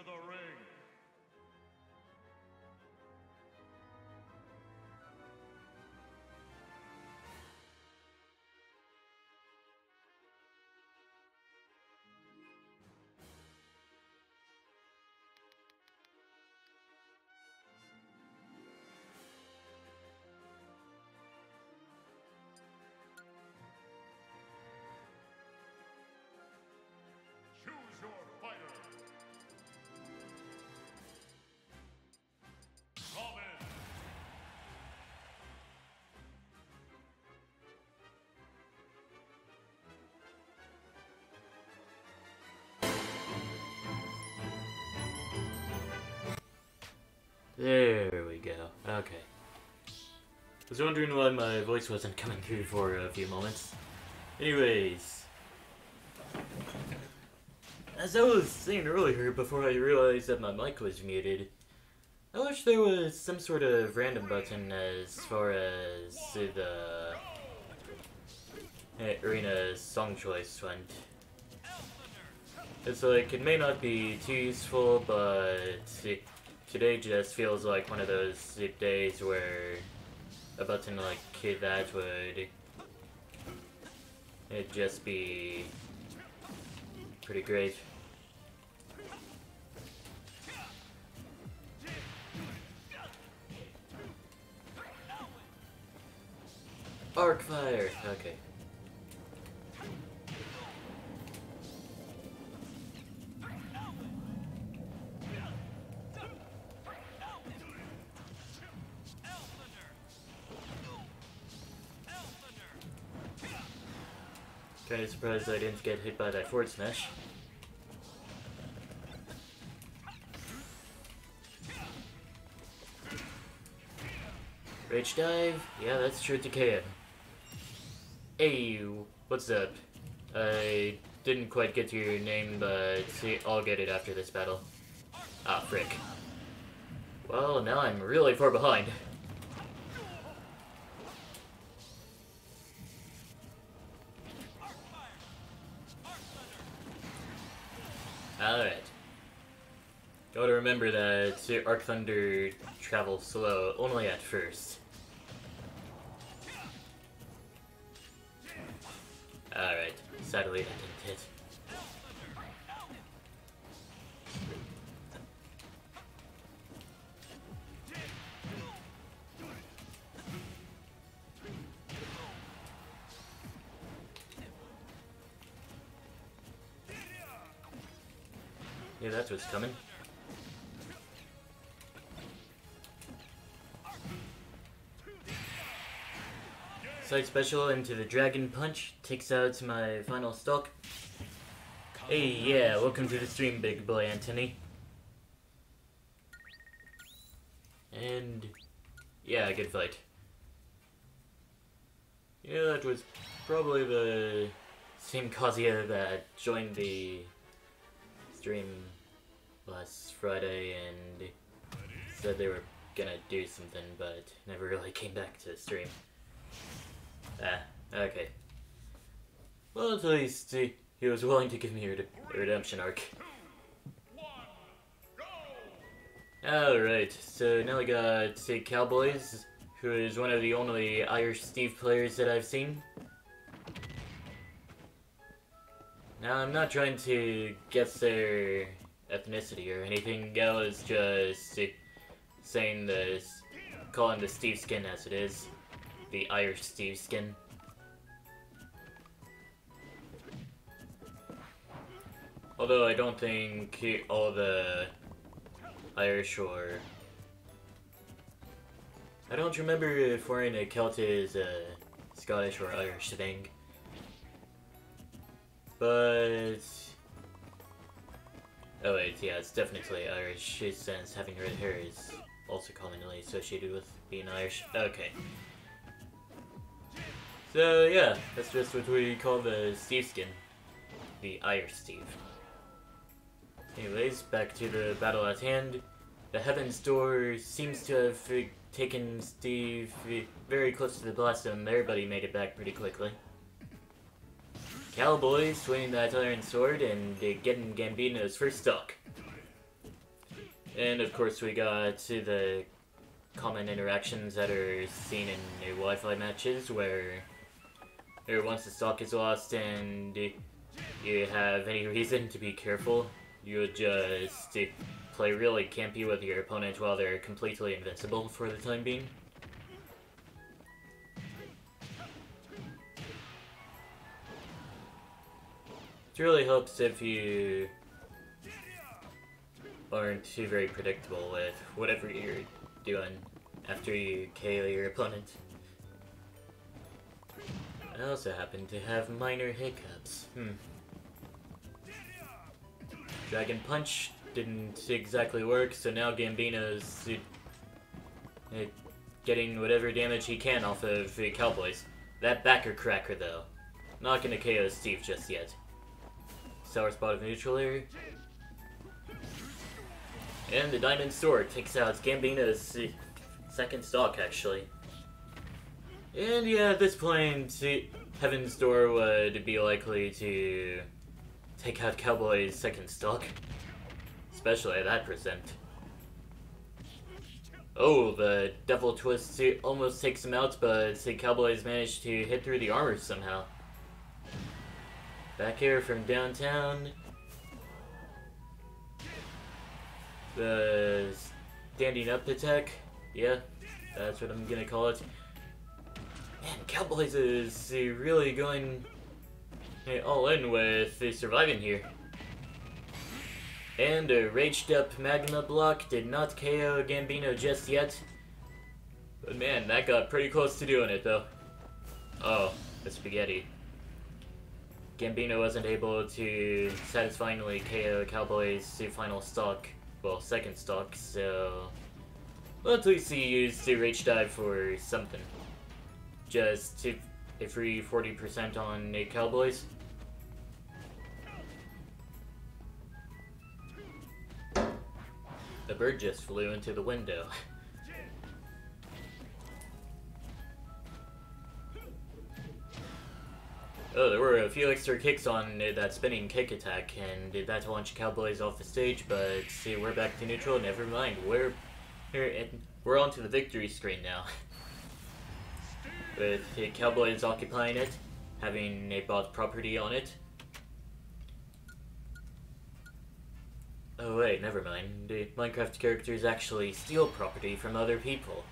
the ring. Choose your fighter. Robin. There we go. Okay. I was wondering why my voice wasn't coming through for a few moments. Anyways. As I was saying earlier, before I realized that my mic was muted, I wish there was some sort of random button as far as the arena song choice went. It's like, it may not be too useful, but today just feels like one of those days where a button like that would it'd just be pretty great. Arc fire! Okay. Kinda surprised I didn't get hit by that forward smash. Rage dive? Yeah, that's true to KO. Hey, what's up? I didn't quite get to your name, but I'll get it after this battle. Ah, frick. Well, now I'm really far behind. Alright. Gotta remember that Arc Thunder travels slow, only at first. Alright, sadly I didn't hit. Yeah, that's what's coming. Side special into the Dragon Punch takes out my final stock. Hey, yeah, welcome to the stream, big boy Anthony. And yeah, good fight. Yeah, that was probably the same Kazuya that joined the stream last Friday and said they were gonna do something, but never really came back to the stream. Ah, okay. Well, at least he was willing to give me a redemption arc. Alright, so now we got Cowboys, who is one of the only Irish Steve players that I've seen. Now, I'm not trying to guess their ethnicity or anything. I was just saying this, calling the Steve skin as it is. The Irish Steve skin. Although I don't think all the Irish or... I don't remember if wearing a kilt is a Scottish or Irish thing. But... oh wait, yeah, it's definitely Irish, since having red hair is also commonly associated with being Irish. Okay. So yeah, that's just what we call the Steve skin. The Irish Steve. Anyways, back to the battle at hand. The Heaven's Door seems to have taken Steve very close to the blast zone there, but he made it back pretty quickly. Cowboy swinging that iron sword and getting Gambino's first stock. And of course we got to the common interactions that are seen in Wi-Fi matches where once the stock is lost and you have any reason to be careful, you would just play really campy with your opponent while they're completely invincible for the time being. It really helps if you aren't too very predictable with whatever you're doing after you KO your opponent. I also happen to have minor hiccups. Dragon Punch didn't exactly work, so now Gambino's getting whatever damage he can off of Cowboys. That backer cracker, though, not gonna KO Steve just yet. Sour Spot of neutral area. And the Diamond Sword takes out Gambino's second stock, actually. And yeah, at this point, Heaven's Door would be likely to take out Cowboy's second stock. Especially at that percent. Oh, the Devil Twist almost takes him out, but Cowboys managed to hit through the armor somehow. Back air from downtown. The standing up attack. Yeah, that's what I'm gonna call it. Man, Cowboys is really going all in with surviving here. And a raged up Magma Block did not KO Gambino just yet. But man, that got pretty close to doing it though. Oh, the spaghetti. Gambino wasn't able to satisfyingly KO Cowboy's final stock. Well, second stock, so... Well, at least he used the Rage Dive for something. Just a free 40% on Cowboys. The bird just flew into the window. Oh, there were a few extra kicks on that spinning kick attack, and that launched Cowboys off the stage, but see, we're back to neutral, never mind. We're onto the victory screen now. With the Cowboys occupying it, having a bot property on it. Oh wait, never mind. The Minecraft characters actually steal property from other people.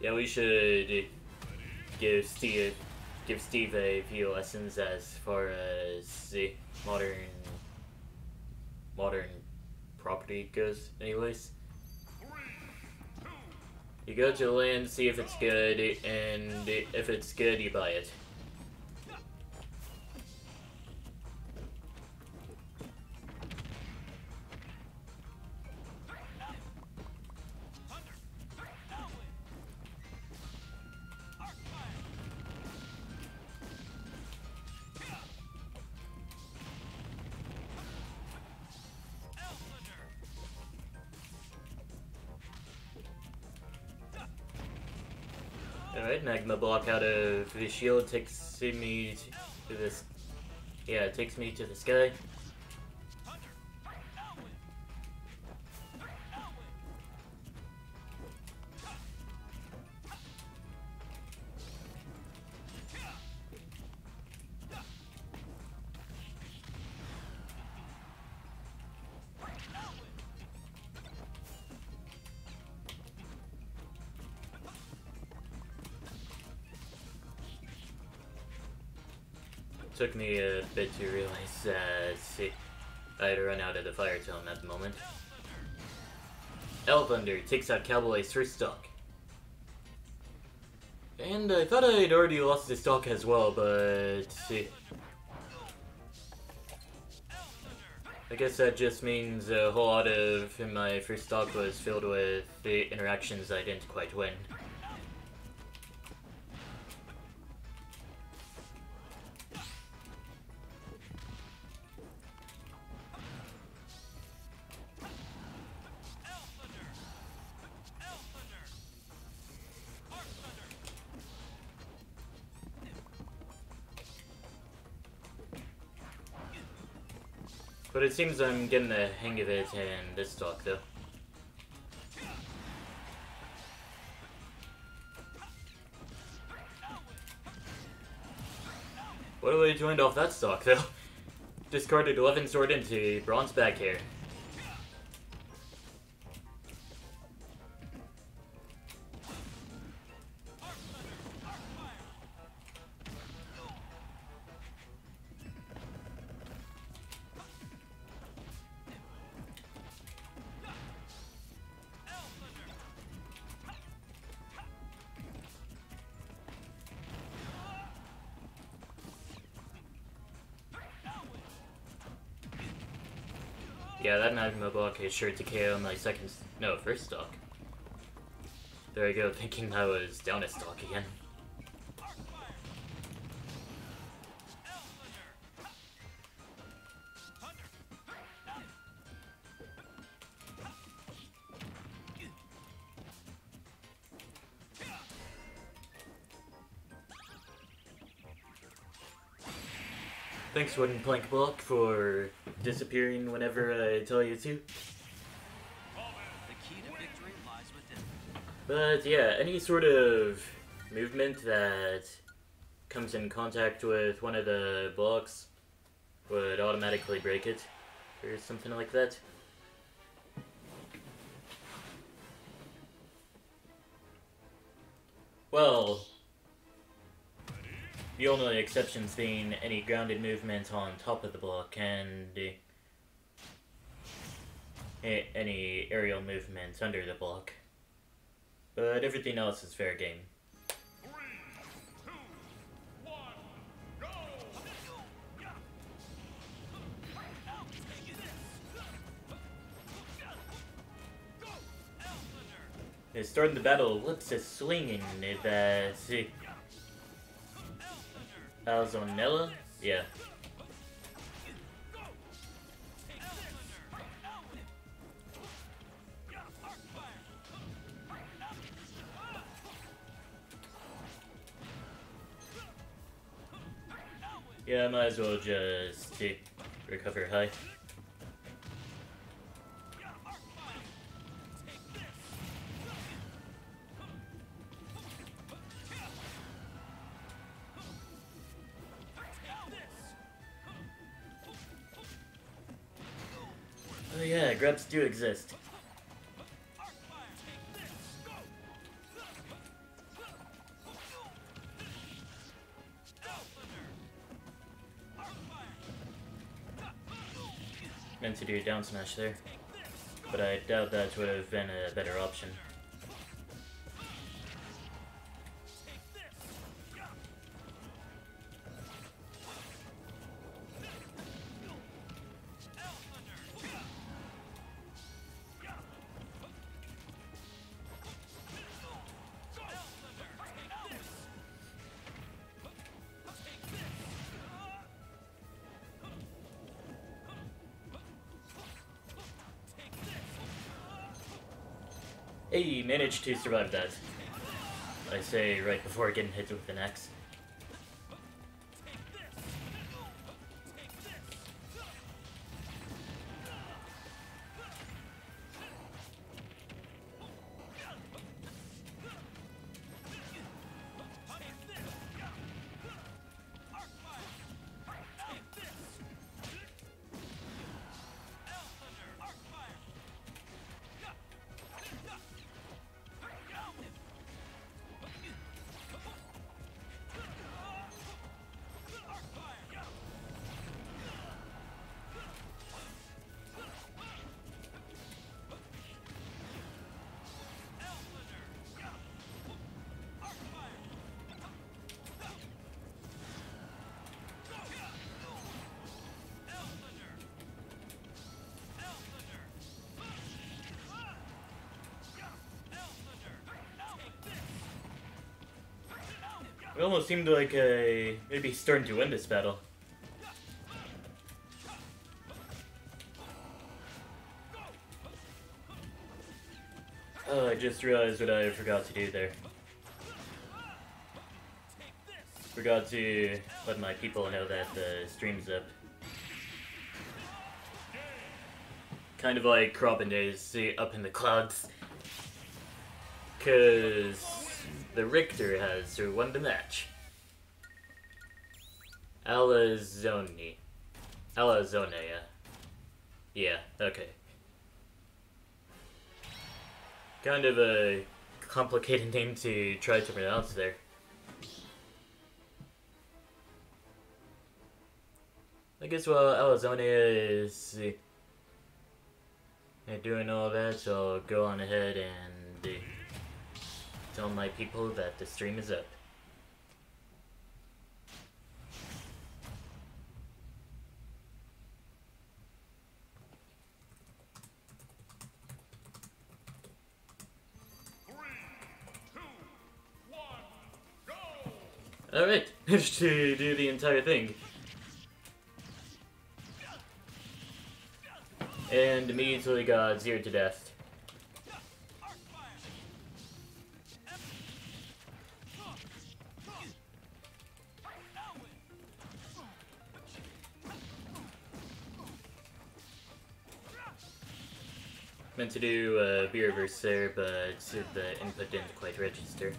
Yeah, we should give Steve a few lessons as far as the modern property goes. Anyways, you go to the land, see if it's good, and if it's good, you buy it. Alright, Magma Block out of the shield takes me to this. Yeah, it takes me to the sky. Took me a bit to realize that I had to run out of the Fire Tome at the moment. Thunder takes out Cowboy's first stock. And I thought I'd already lost the stock as well, but I guess that just means a whole lot of my first stock was filled with the interactions I didn't quite win. But it seems I'm getting the hang of it in this stock, though. What do I joined off that stock, though? Discarded 11 sword into bronze back here. Yeah, that Magma block is sure to KO my first stock. There I go, thinking I was down a stock again. Thanks, Wooden Plank Block, for disappearing whenever I tell you to. The key to victory lies within. But yeah, any sort of movement that comes in contact with one of the blocks would automatically break it, or something like that. Well, the only exceptions being any grounded movement on top of the block and any aerial movement under the block. But everything else is fair game. 3, 2, 1, go! Starting the battle looks as swinging that Alzonella? Yeah. Yeah, I might as well just recover high. Oh yeah, grabs do exist. Meant to do a down smash there, but I doubt that would have been a better option. Hey, managed to survive that. I say right before getting hit with an axe. It almost seemed like maybe starting to win this battle. Oh, I just realized what I forgot to do there. Forgot to let my people know that the stream's up. kind of like Robin is up in the clouds. Because the Richter has won the match. Alazone. Alazonea. Yeah, okay. Kind of a complicated name to try to pronounce there. I guess while Alazonea is doing all that, so I'll go on ahead and tell my people that the stream is up. Alright, managed to do the entire thing. And immediately got zeroed to death. Meant to do a B-reverse there, but the input didn't quite register.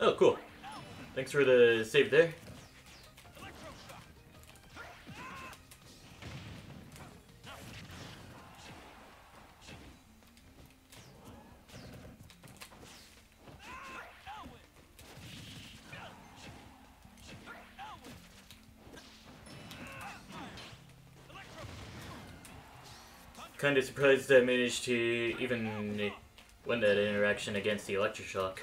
Oh, cool. Thanks for the save there. Kinda surprised I managed to even win that interaction against the Electroshock.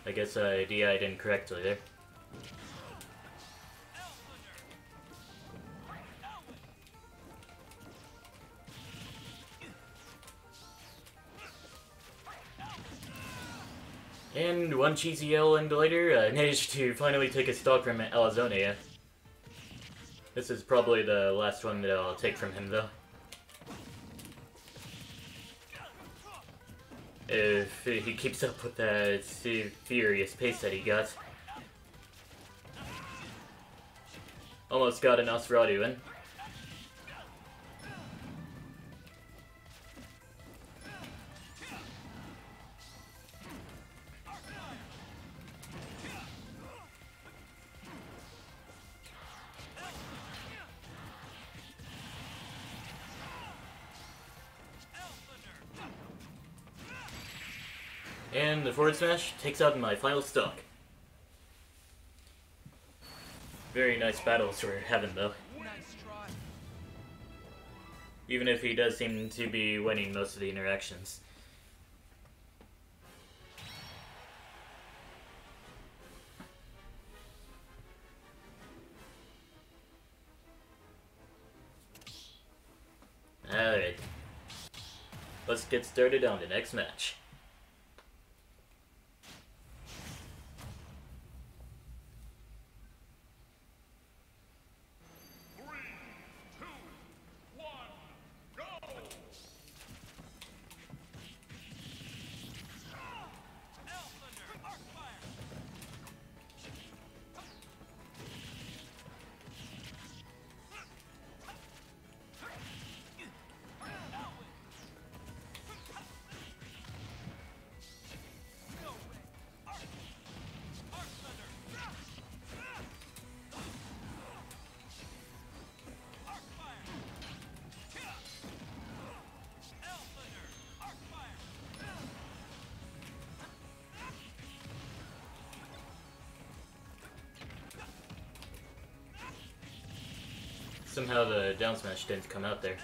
I guess I DI'd incorrectly there. And one cheesy L and later, I managed to finally take a stock from Alazonea. This is probably the last one that I'll take from him, though. If he keeps up with that furious pace that he got. Almost got an Nosferatu in. And the forward smash takes out my final stock. Very nice battles we're having, though. Even if he does seem to be winning most of the interactions. Alright. Let's get started on the next match. Somehow the down smash didn't come out there.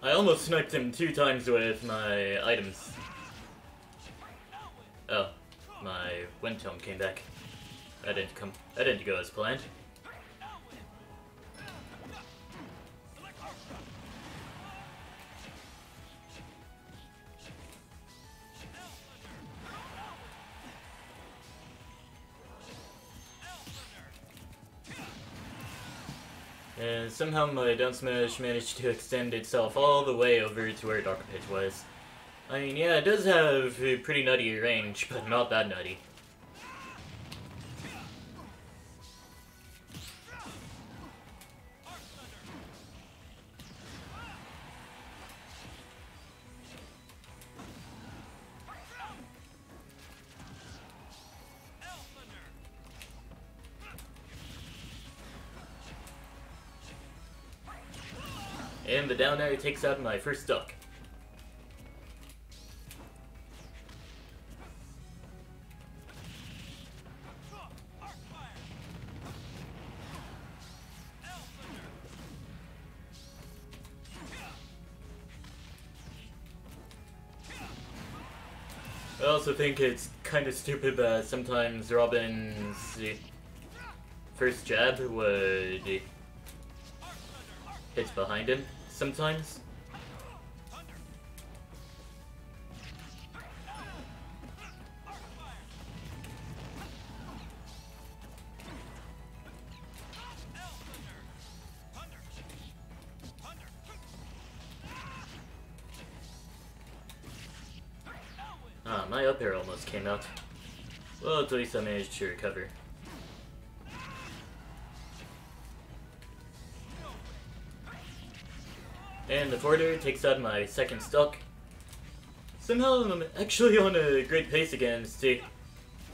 I almost sniped him 2 times with my items. Oh, my wind tome came back. That didn't go as planned. And somehow my down smash managed to extend itself all the way over to where Dark Pit was. I mean, yeah, it does have a pretty nutty range, but not that nutty. And the down air takes out my first stock. I also think it's kind of stupid that sometimes Robin's first jab would hit behind him sometimes. Ah, my up air almost came out. Well, at least I managed to recover. And the forward air takes out my second stock. Somehow I'm actually on a great pace against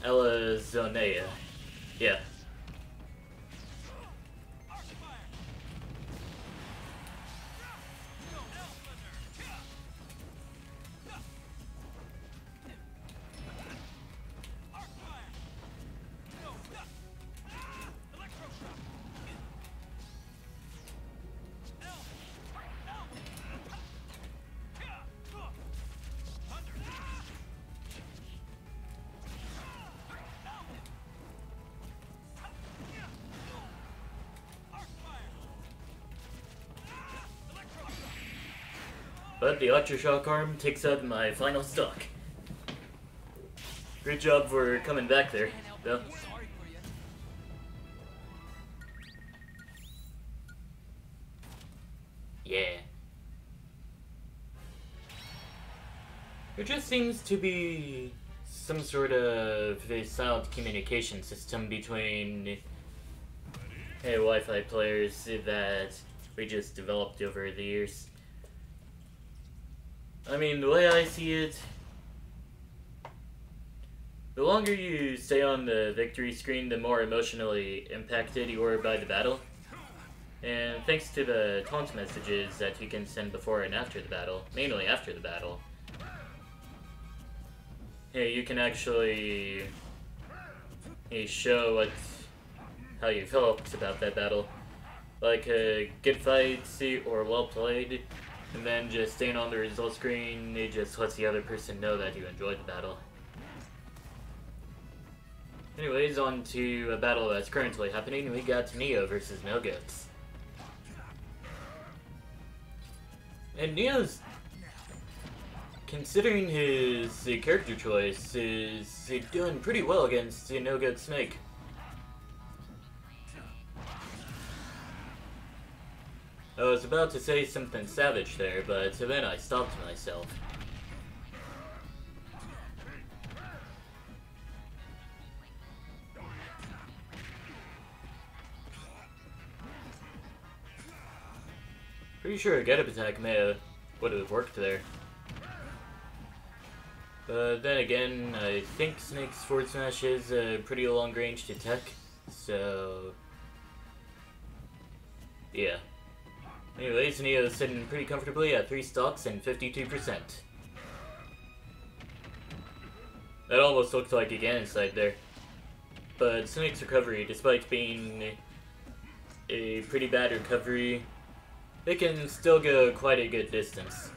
Elizonea. Yeah. But the Electroshock arm takes out my final stock. Great job for coming back there, though. Yeah. There just seems to be some sort of a silent communication system between Wi-Fi players that we just developed over the years. I mean, the way I see it, the longer you stay on the victory screen, the more emotionally impacted you are by the battle. And thanks to the taunt messages that you can send before and after the battle, mainly after the battle, you can actually show how you felt about that battle. Like a good fight or well played. And then just staying on the result screen, it just lets the other person know that you enjoyed the battle. Anyways, on to a battle that's currently happening. We got Neo versus NoGoats. And Neo's, considering his character choice, is doing pretty well against NoGoat Snake. I was about to say something savage there, but then I stopped myself. Pretty sure a get-up attack would have worked there. But then again, I think Snake's forward smash is a pretty long-ranged attack, so yeah. Anyways, Neo's sitting pretty comfortably at 3 stocks and 52%. That almost looked like a Ganon side there. But Snake's recovery, despite being a pretty bad recovery, it can still go quite a good distance.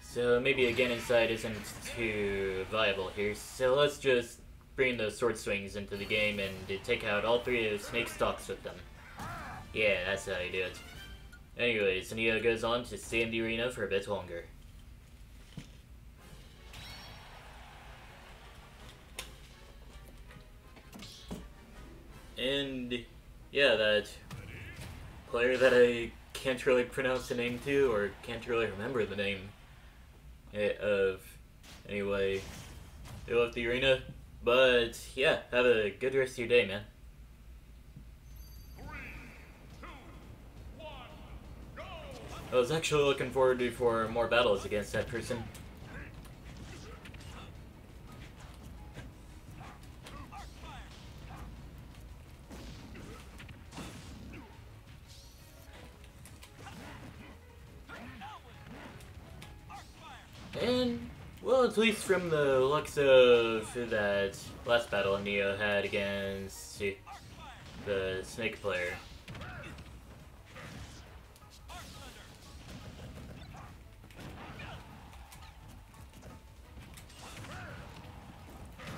So maybe a Gen Inside isn't too viable here, so let's just bring the Sword Swings into the game and take out all 3 of Snake's stocks with them. Yeah, that's how you do it. Anyways, Neo goes on to stay in the arena for a bit longer. And yeah, that player that I can't really pronounce the name to, or can't really remember the name of. Anyway, they left the arena. But yeah, have a good rest of your day, man. 3, 2, 1, go! I was actually looking forward to for more battles against that person. And, well, at least from the looks of that last battle Neo had against the Snake player,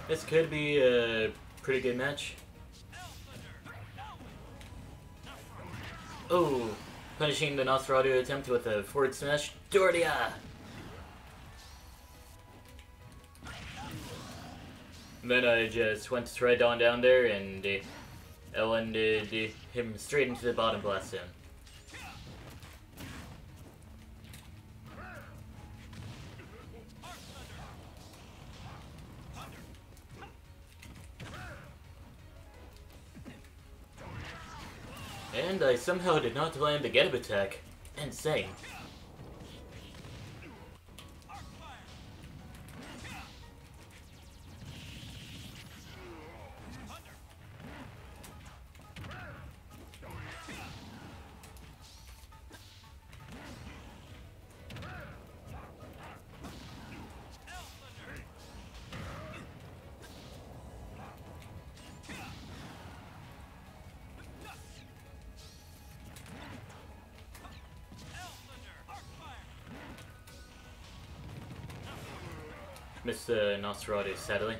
this could be a pretty good match. Oh, punishing the Nosferatu attempt with a forward smash. Dordia! And then I just went right on down there and landed him straight into the bottom blast zone. And I somehow did not land the get-up attack. Insane. Missed the Nosferatu, sadly.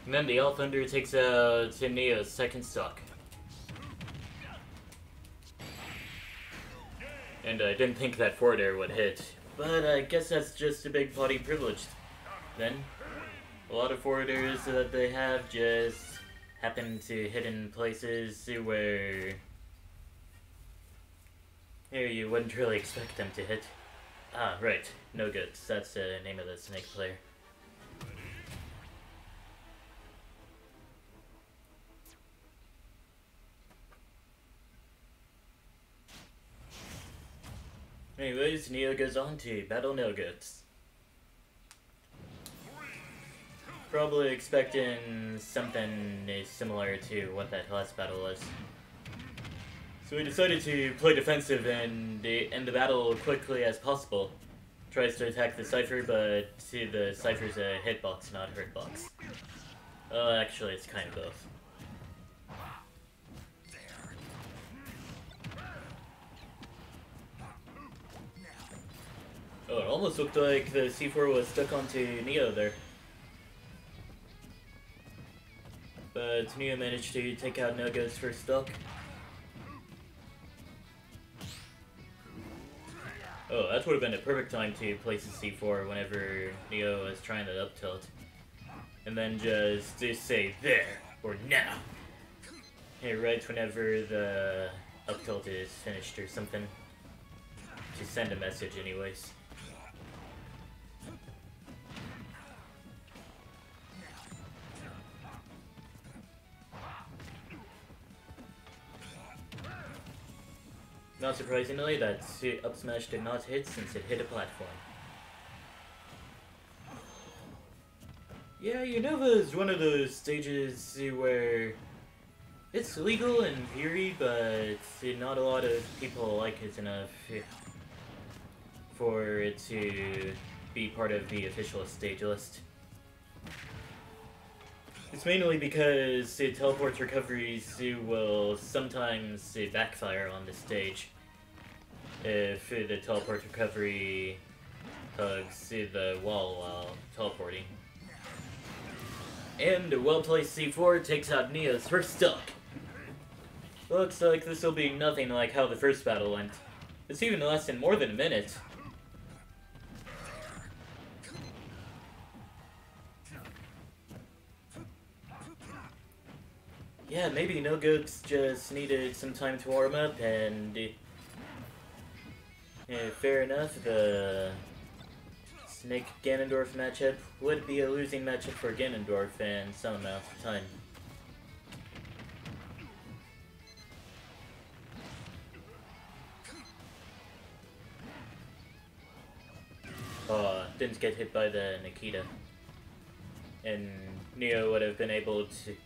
And then the Elf Thunder takes out Neo's second stock. And I didn't think that forward air would hit, but I guess that's just a big body privilege. Then, a lot of forward airs that they have just happen to hit in places where you wouldn't really expect them to hit. Ah, right. No goods. That's the name of the Snake player. Anyways, Neo goes on to battle No Goods. Probably expecting something similar to what that last battle was. So he decided to play defensive and end the battle quickly as possible. Tries to attack the Cypher, but see, the Cypher's a hitbox, not a hurtbox. Actually, it's kind of both. Oh, it almost looked like the C4 was stuck onto Neo there. But Neo managed to take out No Go's first stock. Oh, that would have been a perfect time to place a C4 whenever Neo was trying to up tilt. And then just say there, or now. Hey, right whenever the up tilt is finished or something. To send a message anyways. Not surprisingly, that up smash did not hit since it hit a platform. Yeah, Unova is one of those stages where it's legal in theory, but not a lot of people like it enough for it to be part of the official stage list. It's mainly because teleport's recoveries will sometimes backfire on the stage. If the teleport recovery hugs the wall while teleporting. And a well-placed C4 takes out Neo's first stock. Looks like this will be nothing like how the first battle went. It's even lasted more than a minute. Yeah, maybe No Goats just needed some time to warm up, and fair enough, the Snake Ganondorf matchup would be a losing matchup for Ganondorf in some amount of time. Didn't get hit by the Nikita. And Neo would have been able to...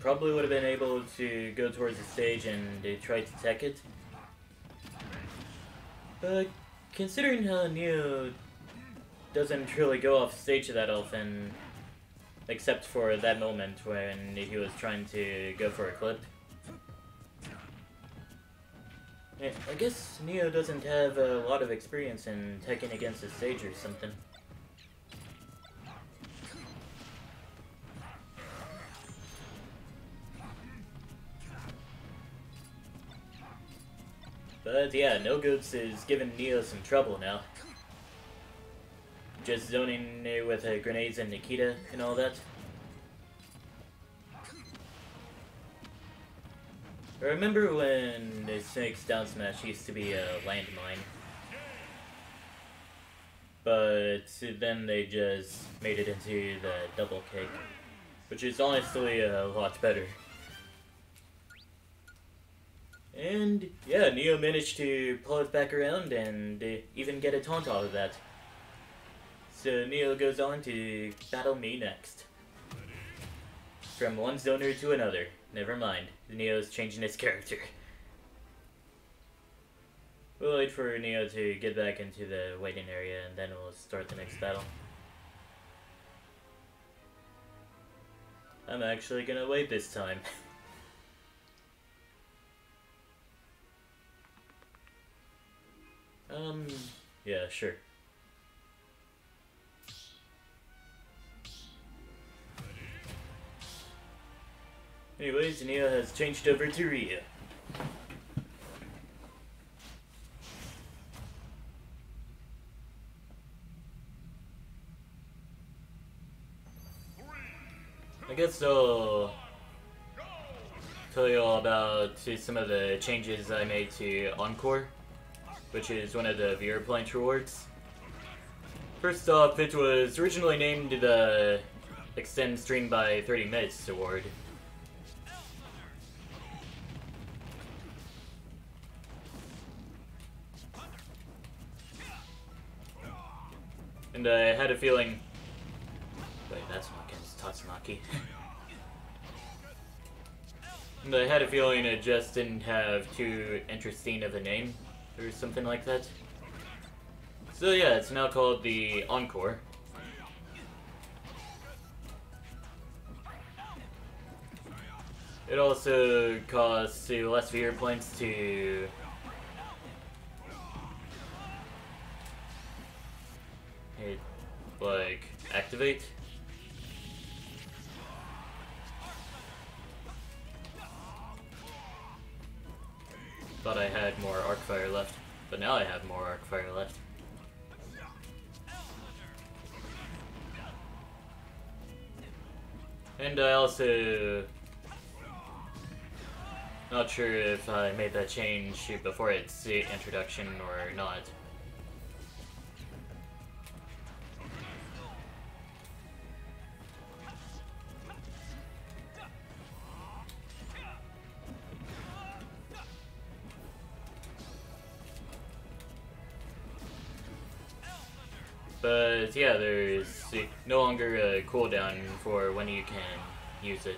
Probably would have been able to go towards the stage and try to tech it. But considering how Neo doesn't really go off stage that often, except for that moment when he was trying to go for a clip. I guess Neo doesn't have a lot of experience in teching against the stage or something. But yeah, No Goats is giving Neo some trouble now. Just zoning with grenades and Nikita and all that. I remember when the Snake's down smash used to be a landmine. But then they just made it into the double kick, which is honestly a lot better. And yeah, Neo managed to pull it back around and even get a taunt out of that. So Neo goes on to battle me next. From one zoner to another. Never mind, Neo's changing his character. We'll wait for Neo to get back into the waiting area and then we'll start the next battle. I'm actually gonna wait this time. Yeah, sure. Anyways, Neo has changed over to Ryu. I guess I'll tell you all about some of the changes I made to Encore, which is one of the viewer point rewards. First off, it was originally named the Extend Stream by 30 Minutes award. And I had a feeling... Wait, that's not against Tatsumaki. And I had a feeling it just didn't have too interesting of a name, or something like that. So yeah, it's now called the Encore. It also costs less viewer points to... like, activate. Thought I had more arc fire left, but now I have more arc fire left. And I also... not sure if I made that change before its introduction or not. But yeah, there's no longer a cooldown for when you can use it.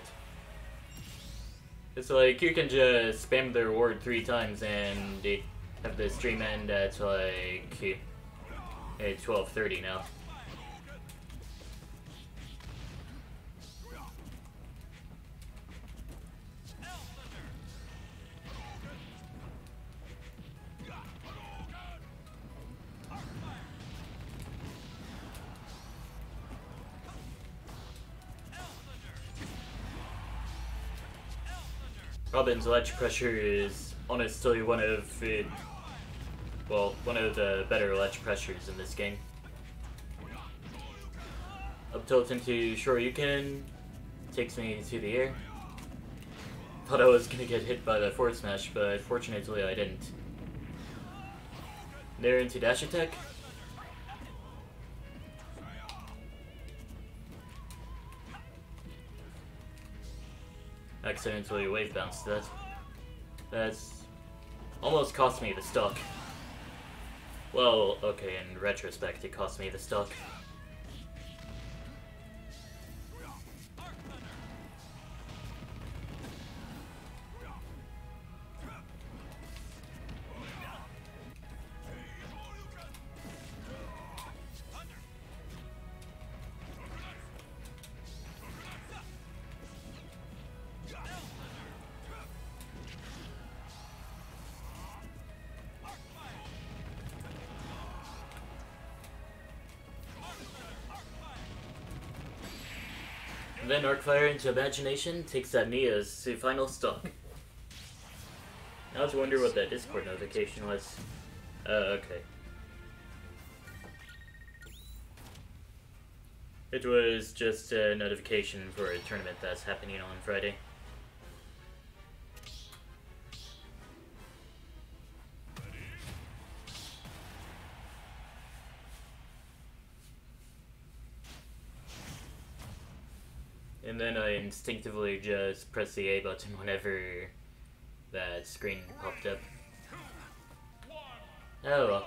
It's like you can just spam the reward 3 times and have the stream end at like 12:30 now. Robin's ledge pressure is honestly one of the better ledge pressures in this game. Up tilt into Shoryuken takes me to the air. Thought I was gonna get hit by the forward smash, but fortunately I didn't. There into dash attack. Accidentally wave bounced that. That's almost cost me the stock. Well, okay, in retrospect it cost me the stock. And then Arcfire into Imagination takes that Mia's to final stock. I was wondering what that Discord notification was. Okay. It was just a notification for a tournament that's happening on Friday. And then I instinctively just pressed the A button whenever that screen popped up. Oh well.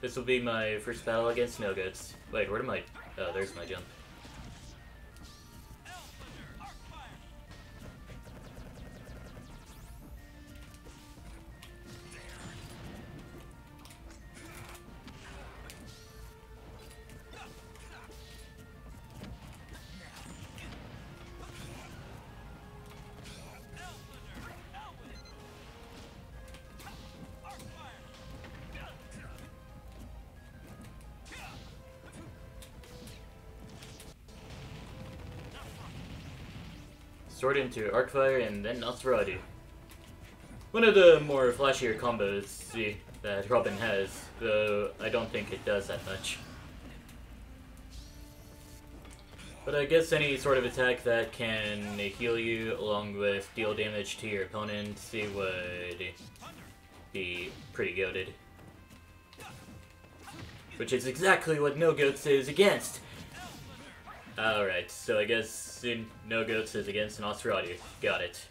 This will be my first battle against No Goats. Wait, where am I? Oh, there's my jump. Sword into Arcfire and then Nosferatu. One of the more flashier combos that Robin has, though I don't think it does that much. But I guess any sort of attack that can heal you along with deal damage to your opponent would be pretty goated. Which is exactly what No Goats is against! Alright, so I guess No Goats is against Nosferatu. Got it.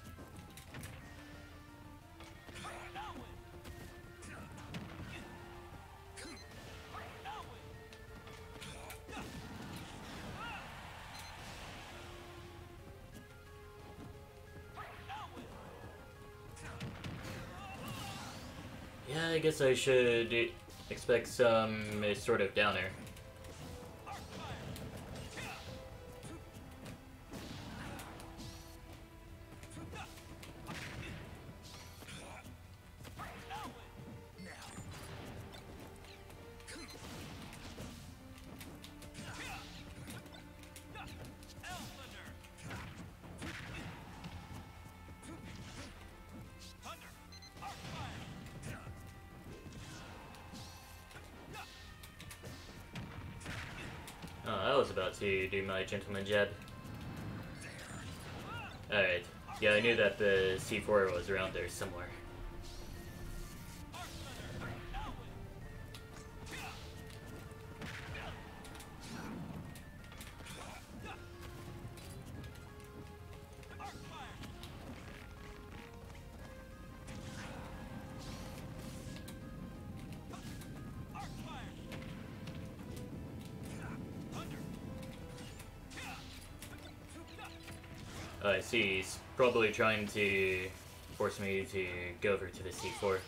Yeah, I guess I should expect some sort of downer. Oh, I was about to do my gentleman jab. Alright. Yeah, I knew that the C4 was around there somewhere. I see, he's probably trying to force me to go over to the C4.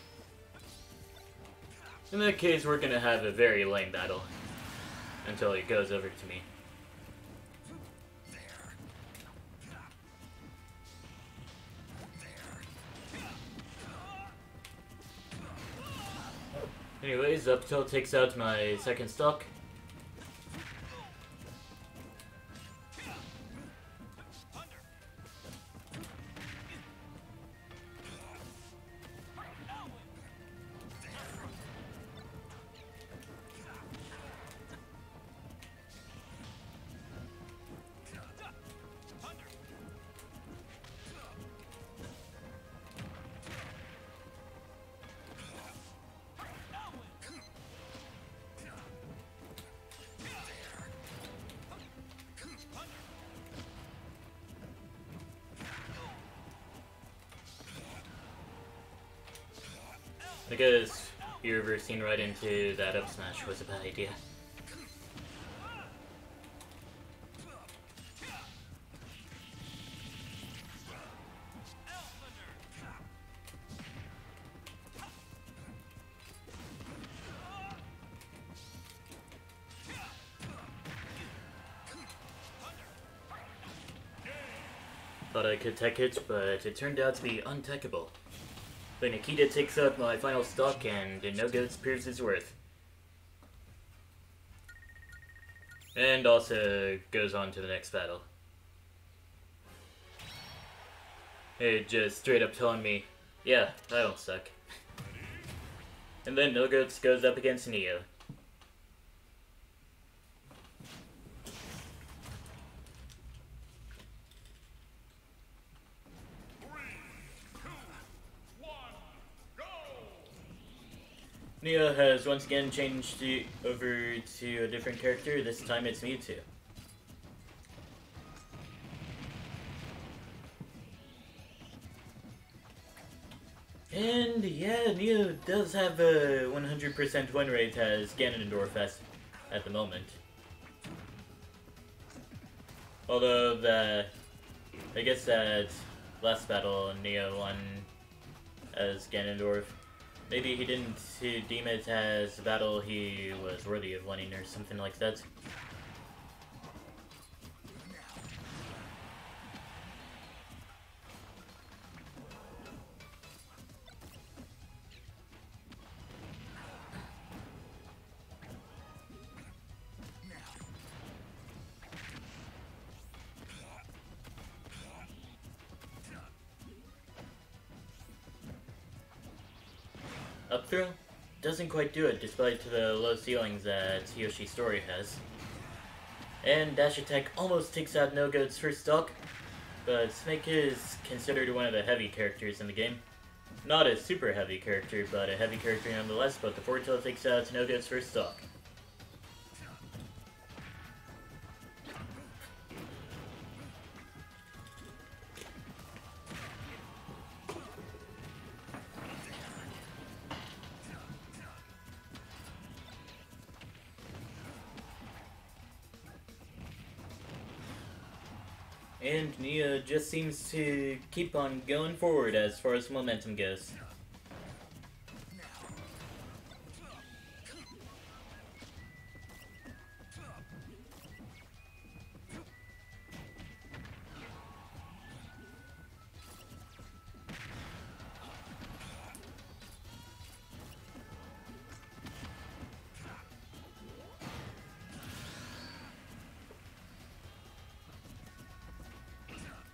In that case, we're gonna have a very lame battle until he goes over to me. Anyways, up tilt takes out my second stock. Because you reversing right into that up smash was a bad idea. Thought I could tech it, but it turned out to be untechable. But Nikita takes out my final stock and No Goats proves his worth. And also goes on to the next battle. It just straight up telling me, yeah, I don't suck. And then No Goats goes up against Neo. Neo has once again changed over to a different character. This time it's Mewtwo. And yeah, Neo does have a 100% win rate as Ganondorf at the moment. Although I guess that last battle Neo won as Ganondorf. Maybe he didn't deem it as a battle he was worthy of winning or something like that. Up throw doesn't quite do it despite the low ceilings that Yoshi's story has. And dash attack almost takes out No Goat's first stock, but Snake is considered one of the heavy characters in the game. Not a super heavy character, but a heavy character nonetheless, but the forward tilt takes out No Goat's first stock. And Neo just seems to keep on going forward as far as momentum goes.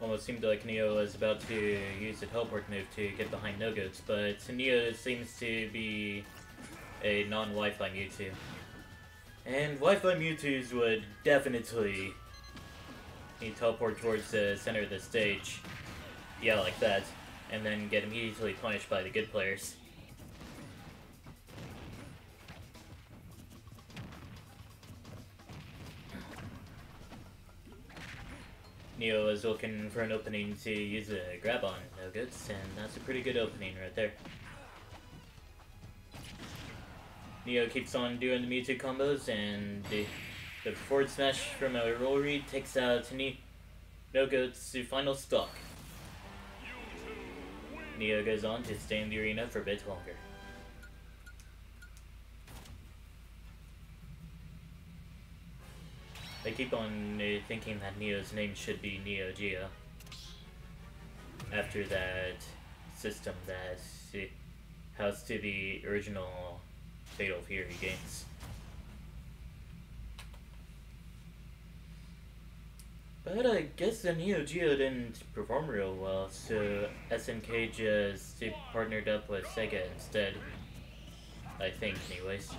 Almost seemed like Neo was about to use a teleport move to get behind No Goats, but Neo seems to be a non-Wi-Fi Mewtwo. And Wi-Fi Mewtwo's would definitely teleport towards the center of the stage, yeah, like that, and then get immediately punished by the good players. Neo is looking for an opening to use a grab on No Goats, and that's a pretty good opening right there. Neo keeps on doing the Mewtwo combos, and the forward smash from a roll read takes out No Goats' final stock. Neo goes on to stay in the arena for a bit longer. I keep on thinking that Neo's name should be Neo Geo. After that system that housed to the original Fatal Fury games. But I guess the Neo Geo didn't perform real well, so SNK just partnered up with Sega instead. I think, anyways.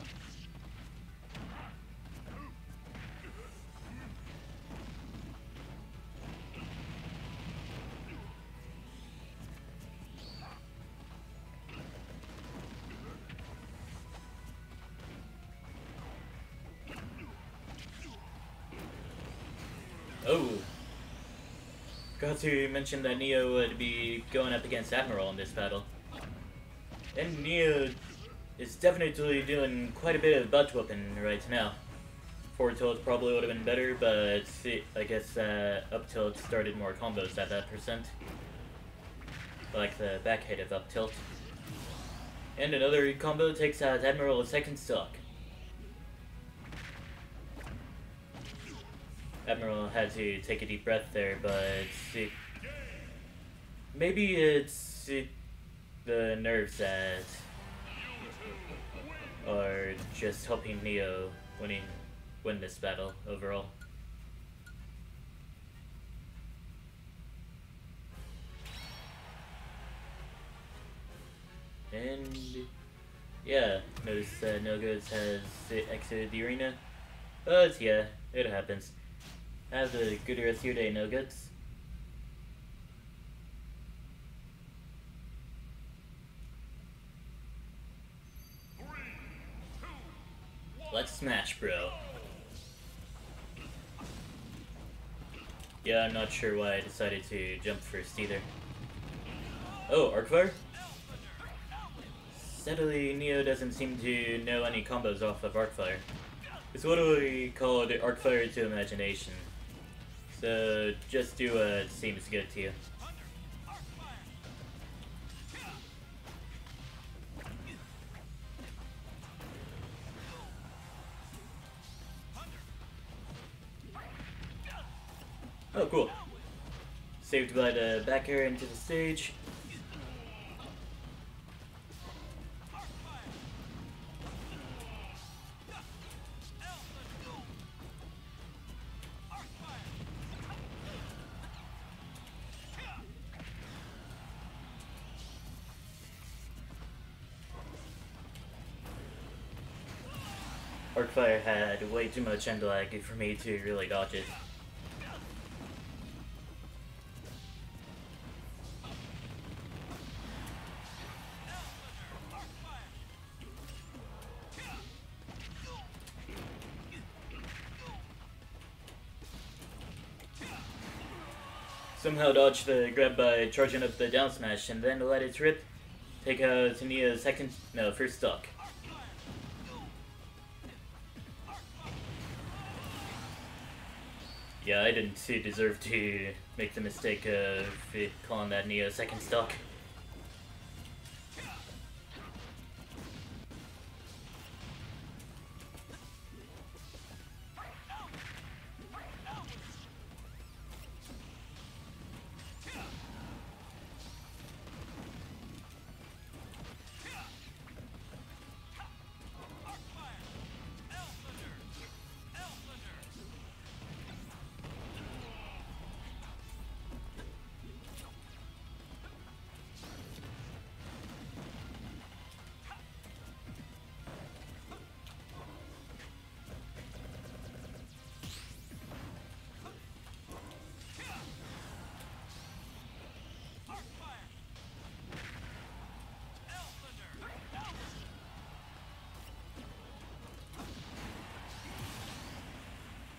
Oh! Got to mention that Neo would be going up against Admiral in this battle. And Neo is definitely doing quite a bit of butt whooping right now. Forward tilt probably would have been better, but I guess up tilt started more combos at that percent. Like the back hit of up tilt. And another combo takes out Admiral a second stock. Admiral had to take a deep breath there, but maybe it's the nerves that are just helping Neo win this battle overall. And yeah, notice No Goods has exited the arena. But yeah, it happens. Have a good rest of your day, No Goods. Let's smash, bro. Yeah, I'm not sure why I decided to jump first either. Oh, Arcfire? Sadly, Neo doesn't seem to know any combos off of Arcfire. It's what we call the Arcfire to imagination. So just do what seems good to you. Oh, cool. Saved by the back air into the stage. Arcfire had way too much end lag for me to really dodge it. Somehow dodge the grab by charging up the down smash and then let it rip. Take out Neo's first stock. Yeah, I didn't deserve to make the mistake of calling that Neo second stock.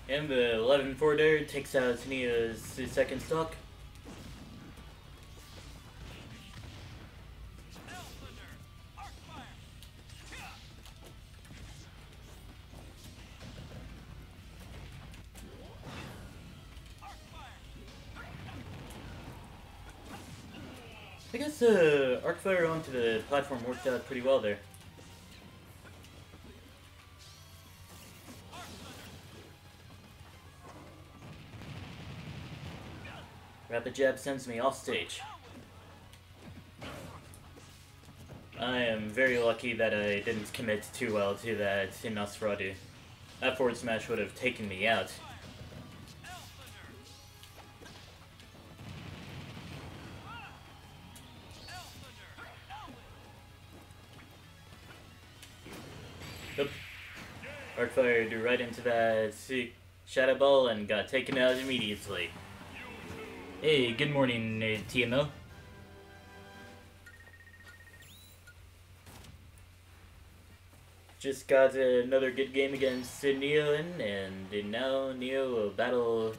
And the 11 forward air takes out Neo's second stock. I guess Arcfire onto the platform worked out pretty well there. Rapid Jab sends me off stage. I am very lucky that I didn't commit too well to that in Nosferatu. That forward smash would have taken me out. Oop. Arcfire drew right into that Shadow Ball and got taken out immediately. Hey, good morning, TMO. Just got another good game against Neo, and now Neo will battle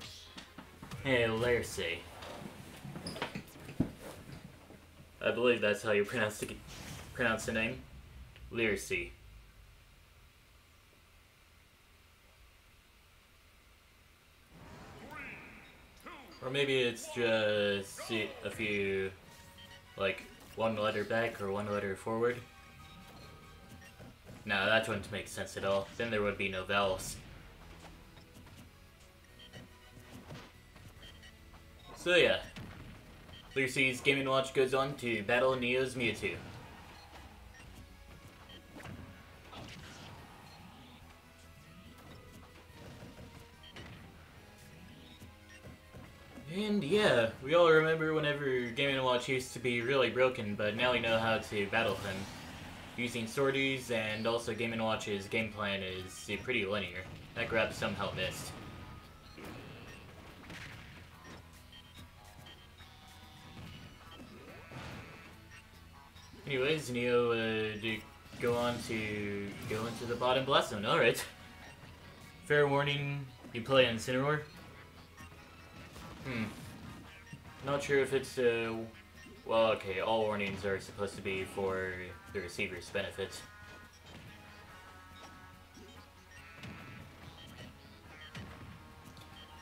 Lerse. I believe that's how you pronounce it. pronounce the name. Lircy. Or maybe it's just a few, like, one letter back or one letter forward. No, that wouldn't make sense at all. Then there would be no vowels. So yeah, Lircy's Game & Watch goes on to battle Neo's Mewtwo. And yeah, we all remember whenever Game & Watch used to be really broken, but now we know how to battle him. Using sorties, and also Game & Watch's game plan is pretty linear. That grab somehow missed. Anyways, Neo go into the bottom blast zone. Alright. Fair warning, you play Incineroar. Not sure if it's, well, okay, all warnings are supposed to be for the receiver's benefit.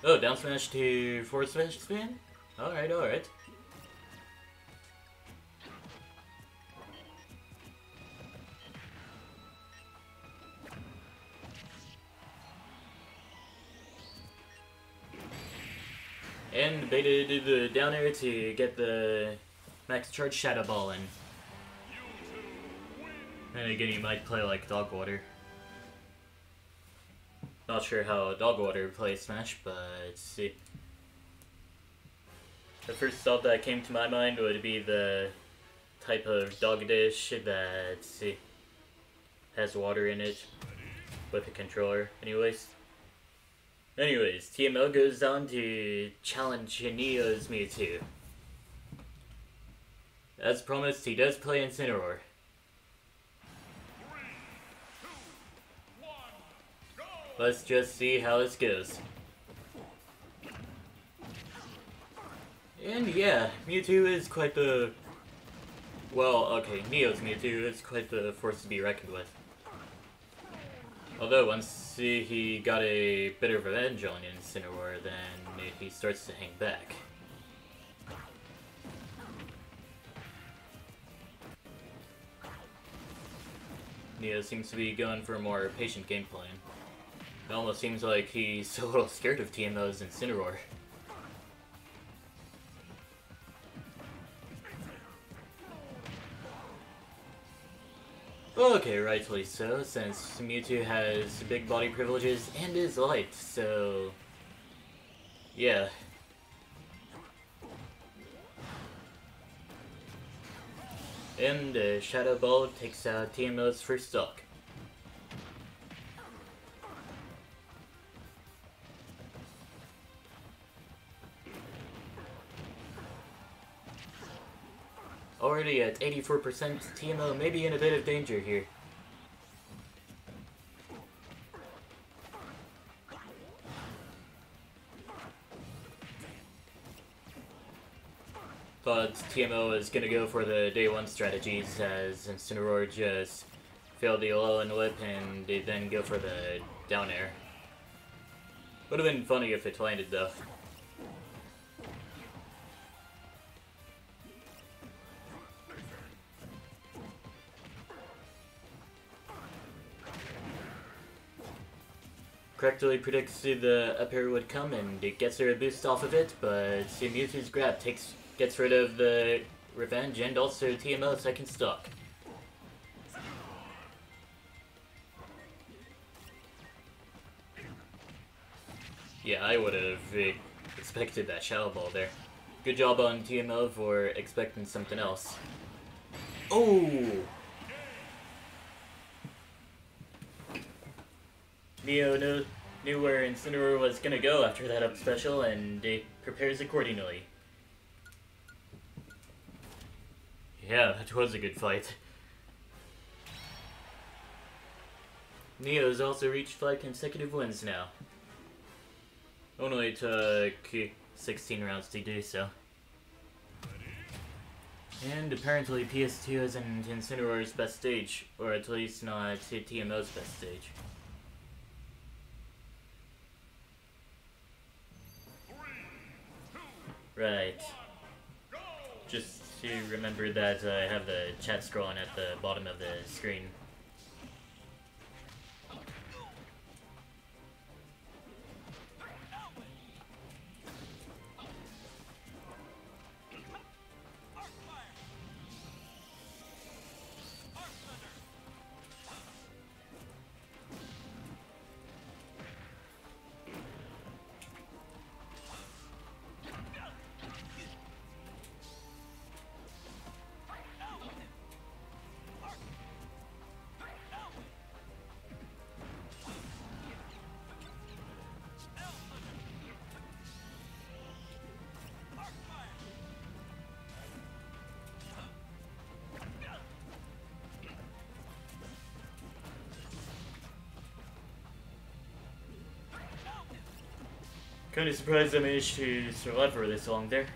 Oh, down smash to forward smash spin? Alright, alright. And Beta did the down air to get the max charge Shadow Ball in. And again, you might play like Dog Water. Not sure how Dog Water plays Smash, but see. The first thought that came to my mind would be the type of dog dish that has water in it with a controller. Anyways, TMO goes on to challenge Neo's Mewtwo. As promised, he does play Incineroar. 3, 2, 1, go! Let's just see how this goes. And yeah, Mewtwo is quite the... Well, okay, Neo's Mewtwo is quite the force to be reckoned with. Although once he got a bit of revenge on Incineroar, then he starts to hang back. Neo seems to be going for a more patient game plan. It almost seems like he's a little scared of TMO's Incineroar. Okay, rightfully so, since Mewtwo has big body privileges and is light, so... yeah. And Shadow Ball takes out TMO's first stock. Already at 84%, TMO may be in a bit of danger here. Thought TMO was gonna go for the day one strategies as Incineroar just failed the low and whip and they then go for the down air. Would have been funny if it landed though. Correctly predicts the up air would come and it gets her a boost off of it, but Mewtwo's grab gets rid of the revenge and also TMO second stock. Yeah, I would have expected that Shadow Ball there. Good job on TMO for expecting something else. Oh! Neo knew where Incineroar was gonna go after that up special and prepares accordingly. Yeah, that was a good fight. Neo's also reached 5 consecutive wins now. Only took 16 rounds to do so. And apparently PS2 isn't Incineroar's best stage, or at least not TMO's best stage. Right. Just to remember that I have the chat scrolling at the bottom of the screen. Kinda surprised I managed to survive for this long there.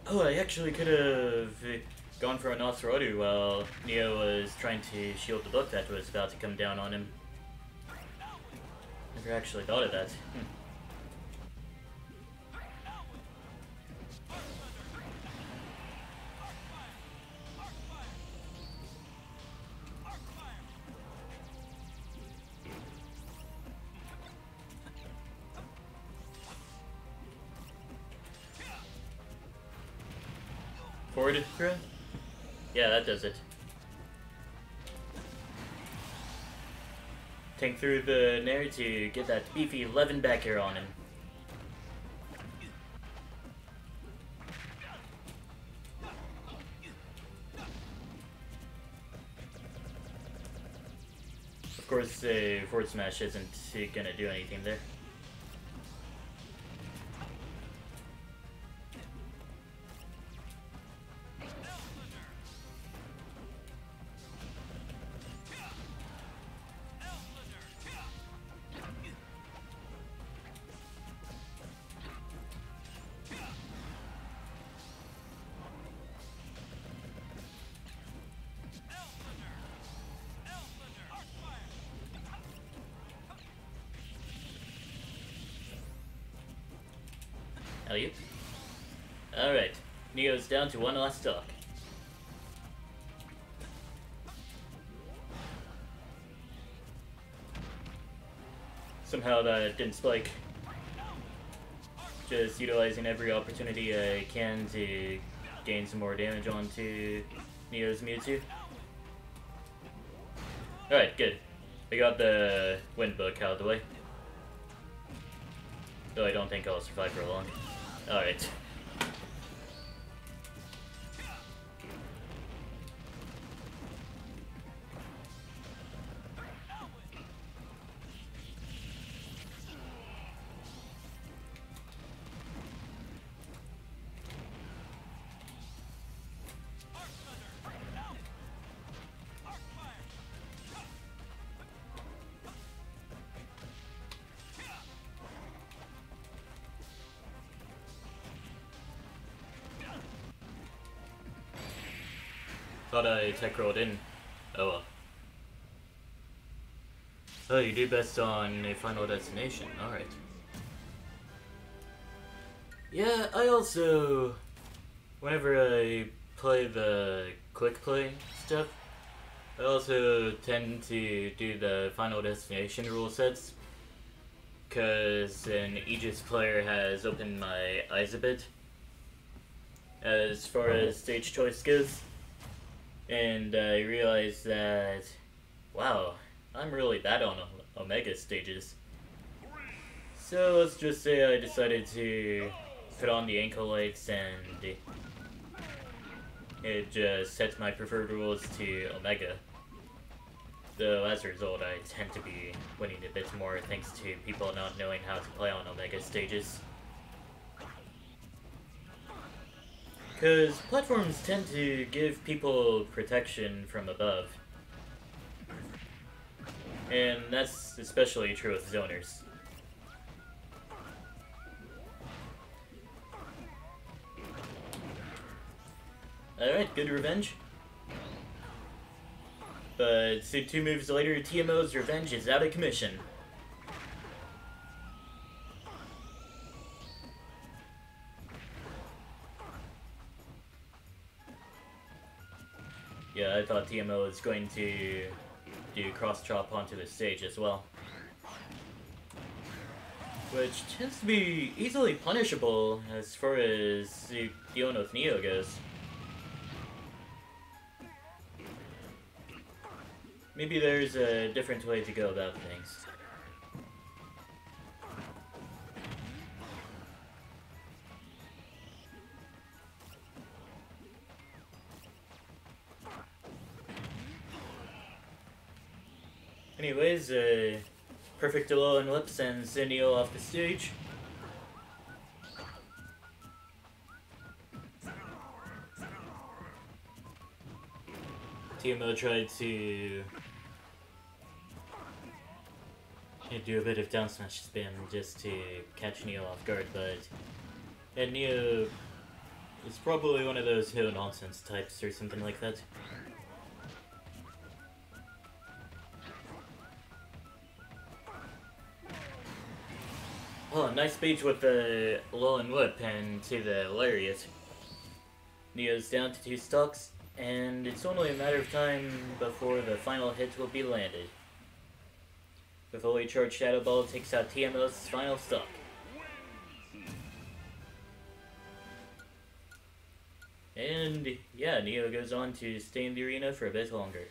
Oh, I actually could have gone for a Nosferatu while Neo was trying to shield the book that was about to come down on him. Never actually thought of that. Forwarded throw? Yeah, that does it. Tank through the Nair to get that beefy 11 back air on him. Of course, forward smash isn't gonna do anything there. Alley-oop. Alright, Neo's down to one last stock. Somehow that didn't spike. Just utilizing every opportunity I can to gain some more damage onto Neo's Mewtwo. Alright, good. I got the wind book out of the way. Though I don't think I'll survive for long. Alright. Thought I tech rolled in. Oh well. Oh, you do best on a Final Destination. Alright. Yeah, I also... Whenever I play the quick play stuff, I also tend to do the Final Destination rule sets. Because an Aegis player has opened my eyes a bit. As far as stage choice goes. And I realized that, wow, I'm really bad on Omega stages. So let's just say I decided to put on the ankle lights and it just sets my preferred rules to Omega. Though, as a result, I tend to be winning a bit more thanks to people not knowing how to play on Omega stages. Because platforms tend to give people protection from above. And that's especially true with zoners. Alright, good revenge. But so 2 moves later, TMO's revenge is out of commission. Yeah, I thought TMO was going to do cross-chop onto the stage as well. Which tends to be easily punishable as far as dealing with Neo goes. Maybe there's a different way to go about things. Anyways, perfect low and lip sends Neo off the stage. TMO tried to do a bit of down smash spam just to catch Neo off guard, but Neo is probably one of those no nonsense types or something like that. Oh, nice speech with the low and whip and to the lariat. Neo's down to 2 stocks, and it's only a matter of time before the final hit will be landed. The fully charged Shadow Ball takes out TMO's final stock. And yeah, Neo goes on to stay in the arena for a bit longer.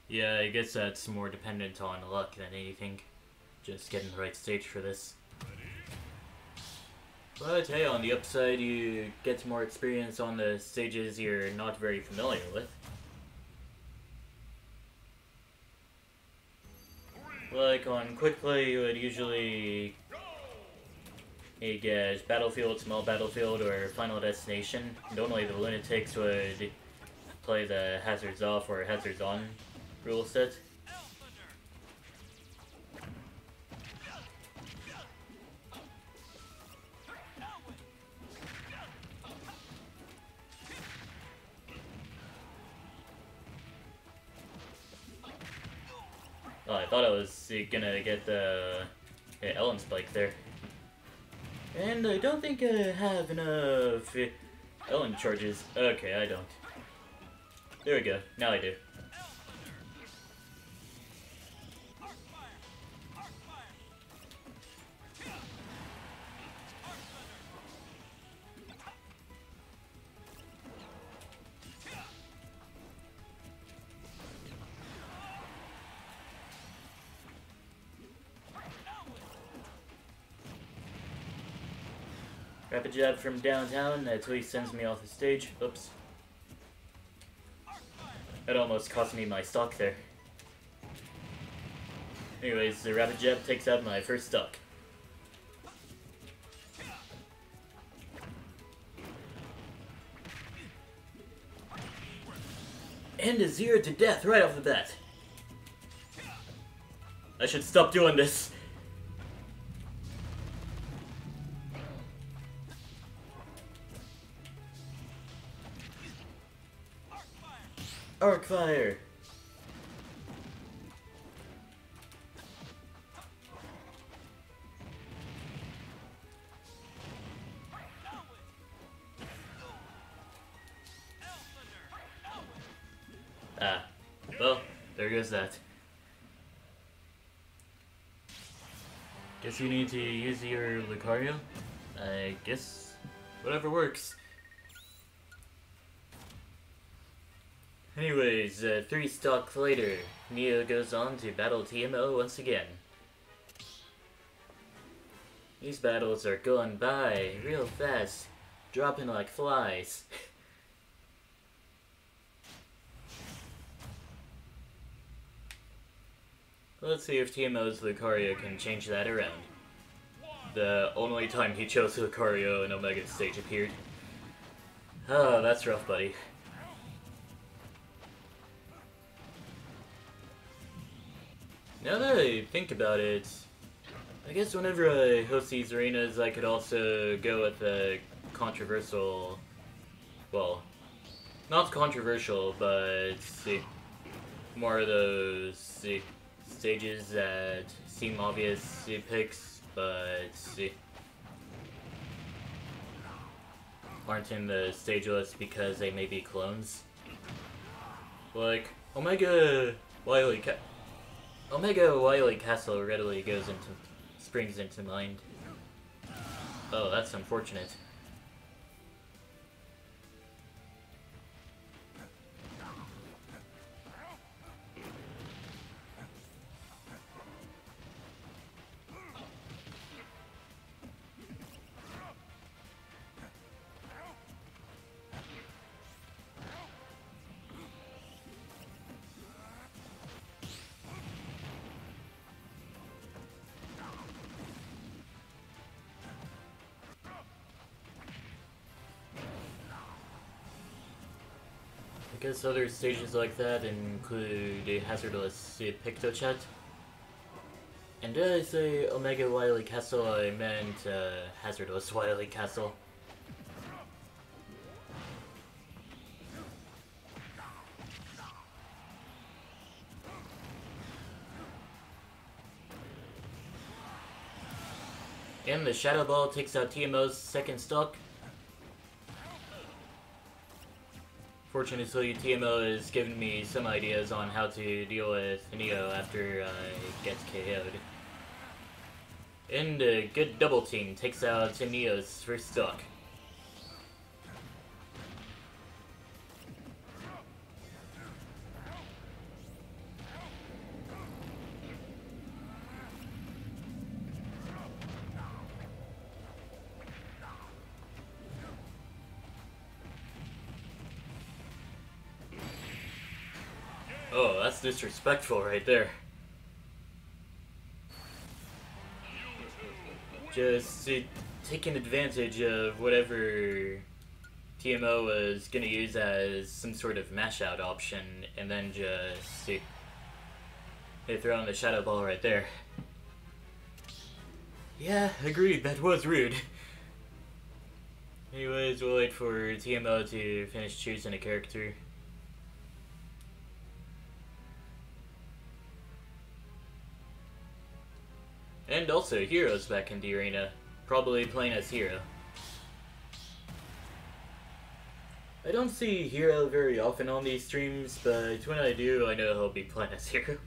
Yeah, I guess that's more dependent on luck than anything. Just getting the right stage for this. But hey, on the upside, you get more experience on the stages you're not very familiar with. Like on Quick Play, you would usually get Battlefield, Small Battlefield, or Final Destination. Normally the Lunatics would play the Hazards Off or Hazards On rule set. Oh, I thought I was gonna get the Ellen Spike there. And I don't think I have enough Ellen charges. Okay, I don't. There we go. Now I do. Rapid jab from downtown, that's why he sends me off the stage. Oops. That almost cost me my stock there. Anyways, the rapid jab takes out my first stock. And a 0 to death right off the bat. I should stop doing this. Arc fire. Ah, well, there goes that. Guess you need to use your Lucario? I guess whatever works. Anyways, 3 stocks later, Neo goes on to battle TMO once again. These battles are going by real fast, dropping like flies. Let's see if TMO's Lucario can change that around. The only time he chose Lucario in Omega stage appeared. Oh, that's rough, buddy. Now that I think about it, I guess whenever I host these arenas, I could also go with a controversial, well, not controversial, but more of those stages that seem obvious picks, but aren't in the stage list because they may be clones. Like Omega Wily Castle readily springs into mind. Oh, that's unfortunate. I guess other stages like that include a hazardous Pictochat. And did I say Omega Wily Castle? I meant hazardous Wily Castle. And the Shadow Ball takes out TMO's second stock. Fortunately, TMO has given me some ideas on how to deal with Neo after he gets KO'd. And a good double team takes out Neo's first stock. Oh, that's disrespectful right there. Just taking advantage of whatever TMO was gonna use as some sort of mash out option, and then just they throw in the Shadow Ball right there. Yeah, agreed, that was rude. Anyways, we'll wait for TMO to finish choosing a character. And also, Hero's back in the arena, probably playing as Hero. I don't see Hero very often on these streams, but when I do, I know he'll be playing as Hero.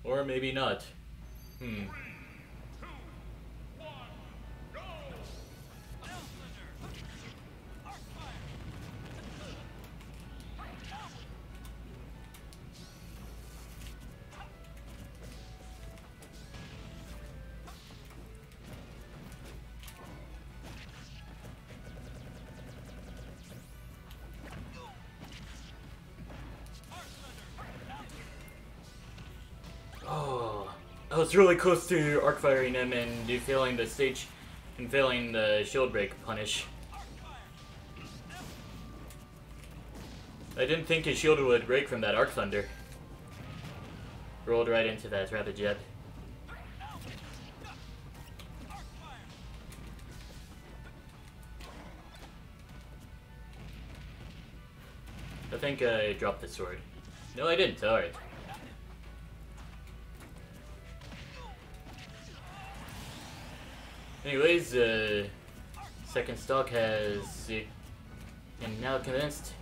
Or maybe not. I was really close to arc firing him and failing the stage and failing the shield break punish. I didn't think his shield would break from that Arc Thunder. Rolled right into that Rapid Jab. I think I dropped the sword. No, I didn't. Alright. Anyways, second stock has... I'm now convinced.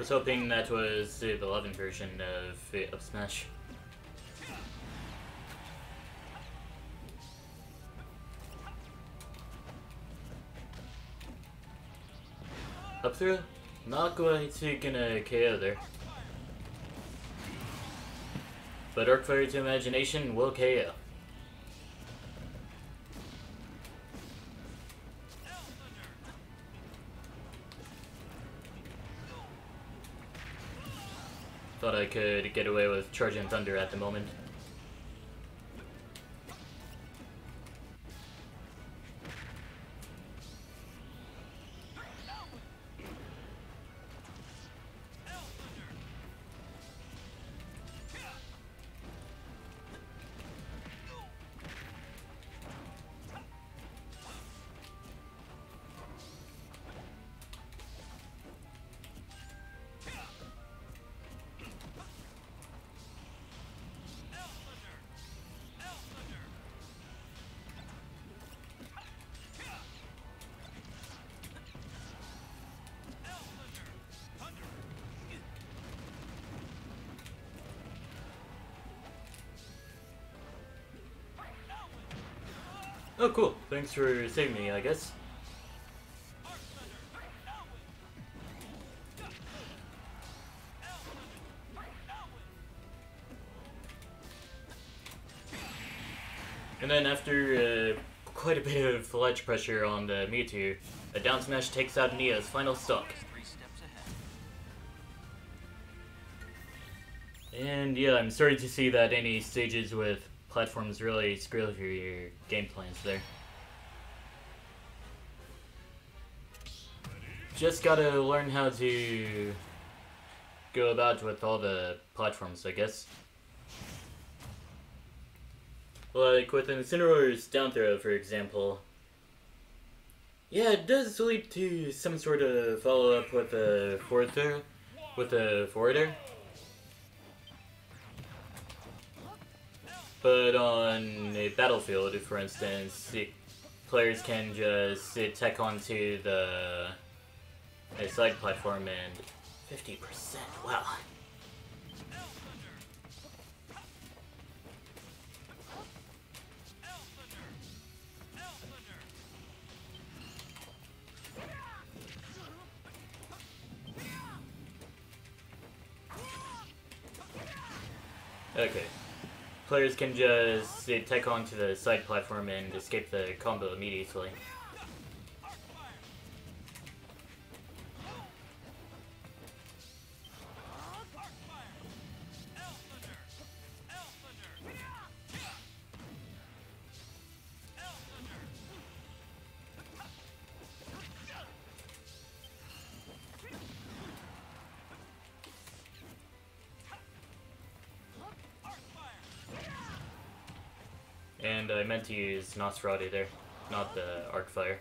was hoping that was the 11 version of Smash. Up through? Not quite gonna KO there. But Arc Fire to Imagination will KO. Thought I could get away with Charging Thunder at the moment. Oh, cool. Thanks for saving me, I guess. And then after quite a bit of ledge pressure on the Mewtwo, a down smash takes out Neo's final stock. And yeah, I'm sorry to see that any stages with platforms really screw up your game plans there. Just gotta learn how to go about with all the platforms, I guess. Like with Incineroar's down throw, for example. Yeah, it does lead to some sort of follow-up with a forward throw, with a forwarder. But on a battlefield, for instance, players can just tech onto the side platform and 50%, wow. Okay. Players can just tech onto the side platform and escape the combo immediately. And I meant to use Nosferatu there, not the Arc Fire.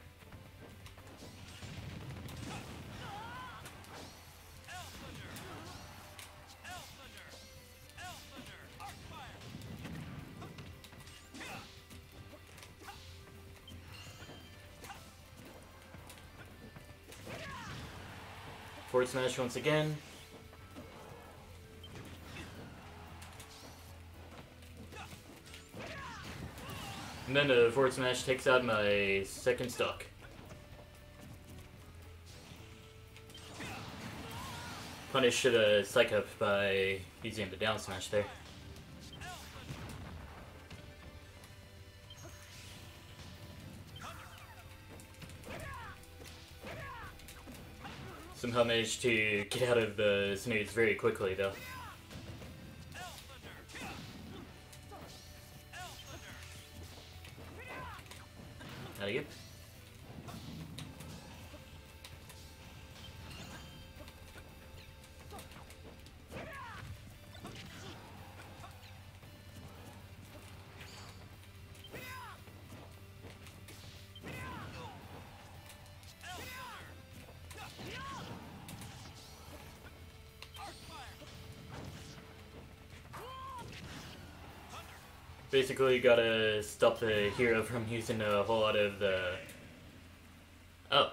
Forward smash once again. And then the forward smash takes out my second stock. Punish the Psych Up by using the down smash there. Somehow managed to get out of the snooze very quickly though. Out of you. Basically, you gotta stop the hero from using a whole lot of the... Oh.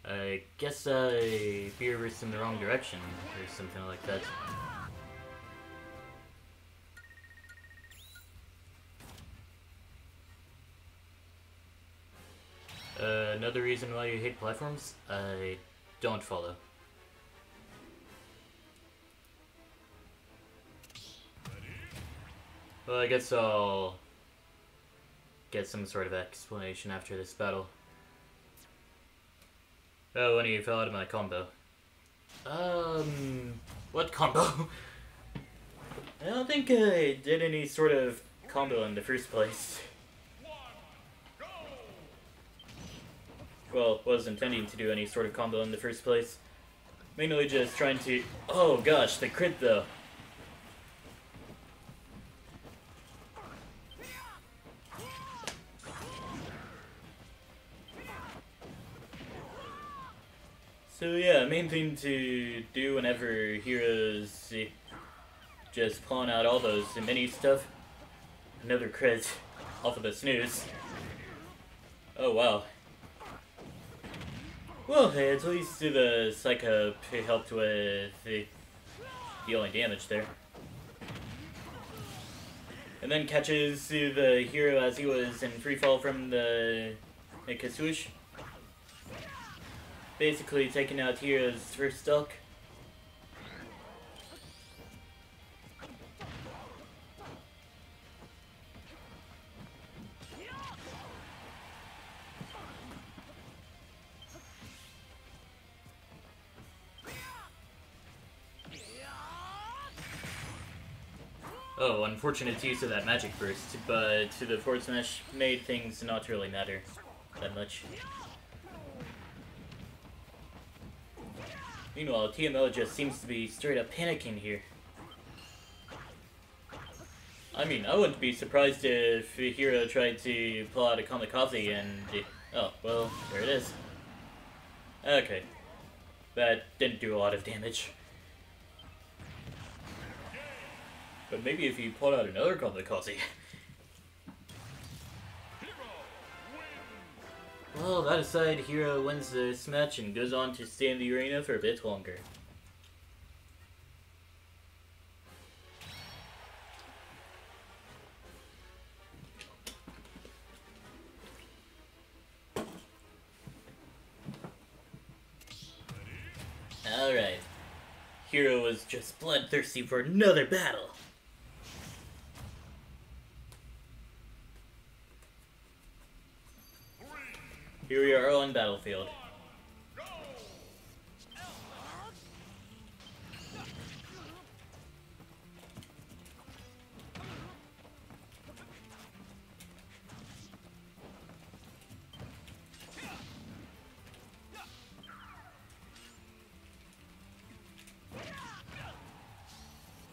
I guess I veered in the wrong direction, or something like that. Another reason why you hate platforms? I don't follow. Well, I guess I'll get some sort of explanation after this battle. Oh, when you fell out of my combo. What combo? I don't think I did any sort of combo in the first place. Well, wasn't intending to do any sort of combo in the first place. Mainly just trying to... Oh gosh, the crit though. So yeah, main thing to do whenever heroes just pawn out all those mini stuff. Another crit off of the snooze. Oh wow. Well, hey, at least the Psycho helped with dealing damage there. And then catches the hero as he was in free fall from the Nikka-swoosh. Basically taking out hero's first stock. Oh, unfortunate use of that magic burst, but the forward smash made things not really matter that much. Meanwhile, TMO just seems to be straight up panicking here. I mean, I wouldn't be surprised if Hero tried to pull out a kamikaze and... Oh, well, there it is. Okay. That didn't do a lot of damage. But maybe if he pulled out another kamikaze. Well, that aside, Hero wins this match and goes on to stay in the arena for a bit longer. Alright. Hero was just bloodthirsty for another battle. Here we are on Battlefield.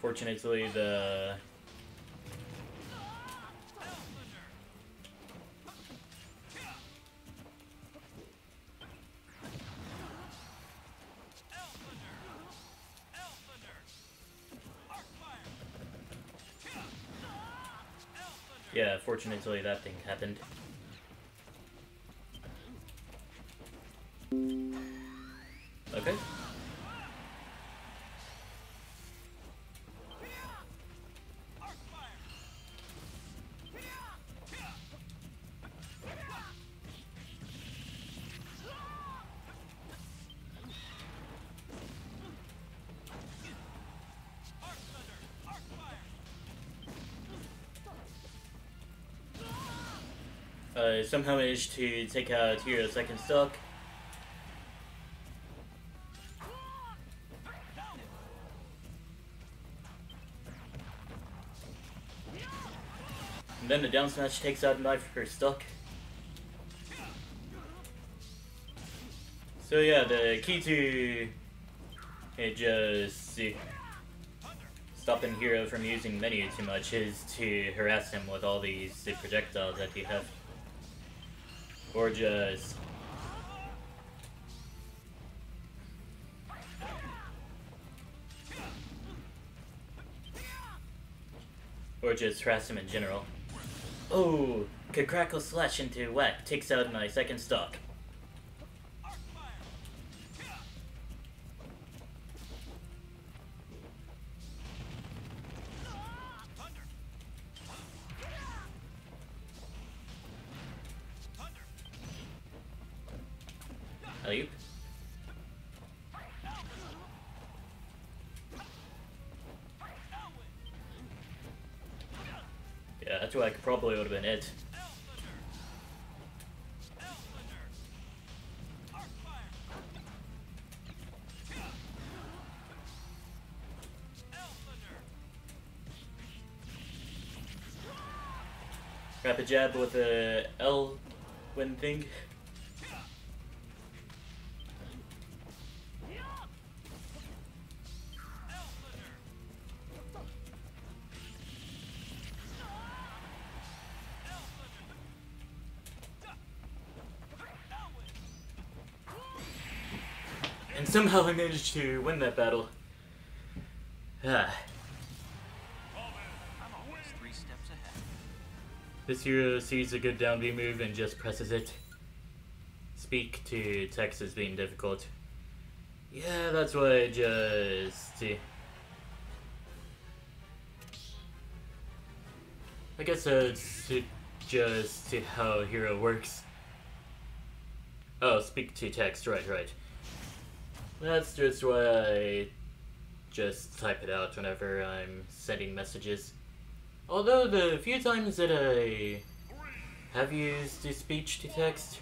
Fortunately, the... Yeah, fortunately that thing happened. Okay. Somehow managed to take out Hero's second stock. And then the down smash takes out Knife for her stock. So yeah, the key to just stopping Hero from using menu too much is to harass him with all these projectiles that you have. Or just... Or just harass him in general. Oh, could Crackle Slash into whack takes out my second stock. Alley-oop. Yeah, that's why I probably would have been it. Rapid jab with a L win thing. And somehow I managed to win that battle. Ah. This hero sees a good down B move and just presses it. Speak to text as being difficult. Yeah, that's why I just... I guess that's just how hero works. Oh, speak to text, right. That's just why I just type it out whenever I'm sending messages. Although the few times that I have used the speech to text,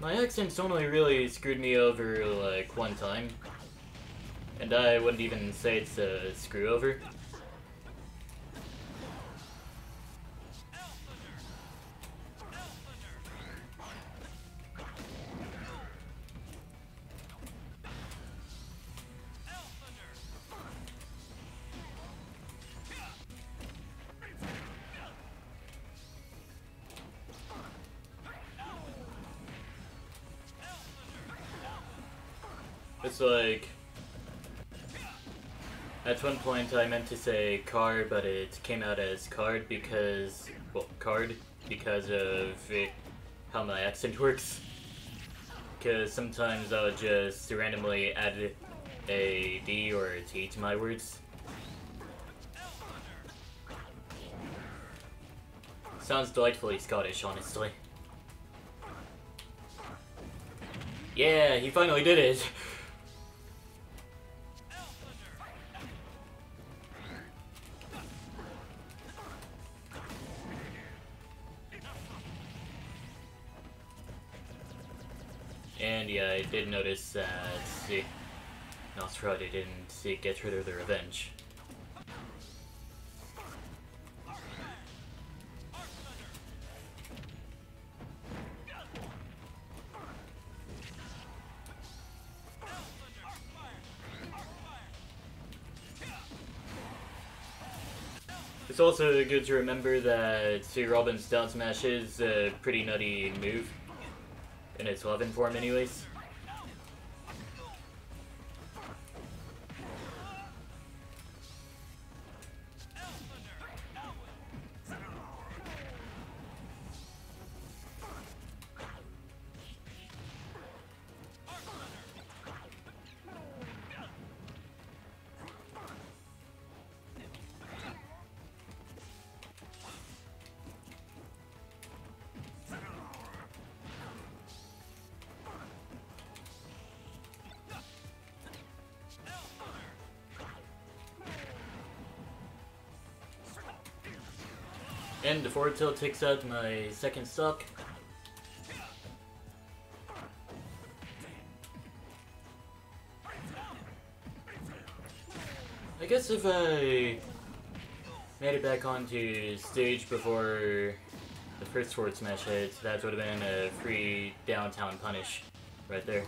my accent's only really screwed me over like one time. And I wouldn't even say it's a screw over. It's like, at one point I meant to say car, but it came out as card because, well, card, because of how my accent works. Because sometimes I'll just randomly add a D or a T to my words. Sounds delightfully Scottish, honestly. Yeah, he finally did it! And yeah, I did notice that Nosferatu didn't get rid of the revenge. It's also good to remember that Robin's down smash is a pretty nutty move. In its 11 form anyways. And the forward tilt takes out my second stock. I guess if I made it back onto stage before the first forward smash hit, that would have been a free downtown punish right there.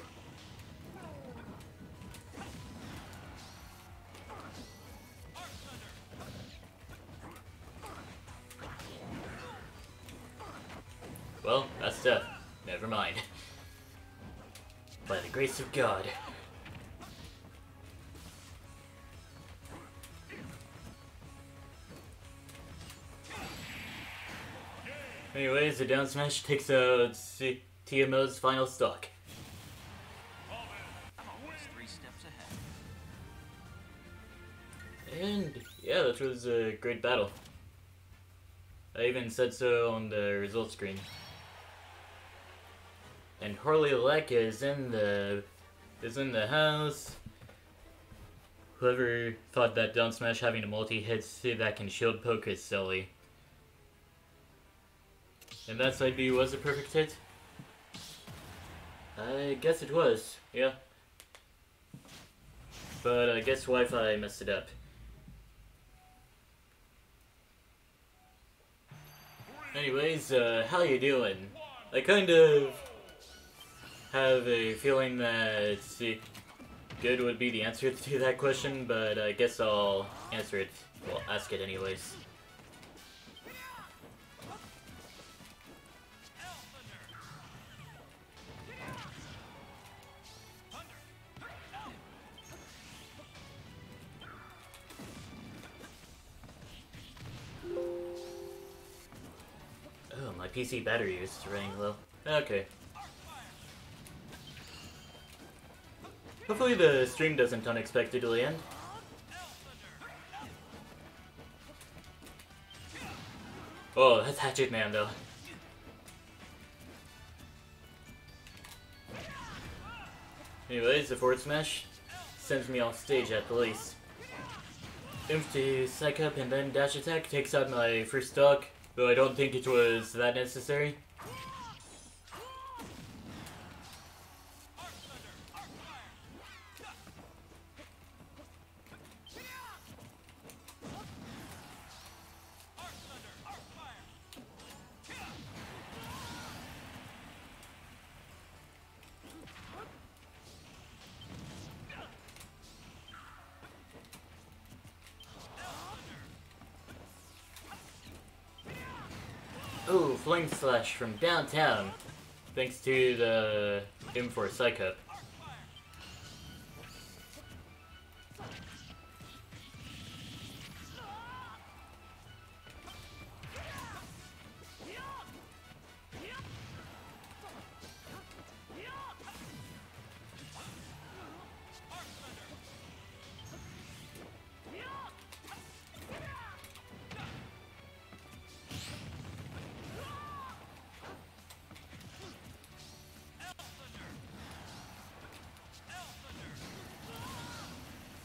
Well, that's tough. Never mind. By the grace of God. Anyways, the down smash takes out TMO's final stock. And yeah, that was a great battle. I even said so on the results screen. And Harley Leck is in the house. Whoever thought that down smash having a multi-hit that can shield poke is silly. And that side B was a perfect hit? I guess it was, yeah. But I guess Wi-Fi messed it up. Anyways, how you doing? I kind of have a feeling that good would be the answer to that question, but I guess I'll answer it, well, ask it anyways. Oh, my PC battery is running low. Okay. Hopefully the stream doesn't unexpectedly end. Oh, that's Hatchet Man though. Anyways, the forward smash sends me off stage at the least. Oomph to psych up and then dash attack takes out my first stock, though I don't think it was that necessary. Oh, Flame Slash from downtown, thanks to the M4 Psych Up.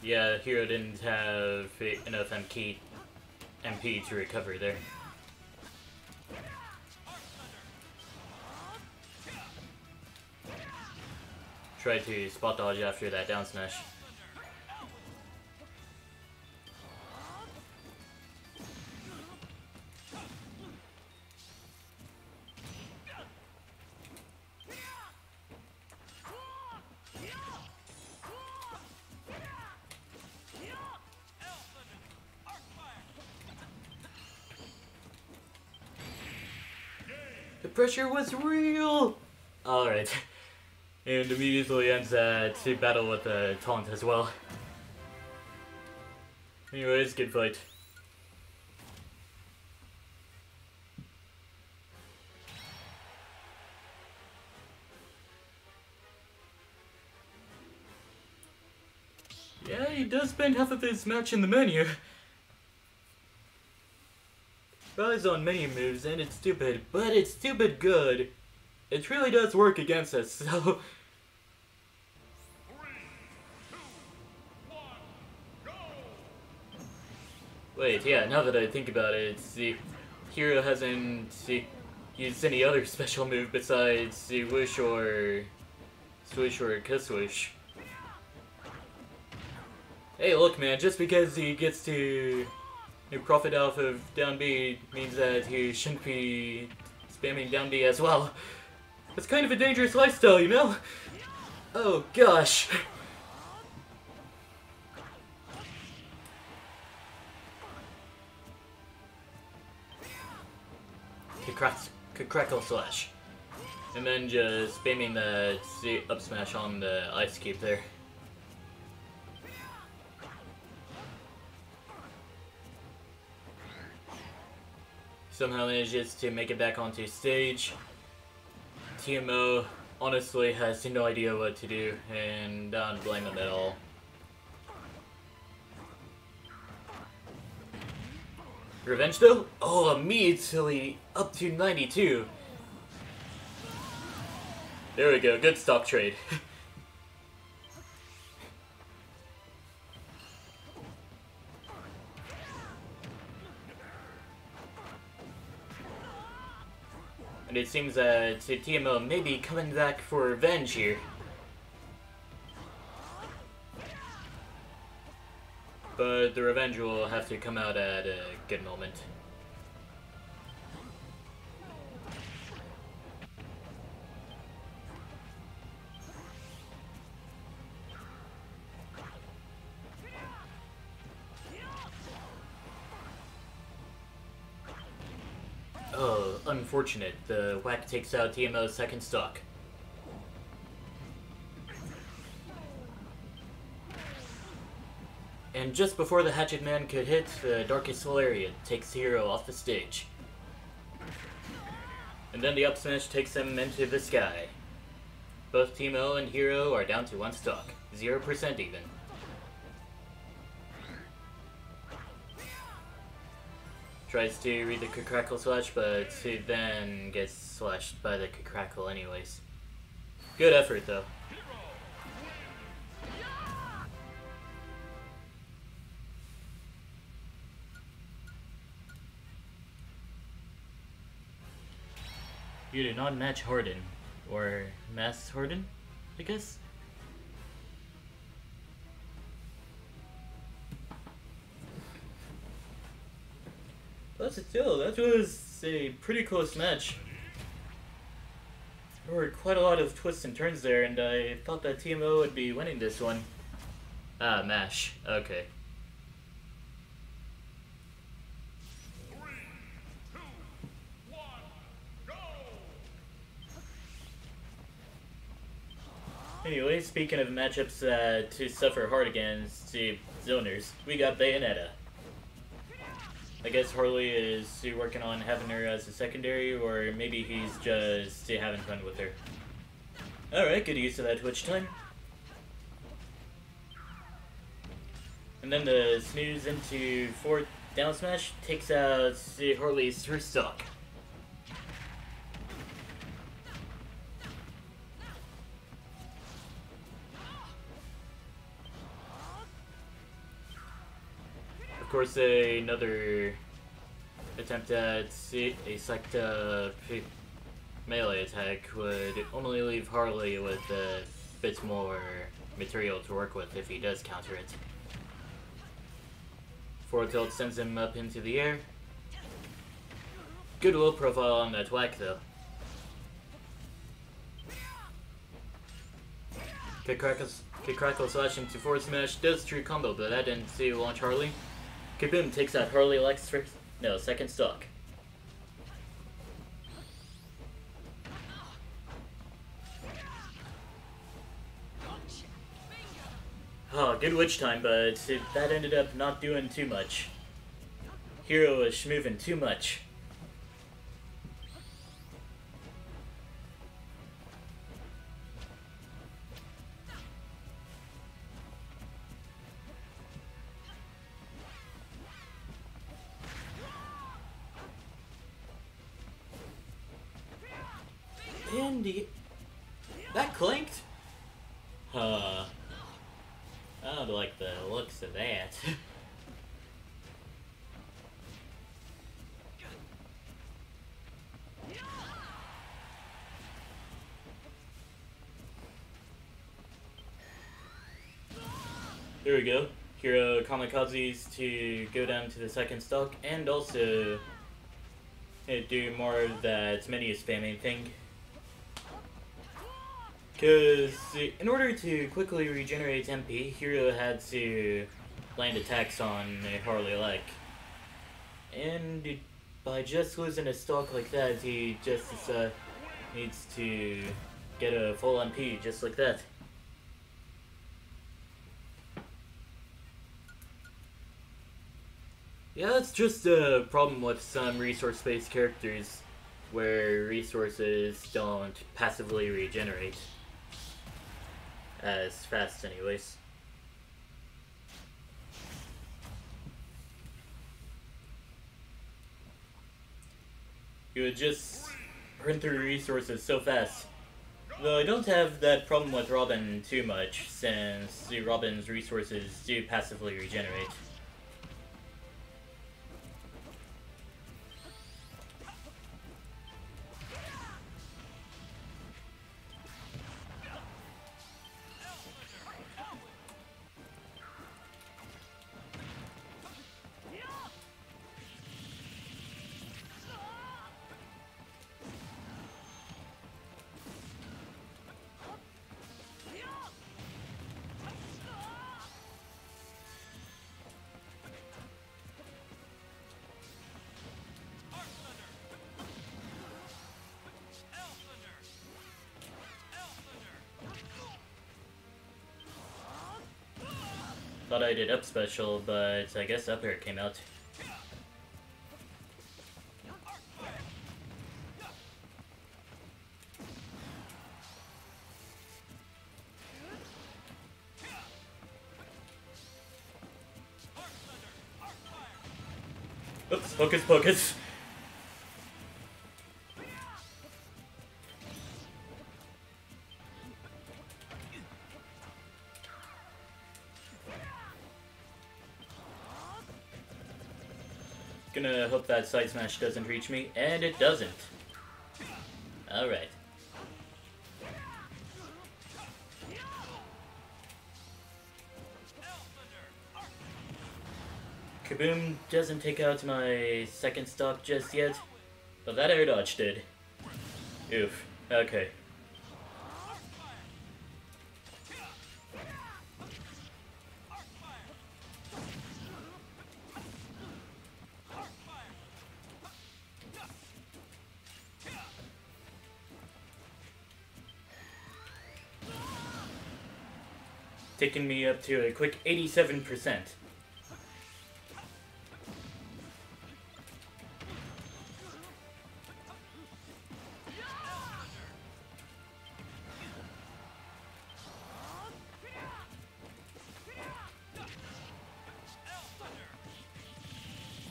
Yeah, Hero didn't have enough MP to recover there. Tried to spot dodge after that down smash. The pressure was real! Alright. And immediately ends at battle with the taunt as well. Anyways, good fight. Yeah, he does spend half of his match in the menu. Relies on menu moves, and it's stupid, but it's stupid good. It really does work against us, so... 3, 2, 1, go! Wait, yeah, now that I think about it, Hero hasn't used any other special move besides Whoosh or Swoosh or K-Swoosh. Hey, look man, just because he gets to profit off of down B means that he shouldn't be spamming down B as well. It's kind of a dangerous lifestyle, you know? Oh gosh. Crackle Slash. And then just spamming the up smash on the Ice Cube there. Somehow manages to make it back onto stage. TMO honestly has no idea what to do, and don't blame him at all. Revenge though? Oh, immediately up to 92. There we go, good stock trade. And it seems that TMO may be coming back for revenge here. But the revenge will have to come out at a good moment. Oh, unfortunate. The whack takes out TMO's second stock. And just before the Hatchet Man could hit, the Darkest Solarian takes Hero off the stage. And then the up smash takes him into the sky. Both TMO and Hero are down to one stock, 0% even. Tries to read the Crackle Slash, but then gets slashed by the Crackle anyways. Good effort though. You did not match Harden. Or Mass Harden, I guess? But still, that was a pretty close match. There were quite a lot of twists and turns there, and I thought that TMO would be winning this one. Ah, MASH. Okay. 3, 2, 1, go! Anyway, speaking of matchups to suffer hard against the zoners, we got Bayonetta. I guess Harley is working on having her as a secondary, or maybe he's just having fun with her. Alright, good use of that Twitch time. And then the snooze into 4th down smash takes out Harley's first stock. Of course, another attempt at a select melee attack would only leave Harley with a bit more material to work with if he does counter it. Forward tilt sends him up into the air. Good low profile on that whack though. Kick Crackle Slash into forward smash does true combo, but that didn't launch Harley. Kaboom takes out Harley Lex first, no, second stock. Oh, good witch time, but that ended up not doing too much. Hero is schmoving too much. And that clinked? I don't like the looks of that. There we go. Hero Kamikazes to go down to the second stock and also do more of that menu spamming thing. Because in order to quickly regenerate MP, Hero had to land attacks on Harley Lek. And by just losing a stock like that, he just needs to get a full MP just like that. Yeah, that's just a problem with some resource-based characters, where resources don't passively regenerate. As fast anyways. You would just burn through resources so fast. Though I don't have that problem with Robin too much, since the Robin's resources do passively regenerate. Thought I did up special, but I guess up air came out. Oops, hocus pocus. Gonna hope that side smash doesn't reach me, and it doesn't. Alright. Kaboom doesn't take out my second stock just yet, but that air dodge did. Oof. Okay. Taking me up to a quick 87%.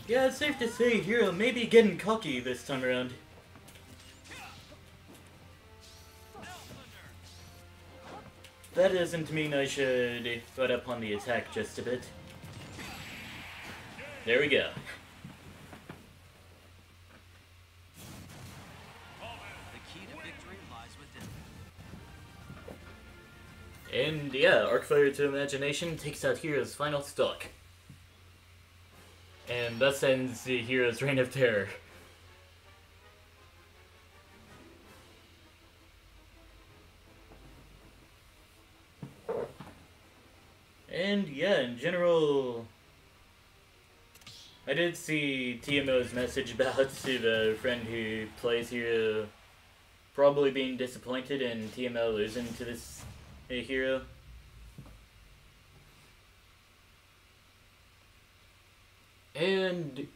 Yeah, it's safe to say Hero may be getting cocky this time around. That doesn't mean I should let up on the attack just a bit. There we go. The key to victory lies within. And yeah, Arcfire to Imagination takes out Hero's final stock. And thus ends the Hero's Reign of Terror. And yeah, in general, I did see TMO's message about to the friend who plays Hero probably being disappointed in TMO losing to this Hero. And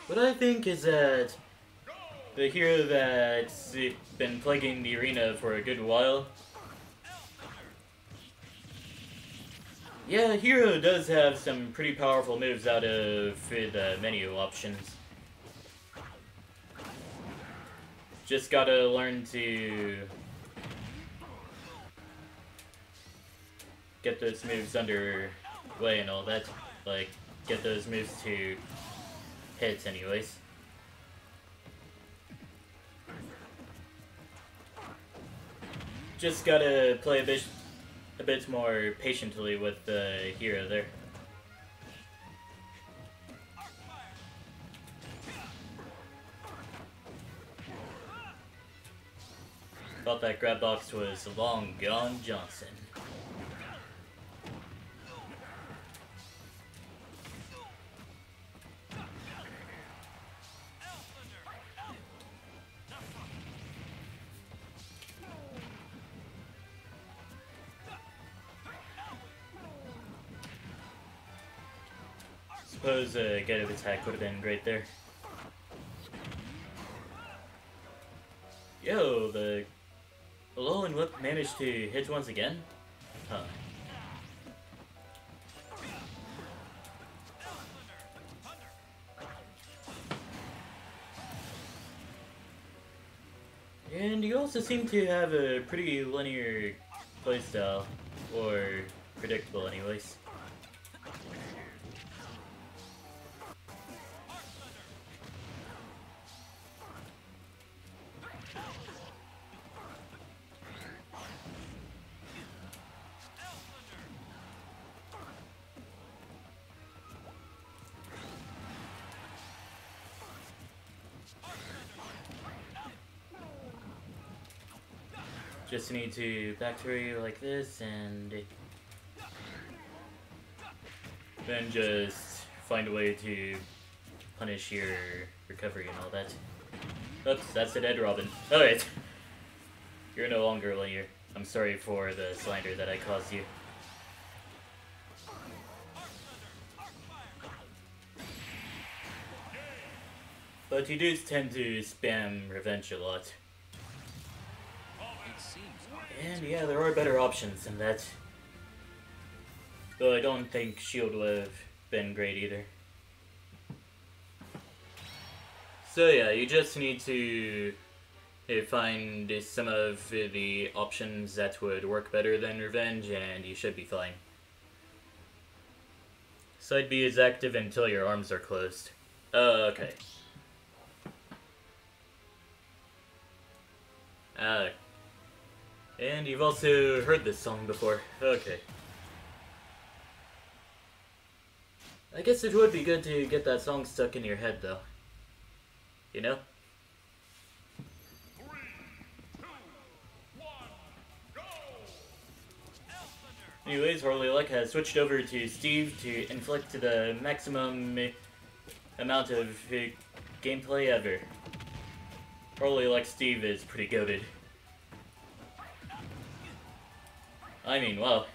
what I think is that the hero that's been plaguing the arena for a good while, yeah, Hero does have some pretty powerful moves out of the menu options. Just gotta learn to get those moves underway and all that. Like, get those moves to hits anyways. Just gotta play a bit more patiently with the hero there. Thought that grab box was long gone Johnson. Suppose a get of attack would have been great there. Yo, the Alolan Whip managed to hit once again? Huh. And you also seem to have a pretty linear playstyle, or predictable anyways. Just need to back throw like this, and then just find a way to punish your recovery and all that. Oops, that's a dead Robin. Alright. You're no longer linear. I'm sorry for the slander that I caused you. But you do tend to spam revenge a lot. It seems our And yeah, there are better options than that. Though I don't think Shield would have been great either. So yeah, you just need to find some of the options that would work better than Revenge, and you should be fine. Side B is active until your arms are closed. Okay. And you've also heard this song before. Okay. I guess it would be good to get that song stuck in your head, though. You know? 3, 2, 1, go! Anyways, Harley Luck has switched over to Steve to inflict the maximum amount of gameplay ever. Harley Luck Steve is pretty goated. I mean, wow.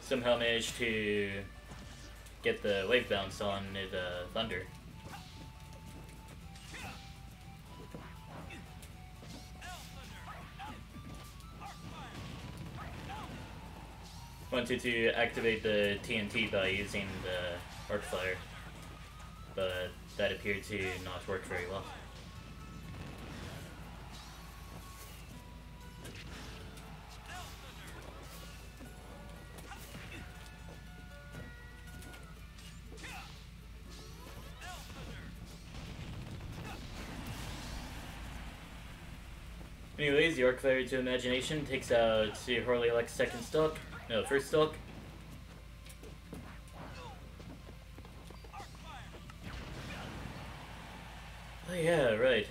Somehow managed to get the wave bounce on the Thunder. Wanted to activate the TNT by using the Arc Fire, but that appeared to not work very well. Anyways, the Arc Fire to Imagination takes out Harley Luck's second stock. No, first stock. Oh yeah, right.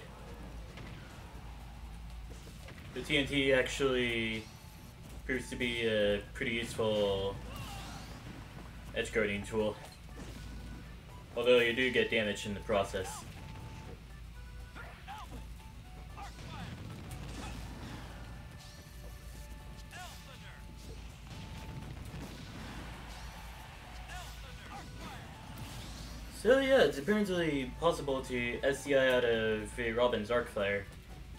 The TNT actually proves to be a pretty useful edge guarding tool. Although you do get damage in the process. So yeah, it's apparently possible to SDI out of Robin's Arc Fire.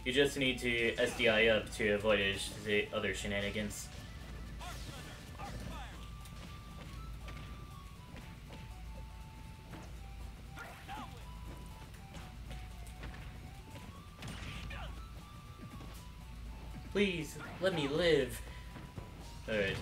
You just need to SDI up to avoid the other shenanigans. Please, let me live. Alright.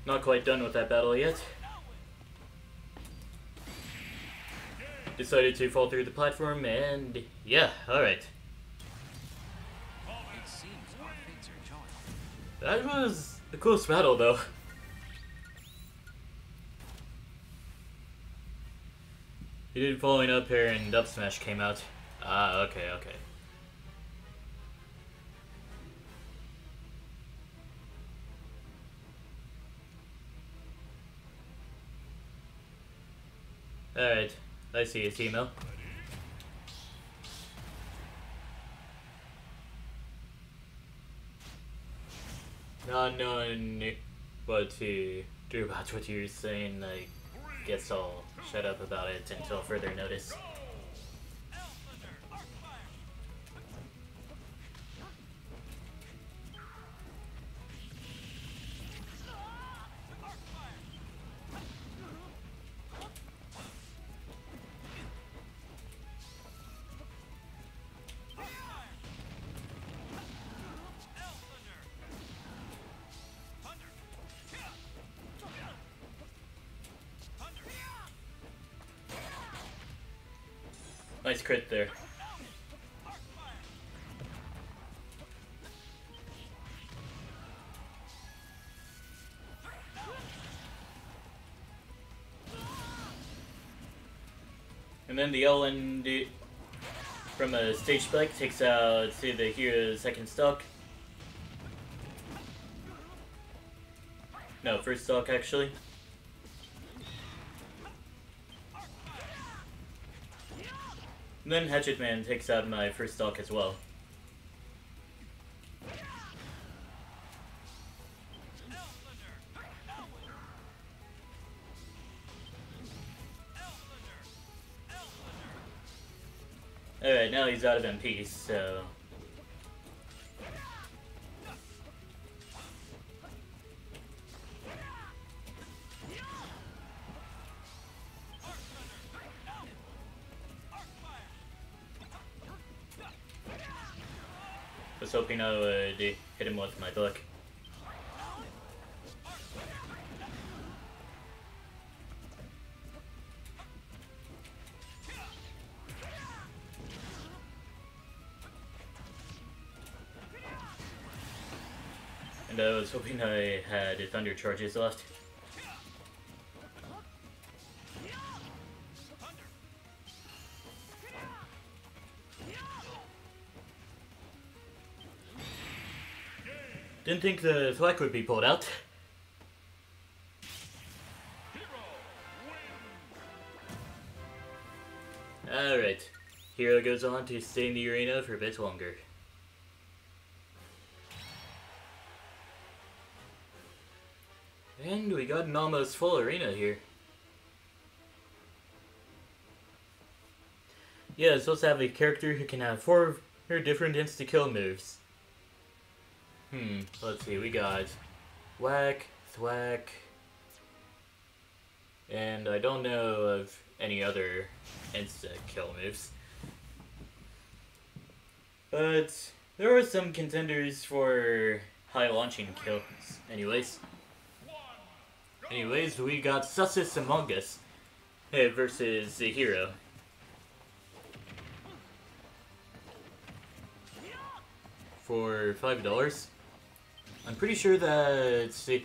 Not quite done with that battle yet. Decided to fall through the platform, and yeah, alright. It seems our fates are joined. That was a close battle, though. He did following up here, and Dub Smash came out. Ah, okay, okay. Alright, I see you, Timo. Not knowing what to do about what you're saying, I guess I'll shut up about it until further notice. Nice crit there. And then the Ellen from a stage spike takes out the hero's second stock. No, first stock actually. And then Hatchet Man takes out my first stock as well. Alright, now he's out of MP, so... was hoping I would hit him with my book. And I was hoping I had thunder charges left. Didn't think the thwack would be pulled out. Alright, Hero goes on to stay in the arena for a bit longer. And we got an almost full arena here. Yeah, it's supposed to have a character who can have 4 different insta-kill moves. Let's see, we got Whack, Thwack, and I don't know of any other insta-kill moves. But there are some contenders for high launching kills anyways. Anyways, we got Sussus Among Us versus the Hero. For $5. I'm pretty sure that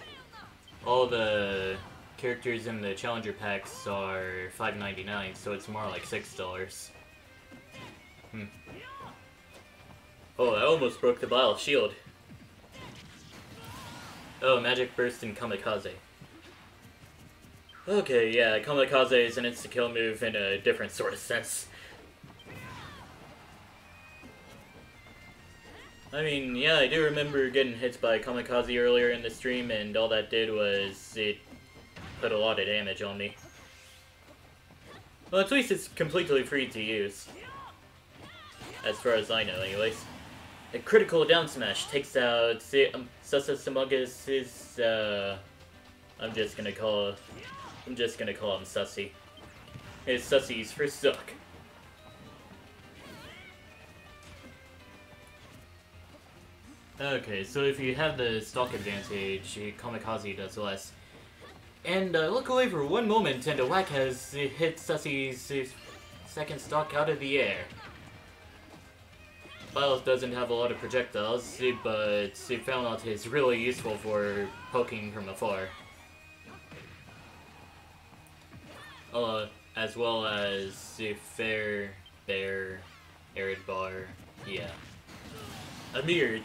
all the characters in the challenger packs are $5.99, so it's more like $6. Oh, I almost broke the Bile Shield. Oh, Magic Burst and Kamikaze. Okay, yeah, Kamikaze is an insta-kill move in a different sort of sense. I mean, yeah, I do remember getting hit by Kamikaze earlier in the stream, and all that did was it put a lot of damage on me. Well, at least it's completely free to use. As far as I know, anyways. A critical down smash takes out Sussus Among Us is, I'm just gonna call him Sussy. It's Sussy's first stock. Okay, so if you have the stock advantage, Kamikaze does less. And look away for one moment, and a Whack has hit Sussy's second stock out of the air. Biles doesn't have a lot of projectiles, but Foul Knot is really useful for poking from afar. As well as Fair, Bear, Arid Bar, yeah. Amir,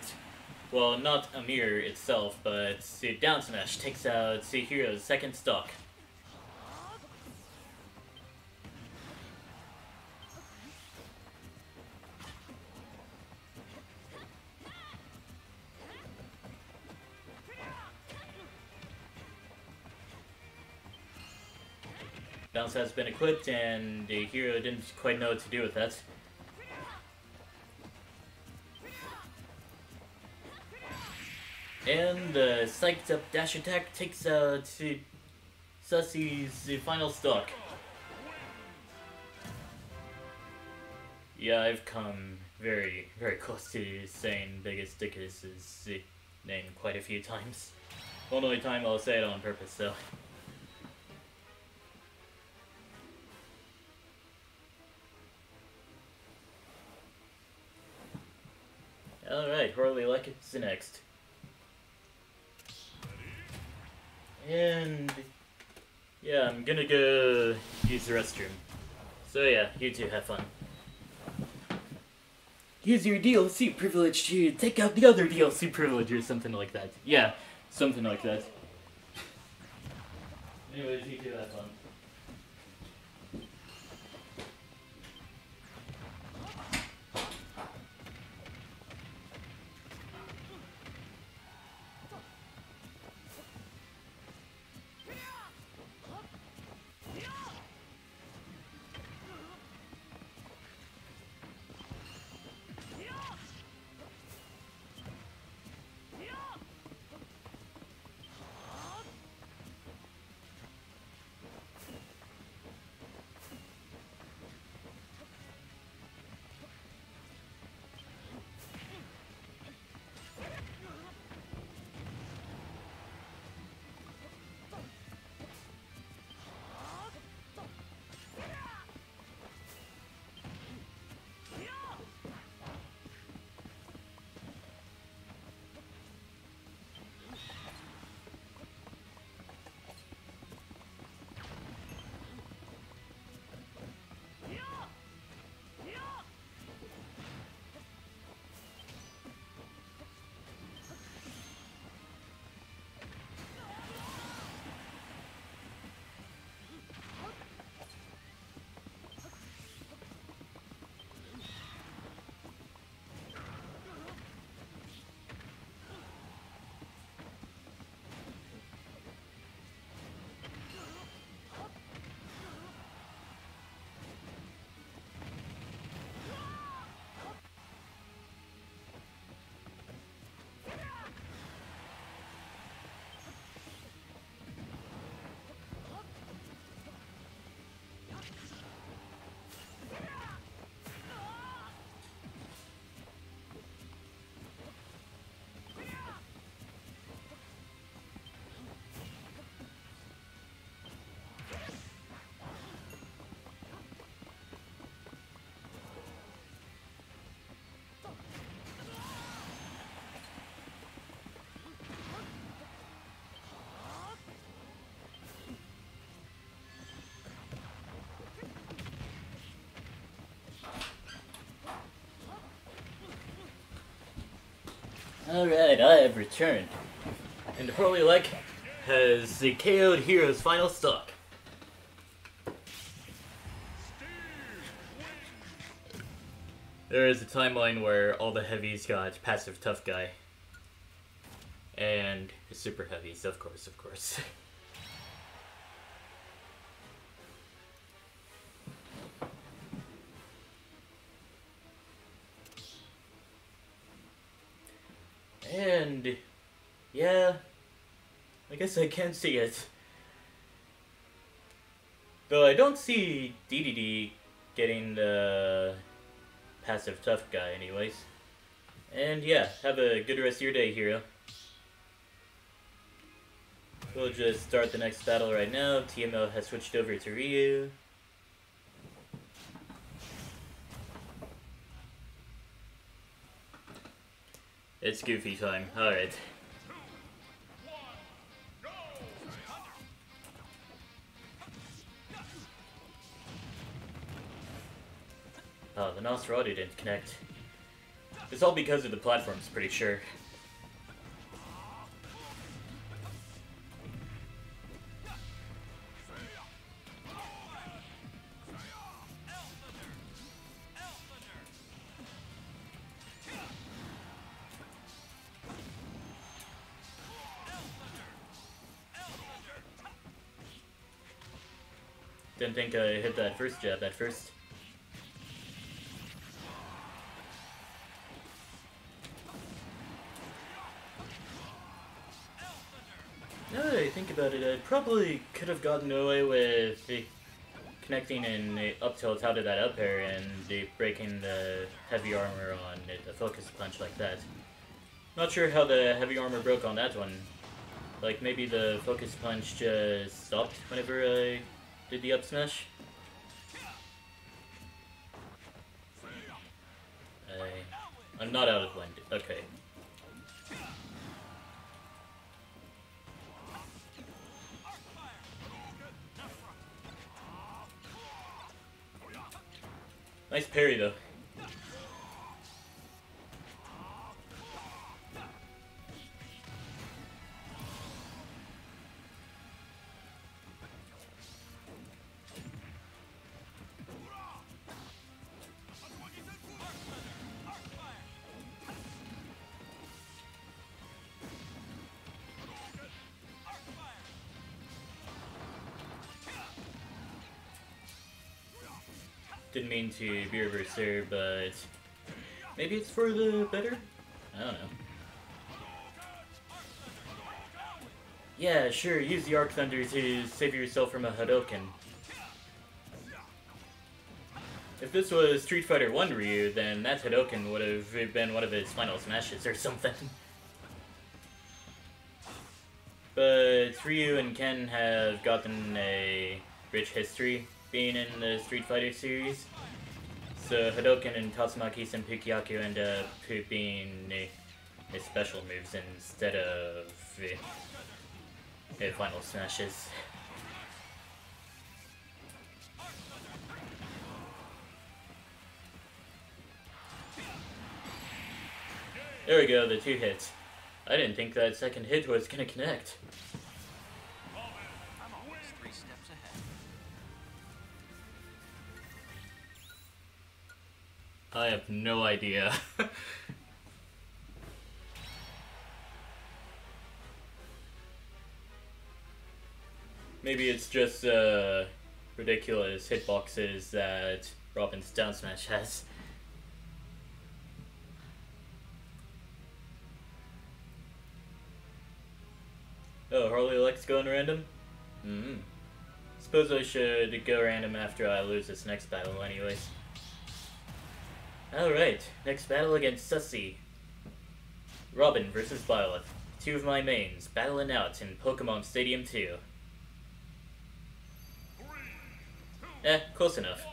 well, not Amir itself, but Down Smash takes out Hero's second stock. Bounce has been equipped, and the hero didn't quite know what to do with that. And the psyched up dash attack takes to Sussy's final stock. Yeah, I've come very, very close to saying Biggest Dickus' name quite a few times. Only time I'll say it on purpose, though. Alright, Horley Leck's next. And yeah, I'm gonna go use the restroom. So yeah, you two have fun. Use your DLC privilege to take out the other DLC privilege or something like that. Yeah, something like that. Anyways, you two have fun. Alright, I have returned. And Horley Leck has the KO'd hero's final stock. There is a timeline where all the heavies got passive tough guy. And super heavies, of course, of course. And yeah, I guess I can see it. Though I don't see DDD getting the passive tough guy anyways. And yeah, have a good rest of your day, hero. We'll just start the next battle right now. TMO has switched over to Ryu. It's Goofy time. Alright. Oh, the Nosferatu didn't connect. It's all because of the platforms, pretty sure. Didn't think I hit that first jab at first. Now that I think about it, I probably could have gotten away with connecting an up tilt out of that up air and breaking the heavy armor on a focus punch like that. Not sure how the heavy armor broke on that one. Like maybe the focus punch just stopped whenever I did the up smash. I'm not out of wind. Okay. Nice parry though. Didn't mean to be reverse there, but maybe it's for the better? I don't know. Yeah, sure, use the Arc Thunder to save yourself from a Hadouken. If this was Street Fighter 1 Ryu, then that Hadouken would have been one of his final smashes or something. But Ryu and Ken have gotten a rich history being in the Street Fighter series. So Hadouken and Tatsumaki Senpukyaku end up being his special moves instead of final smashes. There we go, the 2 hits. I didn't think that second hit was gonna connect. I'm always 3 steps ahead. I have no idea. Maybe it's just ridiculous hitboxes that Robin's down smash has. Oh, Harley likes going random? Suppose I should go random after I lose this next battle anyways. Alright, next battle against Sussy. Robin versus Byleth. 2 of my mains, battling out in Pokemon Stadium 2. Close enough.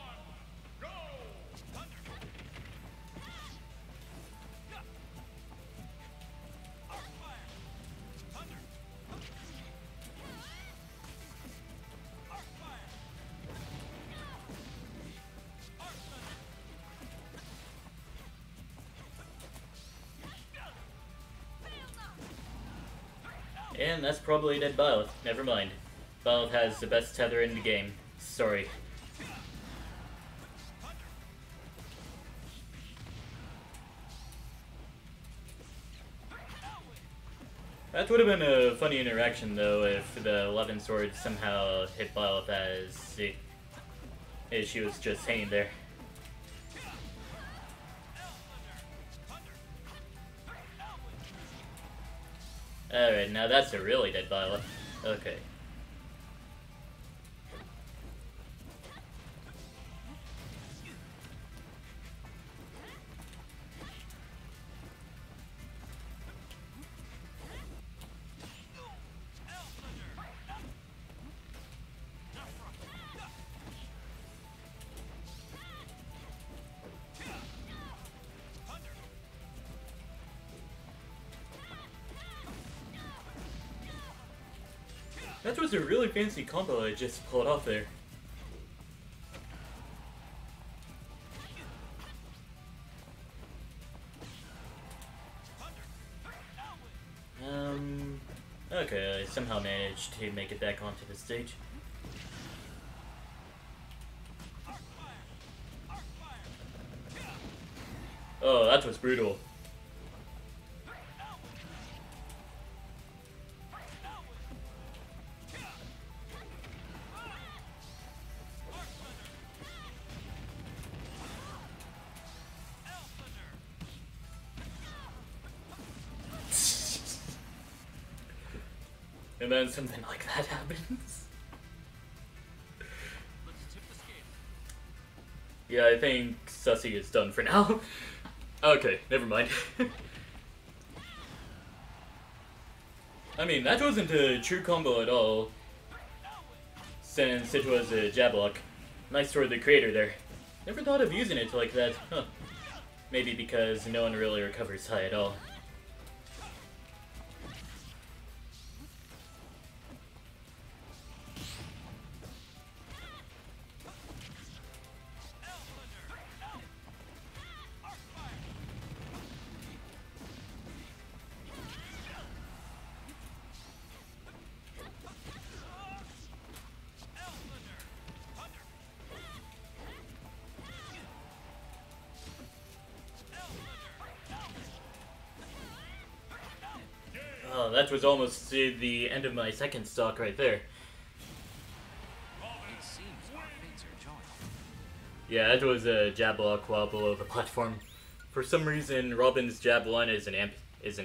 And that's probably dead Byleth. Never mind. Byleth has the best tether in the game. Sorry. That would have been a funny interaction though if the 11 sword somehow hit Byleth as she was just hanging there. Alright, now that's a really dead Byleth. Okay. That was a really fancy combo I just pulled off there. Okay, I somehow managed to make it back onto the stage. Oh, that was brutal. and then something like that happens. Let's tip the scale. Yeah, I think Sussy is done for now. Okay, never mind. I mean, that wasn't a true combo at all, since it was a jab lock. Nice toward the creator there. Never thought of using it like that, huh. Maybe because no one really recovers high at all. Oh, that was almost the end of my second stock right there. It seems our fates are joined. Yeah, it was a jab lock while below the platform. For some reason, Robin's jab 1 is an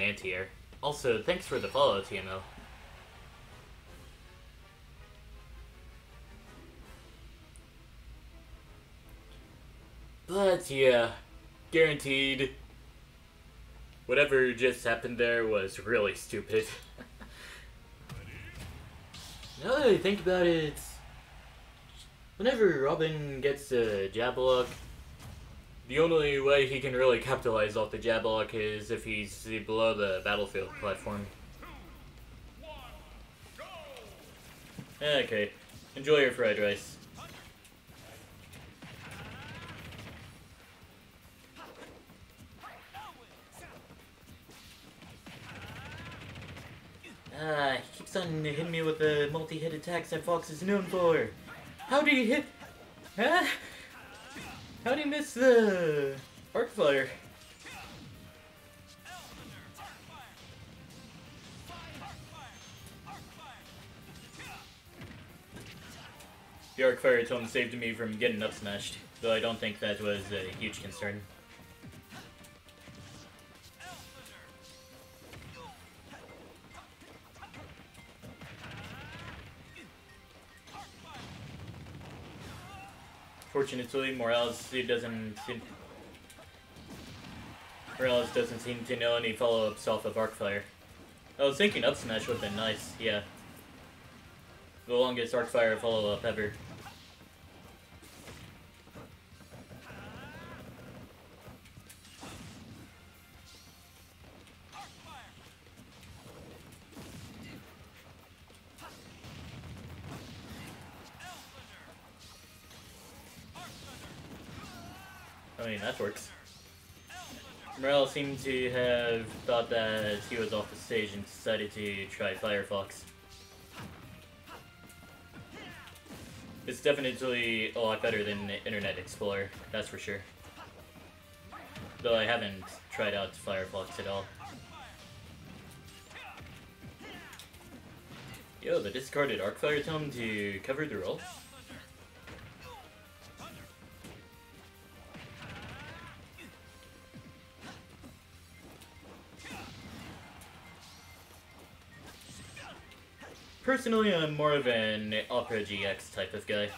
anti-air. Also, thanks for the follow, TMO. But yeah, guaranteed. Whatever just happened there was really stupid. Now that I think about it, whenever Robin gets a jab lock, the only way he can really capitalize off the jab lock is if he's below the battlefield platform. 2, 1, go! Okay, enjoy your fried rice. Ah, he keeps on hitting me with the multi-hit attacks that Fox is known for. How did he hit? Huh? How did he miss the arc fire? The arc fire tone saved me from getting up smashed, though I don't think that was a huge concern. Fortunately, Morales doesn't seem to know any follow-ups off of Arcfire. I was thinking up smash would have been nice, yeah. The longest Arcfire follow-up ever. I mean, that works. Morales seemed to have thought that he was off the stage and decided to try Firefox. It's definitely a lot better than Internet Explorer, that's for sure. Though I haven't tried out Firefox at all. Yo, the discarded Arcfire tome to cover the roll? Personally, I'm more of an Opera GX type of guy.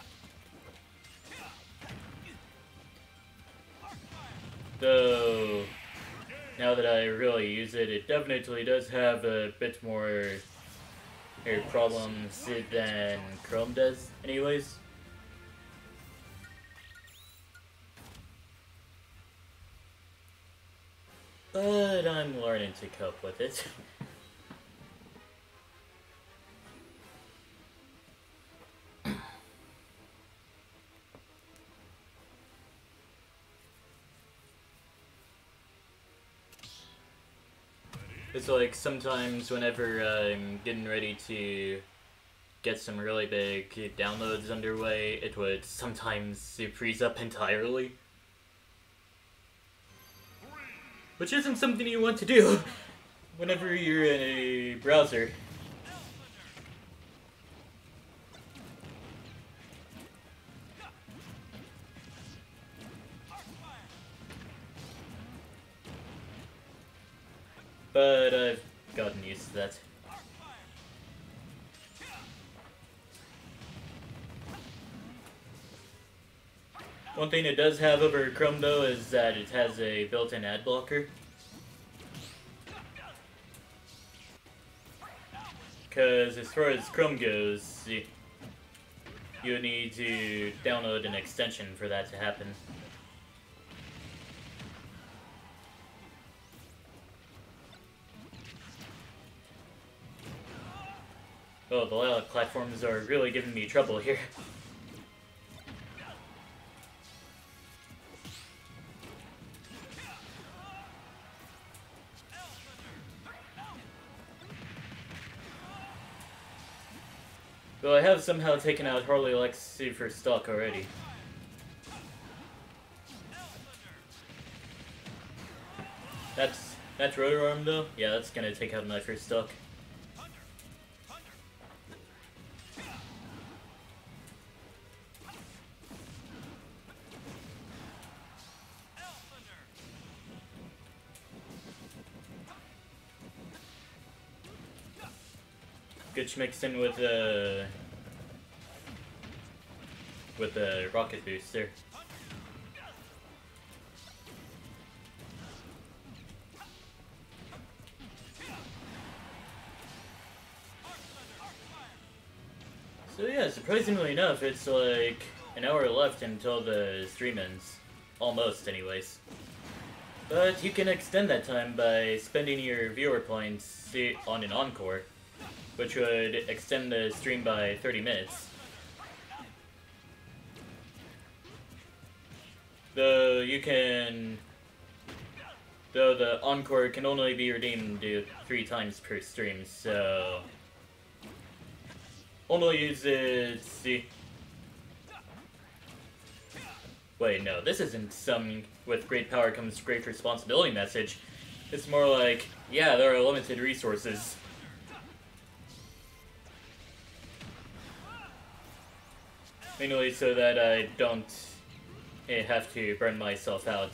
Though, now that I really use it, it definitely does have a bit more problems than Chrome does, anyways. But I'm learning to cope with it. It's like sometimes whenever I'm getting ready to get some really big downloads underway, it would sometimes freeze up entirely. Which isn't something you want to do whenever you're in a browser. But I've gotten used to that. One thing it does have over Chrome though is that it has a built-in ad blocker. Because as far as Chrome goes, you need to download an extension for that to happen. Oh, the Lilac platforms are really giving me trouble here. Though I have somehow taken out Harley Lexi for stock already. That's Rotor Arm though? Yeah, that's gonna take out my first stock. Good mixed in with the rocket booster. So yeah, surprisingly enough, it's like an hour left until the stream ends. Almost, anyways. But you can extend that time by spending your viewer points on an encore, which would extend the stream by 30 minutes. Though the encore can only be redeemed 3 times per stream, so only use it. Wait, no, this isn't some "with great power comes great responsibility" message. It's more like, yeah, there are limited resources. Mainly so that I don't have to burn myself out.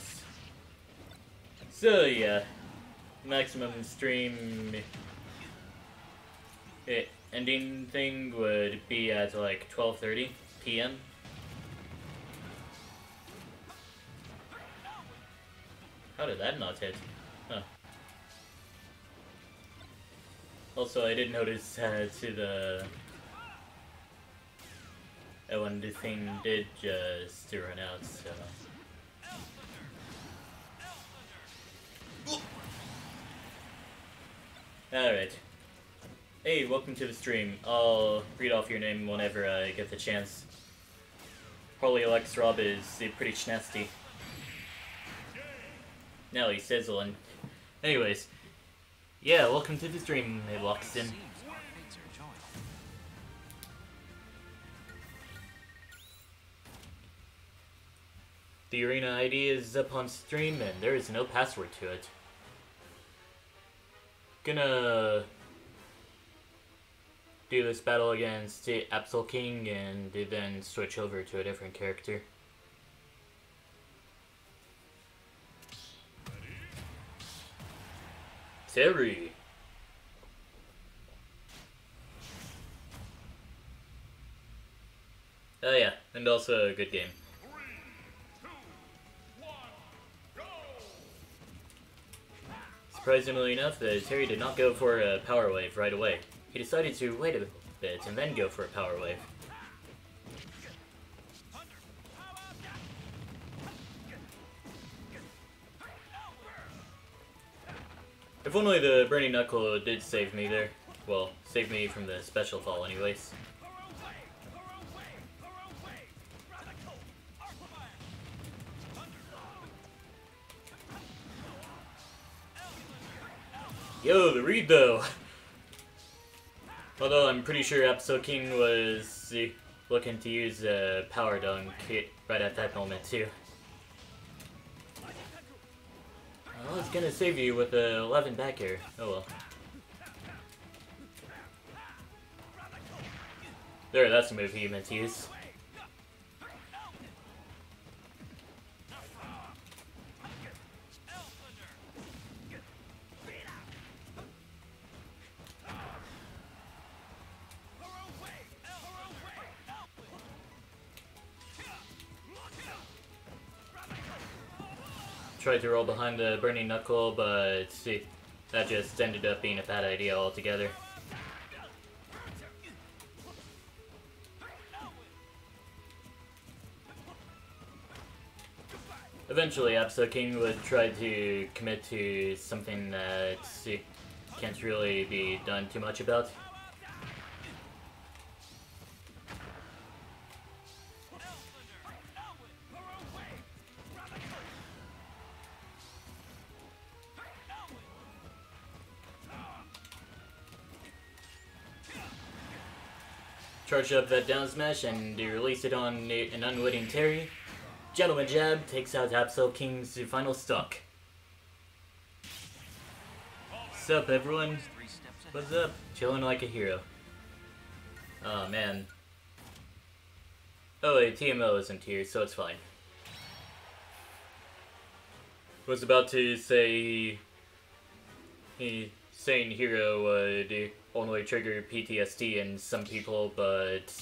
So yeah, maximum stream ending thing would be at like 12:30 p.m. How did that not hit? Huh. Also, I did notice when the thing did just run out, so. Alright. Hey, welcome to the stream. I'll read off your name whenever I get the chance. Harley Alex Rob is pretty schnasty. Now he's sizzling. Anyways. Yeah, welcome to the stream, Loxton. The arena ID is up on stream and there is no password to it. Gonna do this battle against Absol King and then switch over to a different character. Terry. Oh yeah, and also a good game. 3, 2, 1, go! Surprisingly enough, Terry did not go for a power wave right away. He decided to wait a bit and then go for a power wave. If only the Burning Knuckle did save me there. Well, save me from the special fall anyways. Yo, the read though! Although I'm pretty sure Absol King was looking to use a power dunk right at that moment too. I was gonna save you with a 11 back air. Oh well. There, that's the move he meant to use. tried to roll behind the Burning Knuckle, but see, that just ended up being a bad idea altogether. Eventually, Absol King would try to commit to something that can't really be done too much about. Charge up that down smash and release it on an unwitting Terry. Gentleman Jab takes out Absol King's final stock. Sup everyone? What's up? Chilling like a hero. Oh man. Oh wait, TMO isn't here, so it's fine. Was about to say saying hero would only trigger PTSD in some people, but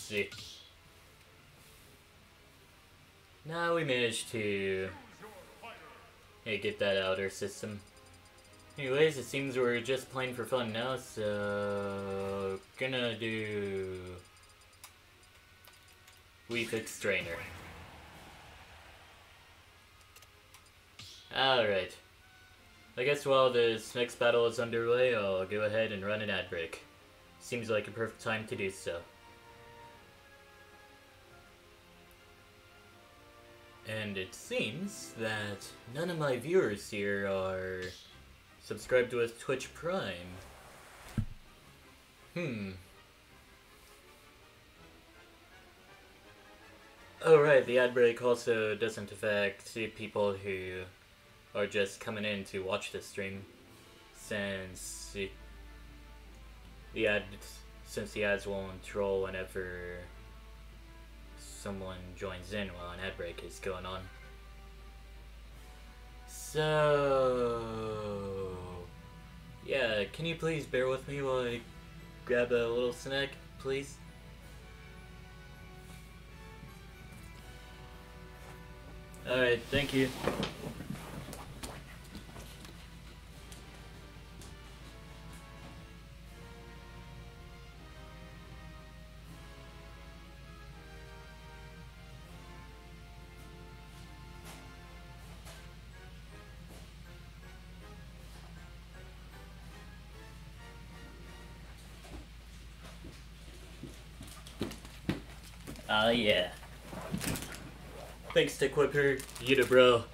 now we managed to get that out of our system. Anyways, it seems we're just playing for fun now, so gonna do Wii Fit Trainer. Alright. I guess while this next battle is underway, I'll go ahead and run an ad break. Seems like a perfect time to do so. And it seems that none of my viewers here are subscribed with Twitch Prime. Oh right, the ad break also doesn't affect people who are just coming in to watch the stream, since the ads won't roll whenever someone joins in while an ad break is going on. So yeah, can you please bear with me while I grab a little snack, please? Alright, thank you. Yeah. Thanks to Quipper, Bro.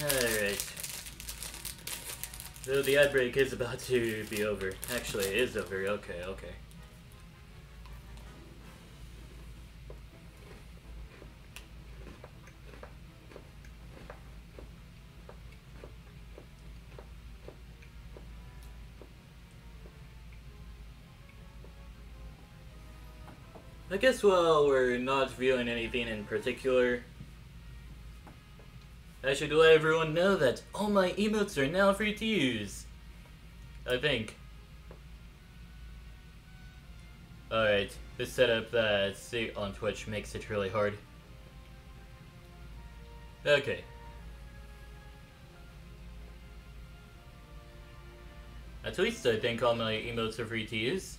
Alright. Though the ad break is about to be over. Actually, it is over. Okay. I guess while we're not viewing anything in particular, I should let everyone know that all my emotes are now free to use. I think. Alright, this setup that on Twitch makes it really hard. Okay. At least I think all my emotes are free to use.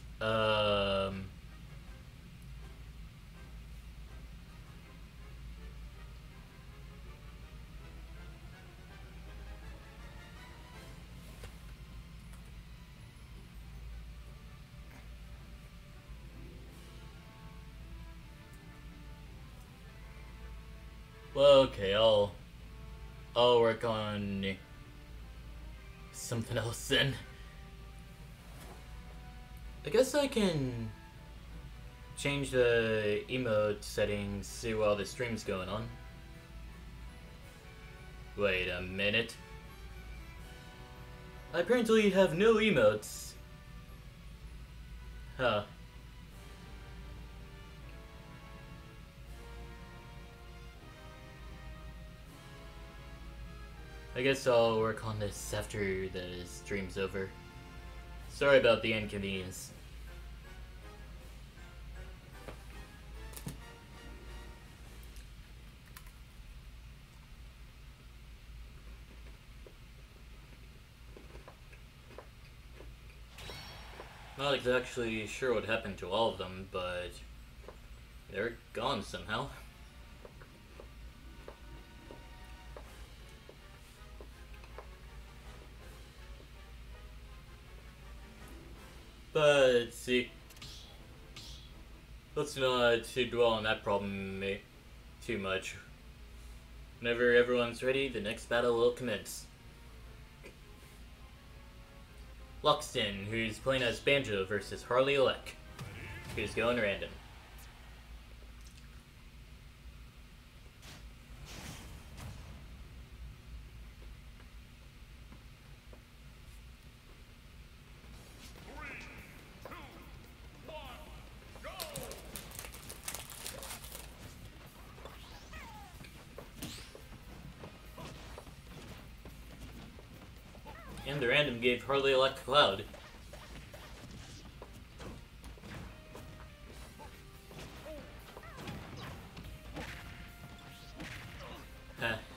Well, okay, I'll work on something else then. I guess I can change the emote settings while the stream's going on. Wait a minute. I apparently have no emotes. Huh. I guess I'll work on this after the stream's over. Sorry about the inconvenience. Not exactly sure what happened to all of them, but they're gone somehow. But see, let's not dwell on that problem too much. Whenever everyone's ready, the next battle will commence. Lockstin, who's playing as Banjo, versus Harley Elec, who's going random. And the random gave Harley Elec Cloud.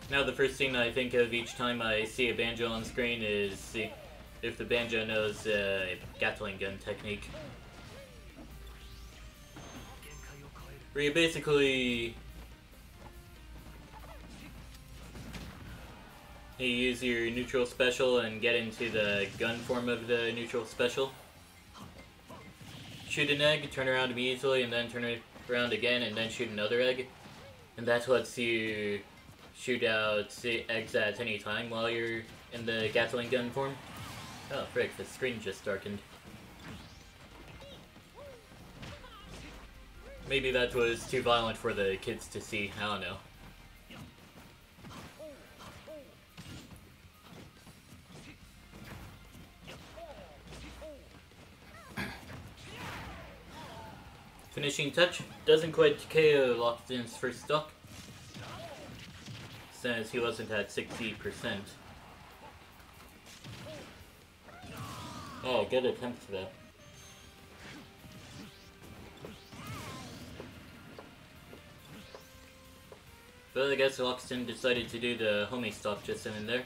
Now the first thing I think of each time I see a Banjo on screen is if the Banjo knows Gatling gun technique. Where you basically you use your neutral special and get into the gun form of the neutral special. Shoot an egg, turn around immediately, and then turn it around again, and then shoot another egg. And that lets you shoot out eggs at any time while you're in the Gatling gun form. Oh frick, the screen just darkened. Maybe that was too violent for the kids to see, I don't know. Finishing touch doesn't quite KO Lockstin's first stock, since he wasn't at 60%. Oh, good attempt though. But I guess Lockstin decided to do the homie stock just in there.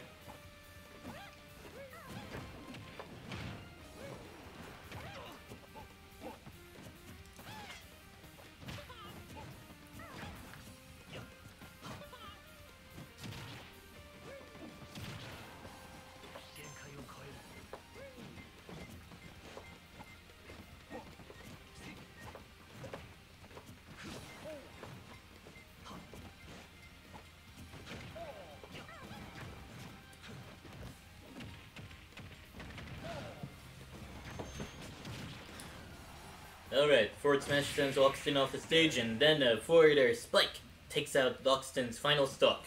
Alright, forward smash sends Lockstin off the stage, and then a forward air spike takes out Lockstin's final stock.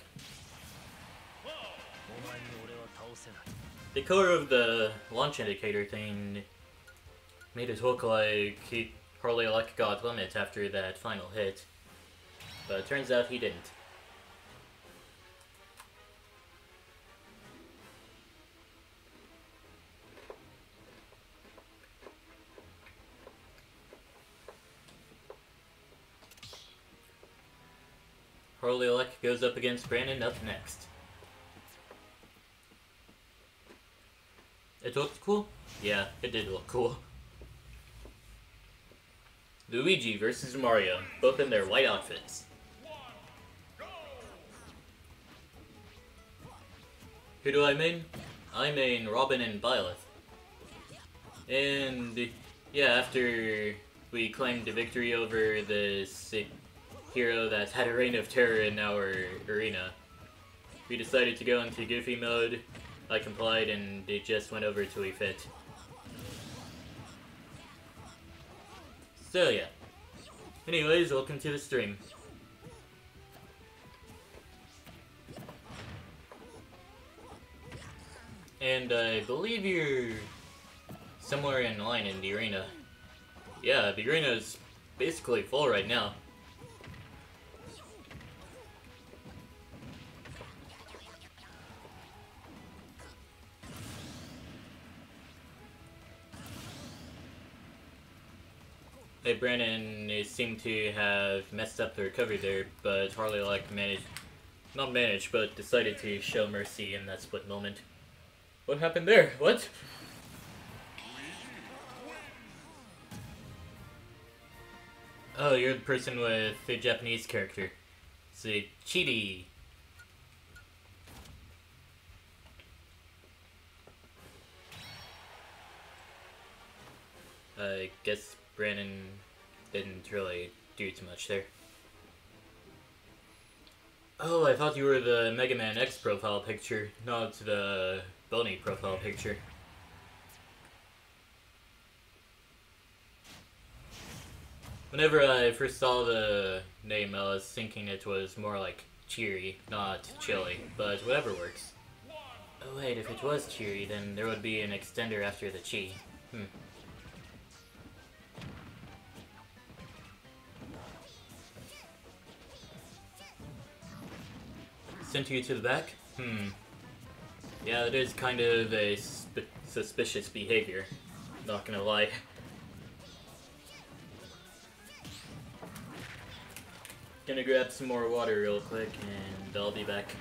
The color of the launch indicator thing made it look like Harley Elec got limit after that final hit, but it turns out he didn't. Harley Elec goes up against Brandon up next. It looked cool? Yeah, it did look cool. Luigi versus Mario, both in their white outfits. Who do I main? I main Robin and Byleth. And yeah, after we claimed the victory over this hero that had a reign of terror in our arena, we decided to go into Goofy mode. I complied and it just went over to Wii Fit. So yeah. Anyways, welcome to the stream. And I believe you're somewhere in line in the arena. Yeah, the arena is basically full right now. Hey, Brandon seemed to have messed up the recovery there, but Harley Elec not managed, but decided to show mercy in that split moment. What happened there? What? Oh, you're the person with the Japanese character. It's a Chidi. I guess Brandon didn't really do too much there. Oh, I thought you were the Mega Man X profile picture, not the Boney profile picture. Whenever I first saw the name, I was thinking it was more like Cheery, not Chili, but whatever works. Oh wait, if it was Cheery, then there would be an extender after the Chi. Sent you to the back? Yeah, it is kind of a suspicious behavior. Not gonna lie. Gonna grab some more water real quick, and I'll be back.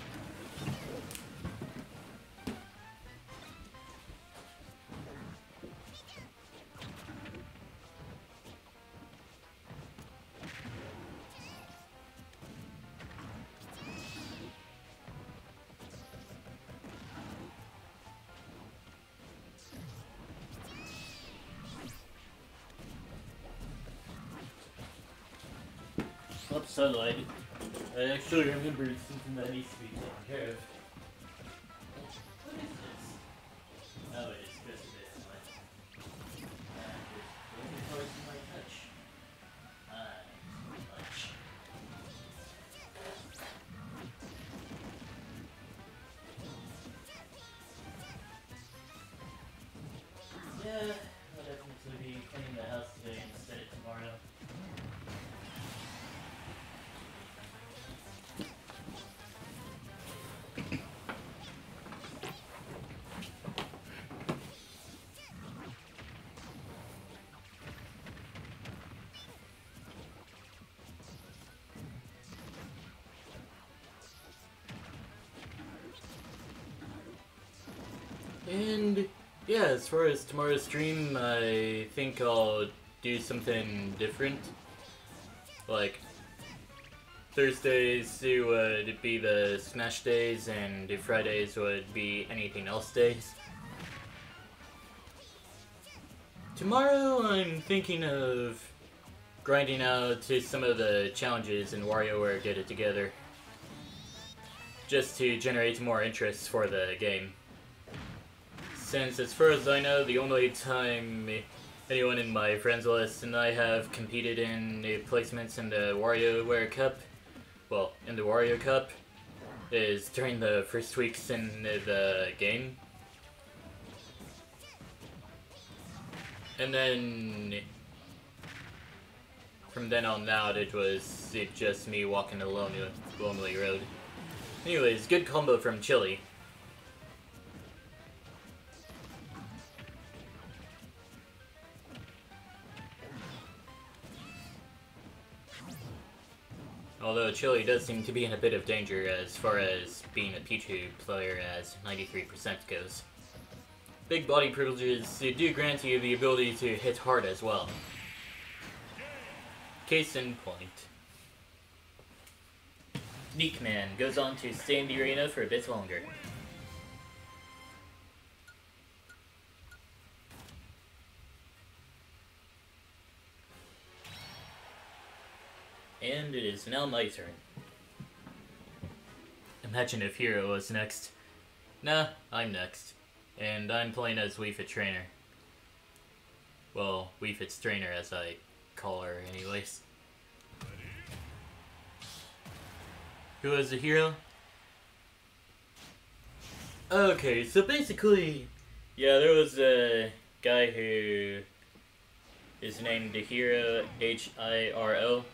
Oops, sunlight. I actually remembered something that needs to be taken care of. What is this? Oh, it is just a bit of light. And it's looking towards my touch. Much. Yeah, I'll definitely be cleaning the house today instead of tomorrow. And yeah, as far as tomorrow's stream, I think I'll do something different. Like, Thursdays would be the Smash days, and Fridays would be anything else days. Tomorrow I'm thinking of grinding out to some of the challenges in WarioWare Get It Together, just to generate more interest for the game. Since, as far as I know, the only time anyone in my friends list and I have competed in the placements in the WarioWare Cup, well, in the Wario Cup, is during the first weeks in the game. And then, from then on out, it was just me walking a lonely road. Anyways, good combo from Chili. Although Chili does seem to be in a bit of danger as far as being a Pichu player as 93% goes. Big body privileges do grant you the ability to hit hard as well. Case in point. Neekman goes on to stay in the arena for a bit longer. And it is now my turn. Imagine if Hero was next. Nah, I'm next. And I'm playing as Wii Fit Trainer. Well, Wii Fit's Trainer as I call her anyways. Who is the hero? Okay, so basically, yeah, there was a guy who is named the Hero, Hiro.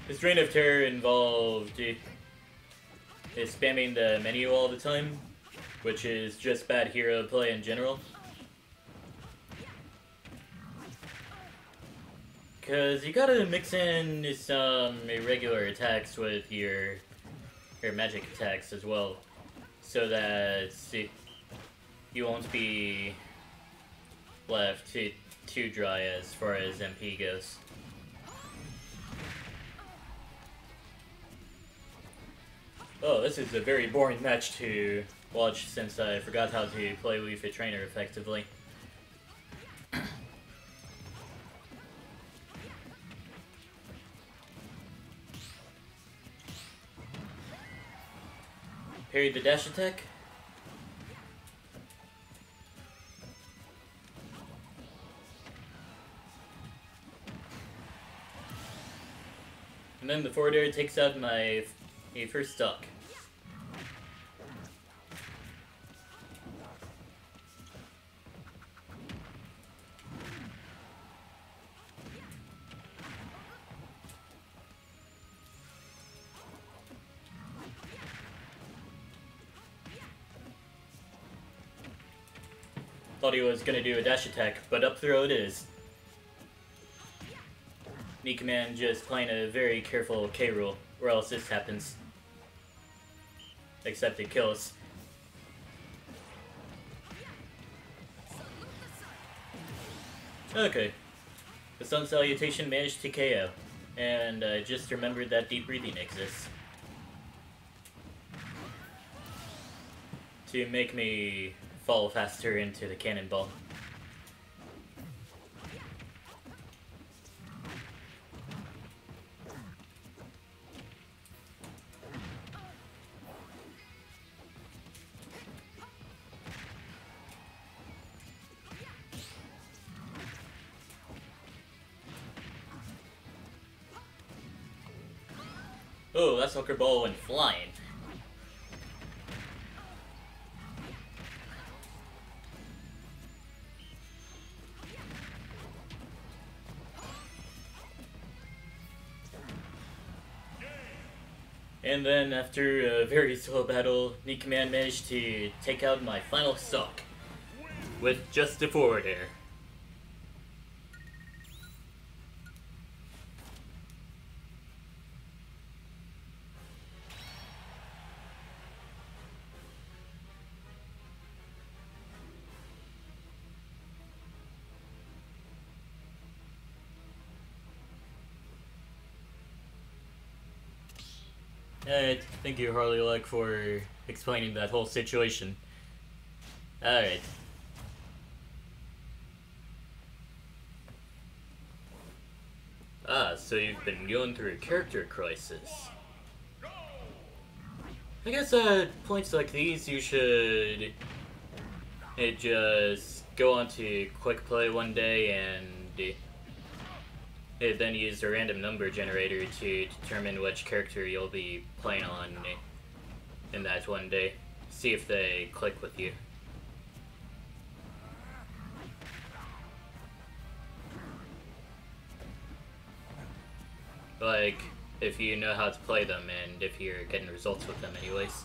His reign of terror involved spamming the menu all the time, which is just bad hero play in general. Cause you gotta mix in some irregular attacks with your magic attacks as well, so that you won't be left too dry as far as MP goes. Oh, this is a very boring match to watch since I forgot how to play Wii Fit Trainer effectively. Parried the dash attack. And then the forward air takes out my first stock. Thought he was gonna do a dash attack, but up throw it is. Nikaman just playing a very careful K rule, or else this happens. Except it kills. Okay. The Sun Salutation managed to KO, and I just remembered that deep breathing exists. To make me fall faster into the cannonball. Oh, that soccer ball went flying. And then, after a very slow battle, Nikaman managed to take out my final stock with just a forward air. Alright, thank you Harley Luck for explaining that whole situation. Alright. Ah, so you've been going through a character crisis. I guess at points like these you should just go on to Quick Play one day and then use a random number generator to determine which character you'll be playing on in that one day. See if they click with you. Like, if you know how to play them and if you're getting results with them anyways.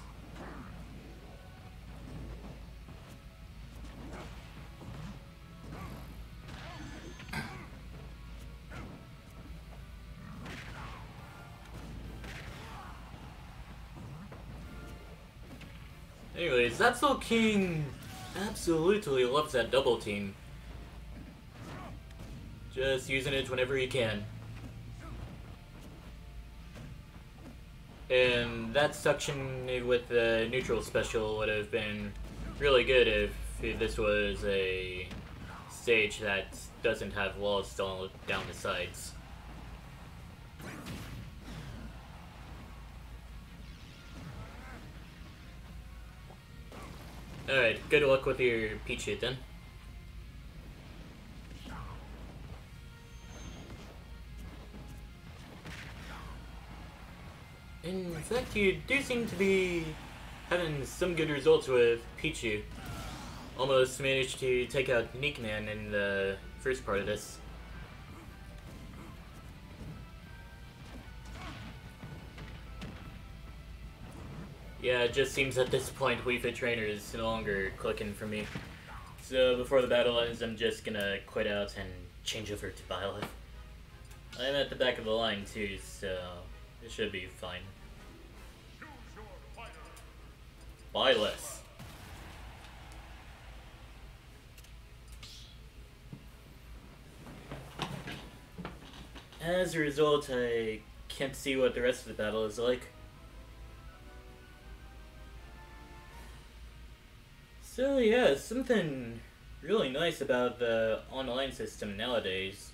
Anyways, Zapsol King absolutely loves that double team. Just using it whenever he can. And that suction with the neutral special would have been really good if this was a stage that doesn't have walls all down the sides. Alright, good luck with your Pichu then. In fact, you do seem to be having some good results with Pichu. Almost managed to take out Nikaman in the first part of this. Yeah, it just seems at this point Wii Fit Trainer is no longer clicking for me. So before the battle ends, I'm just gonna quit out and change over to Byleth. I'm at the back of the line too, so it should be fine. Byleth. as a result, I can't see what the rest of the battle is like. So yeah, something really nice about the online system nowadays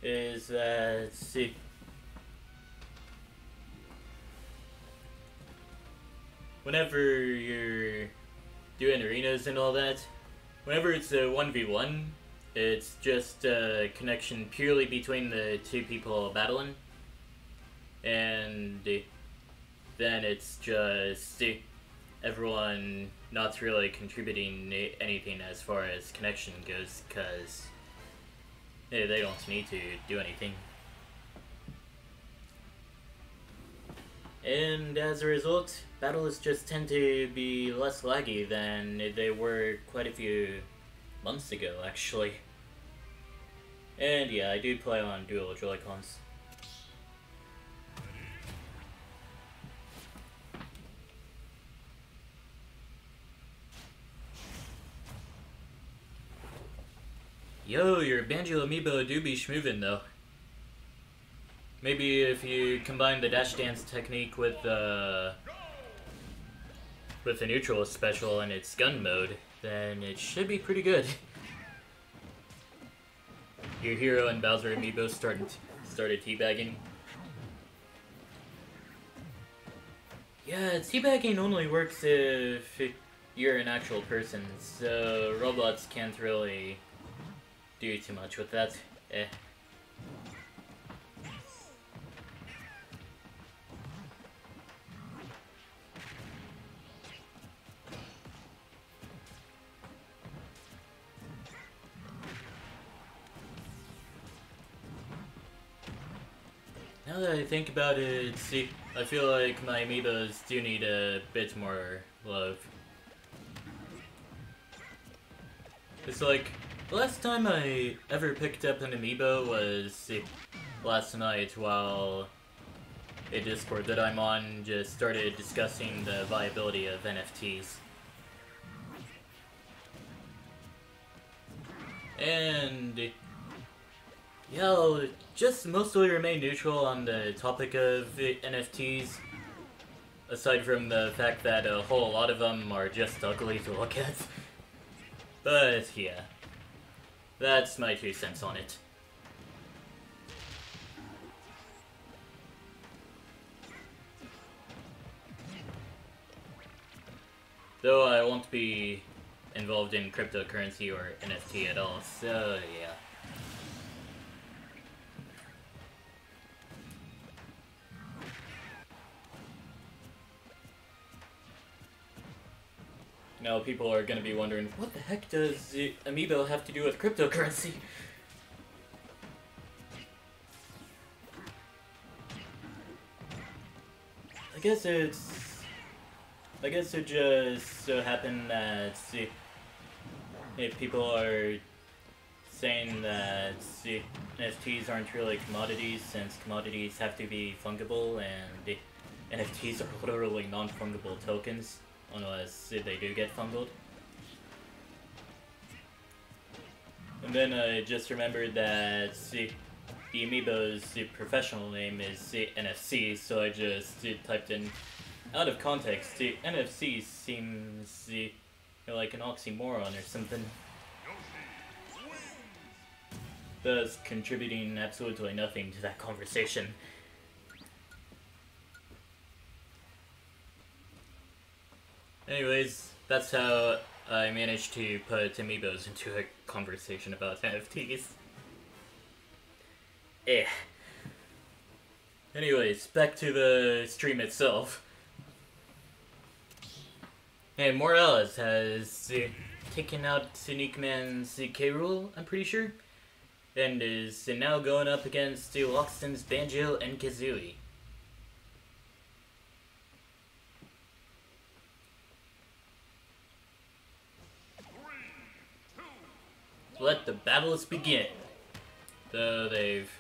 is that, see, whenever you're doing arenas and all that, whenever it's a 1v1, it's just a connection purely between the two people battling, and then it's just everyone not really contributing anything as far as connection goes, because they don't need to do anything. And as a result, battles just tend to be less laggy than they were quite a few months ago, actually. And yeah, I do play on dual Joy-Cons. Yo, your Banjo amiibo do be schmoovin' though. Maybe if you combine the dash dance technique with the neutral special and its gun mode, then it should be pretty good. Your Hero and Bowser amiibo started teabagging. Yeah, teabagging only works if you're an actual person, so robots can't really do too much with that. Now that I think about it, see, I feel like my amiibos do need a bit more love. It's like, the last time I ever picked up an amiibo was last night while a Discord that I'm on just started discussing the viability of NFTs. And yeah, I'll just mostly remain neutral on the topic of NFTs, aside from the fact that a whole lot of them are just ugly to look at. But yeah, that's my 2 cents on it. Though I won't be involved in cryptocurrency or NFT at all, so yeah. Now people are gonna be wondering, what the heck does Amiibo have to do with cryptocurrency? I guess it just so happened that if people are saying that NFTs aren't really commodities, since commodities have to be fungible, and NFTs are literally non-fungible tokens unless they do get fungled. And then I just remembered that the Amiibo's professional name is NFC, so I just typed in, out of context, NFC seems like an oxymoron or something, thus contributing absolutely nothing to that conversation. Anyways, that's how I managed to put Amiibos into a conversation about NFTs. Anyways, back to the stream itself. And Morales has taken out Sneak Man's K-Rool, I'm pretty sure, and is now going up against Loxton's Banjo and Kazooie. Let the battles begin. Though they've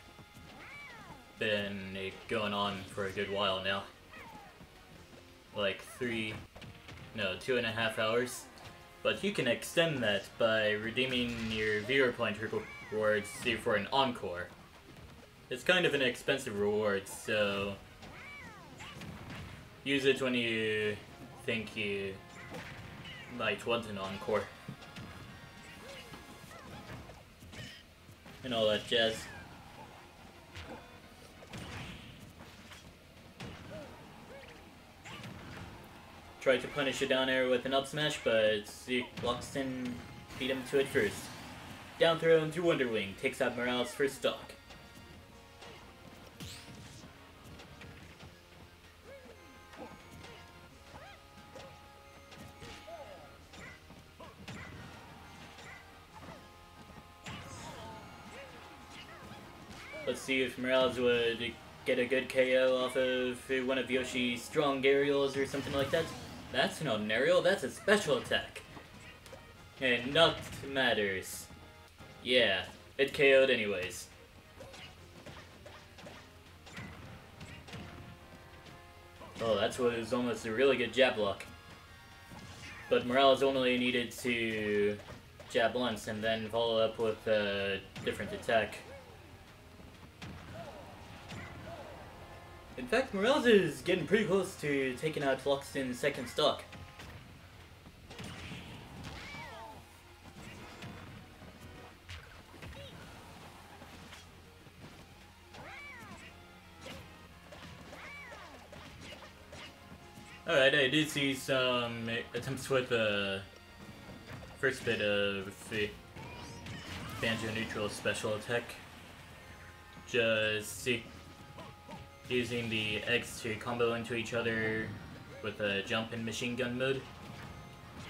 been going on for a good while now. Like 2.5 hours. But you can extend that by redeeming your viewer point rewards for an encore. It's kind of an expensive reward, so use it when you think you might want an encore. And all that jazz. Tried to punish a down air with an up smash, but Loxton beat him to it first. Down throw into Wonder Wing, takes out Morales for stock. Let's see if Morales would get a good KO off of one of Yoshi's strong aerials or something like that. That's not an aerial, that's a special attack. And not matters. Yeah, it KO'd anyways. Oh, that was almost a really good jab block. But Morales only needed to jab once and then follow up with a different attack. In fact, Morales is getting pretty close to taking out Loxton's second stock. Alright, I did see some attempts with the first bit of the Banjo neutral special attack. Just see. Using the eggs to combo into each other with a jump in machine gun mode.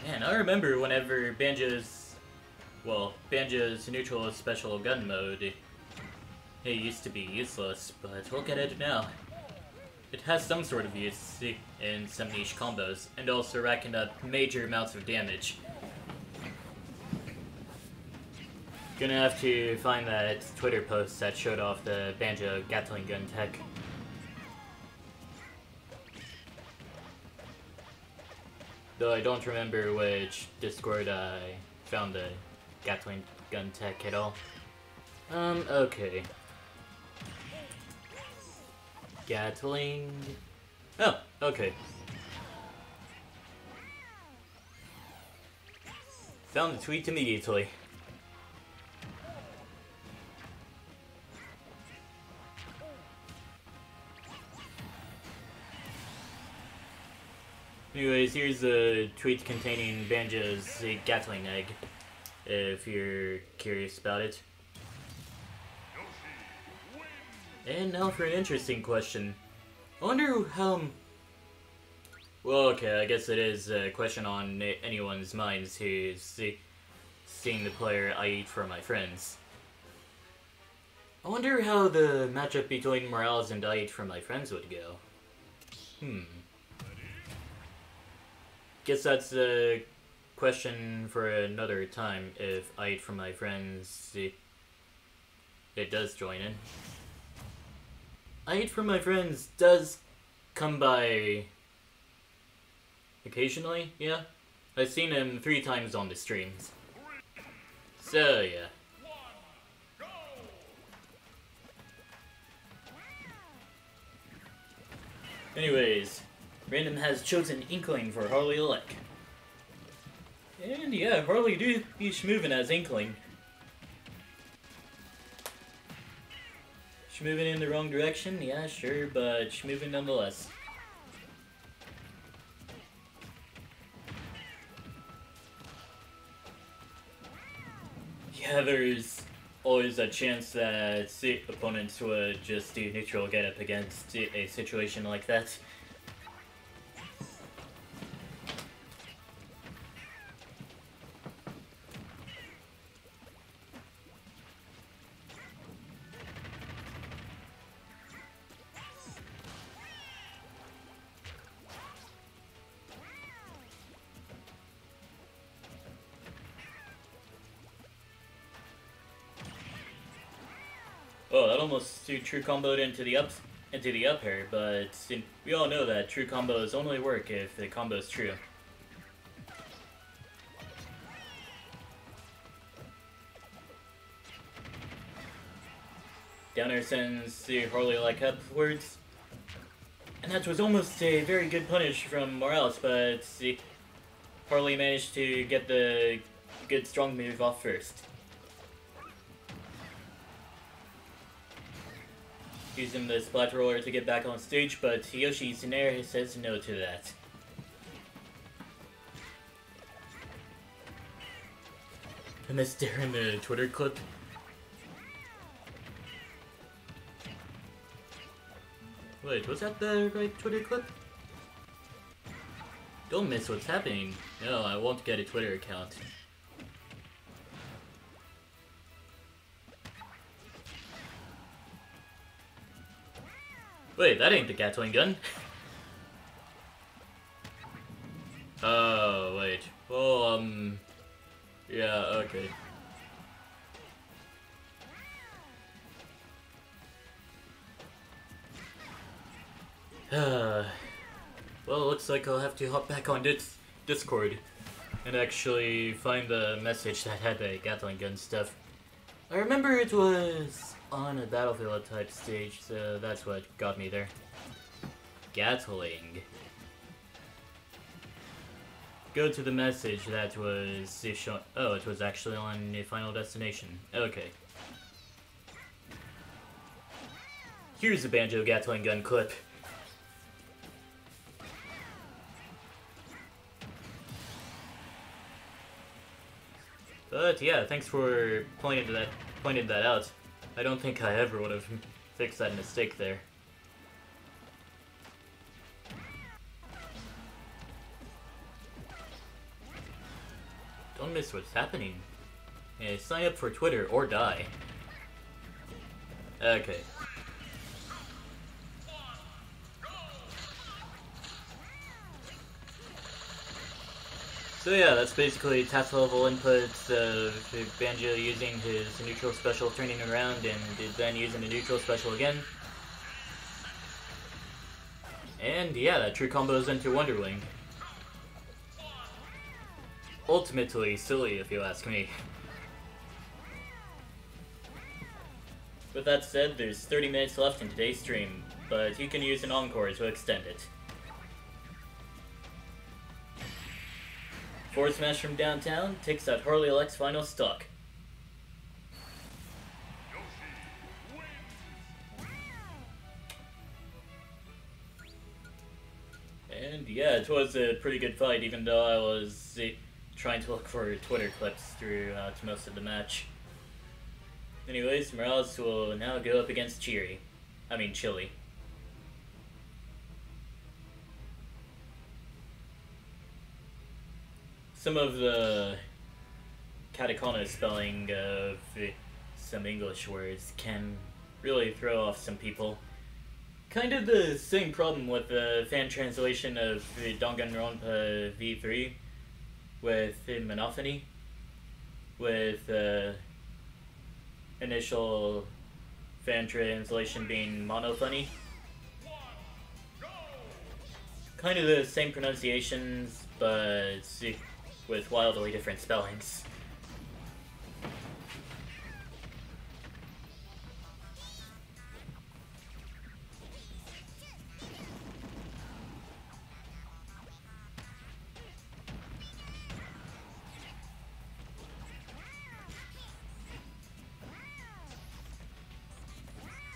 Man, I remember whenever Banjo's neutral special gun mode, it used to be useless, but look at it now. It has some sort of use in some niche combos, and also racking up major amounts of damage. Gonna have to find that Twitter post that showed off the Banjo Gatling gun tech. Though I don't remember which Discord I found the Gatling gun tech at all. Okay. Gatling... Oh, okay. Found the tweet immediately. Anyways, here's a tweet containing Banjo's Gatling egg, if you're curious about it. And now for an interesting question. I wonder how... Well, okay, I guess it is a question on anyone's minds who's seeing the player I eat for my friends. I wonder how the matchup between Morales and I eat for my friends would go. Guess that's a question for another time if I eat for my friends it does join in. I eat for my friends does come by occasionally, yeah. I've seen him 3 times on the streams. So, yeah. Anyways, Random has chosen Inkling for Harley Elec. And yeah, Harley do be schmovin' as Inkling. Schmovin' in the wrong direction? Yeah, sure, but schmovin' nonetheless. Yeah, there's always a chance that opponents would just do neutral get up against a situation like that. Oh, that almost true comboed into the up air, but we all know that true combos only work if the combo is true. Downer sends the Harley like upwards. And that was almost a very good punish from Morales, but Harley managed to get the good strong move off first. Using the Splat Roller to get back on stage, but Yoshi Tsunair says no to that. And this there in the Twitter clip. Wait, was that the right Twitter clip? Don't miss what's happening. No, I won't get a Twitter account. Wait, that ain't the Gatling gun. Oh, wait. Well, yeah, okay. Well, it looks like I'll have to hop back on Discord and actually find the message that had the Gatling gun stuff. I remember it was on a Battlefield type stage, so that's what got me there. Gatling. Go to the message that was shown. Oh, it was actually on a Final Destination. Okay. Here's a Banjo Gatling gun clip. But yeah, thanks for pointing that out. I don't think I ever would have fixed that mistake there. Don't miss what's happening. Yeah, sign up for Twitter or die. Okay. So yeah, that's basically tap level inputs of Banjo using his neutral special, turning around, and then using the neutral special again. And yeah, that true combos into Wonderwing. Ultimately silly, if you ask me. With that said, there's 30 minutes left in today's stream, but you can use an encore to extend it. Forward smash from downtown takes out Harley Elec's final stock. And yeah, it was a pretty good fight, even though I was trying to look for Twitter clips throughout most of the match. Anyways, Morales will now go up against Chili. Some of the katakana spelling of some English words can really throw off some people. Kind of the same problem with the fan translation of Danganronpa V3 with Monophony, with initial fan translation being Monophony. Kind of the same pronunciations, but with wildly different spellings.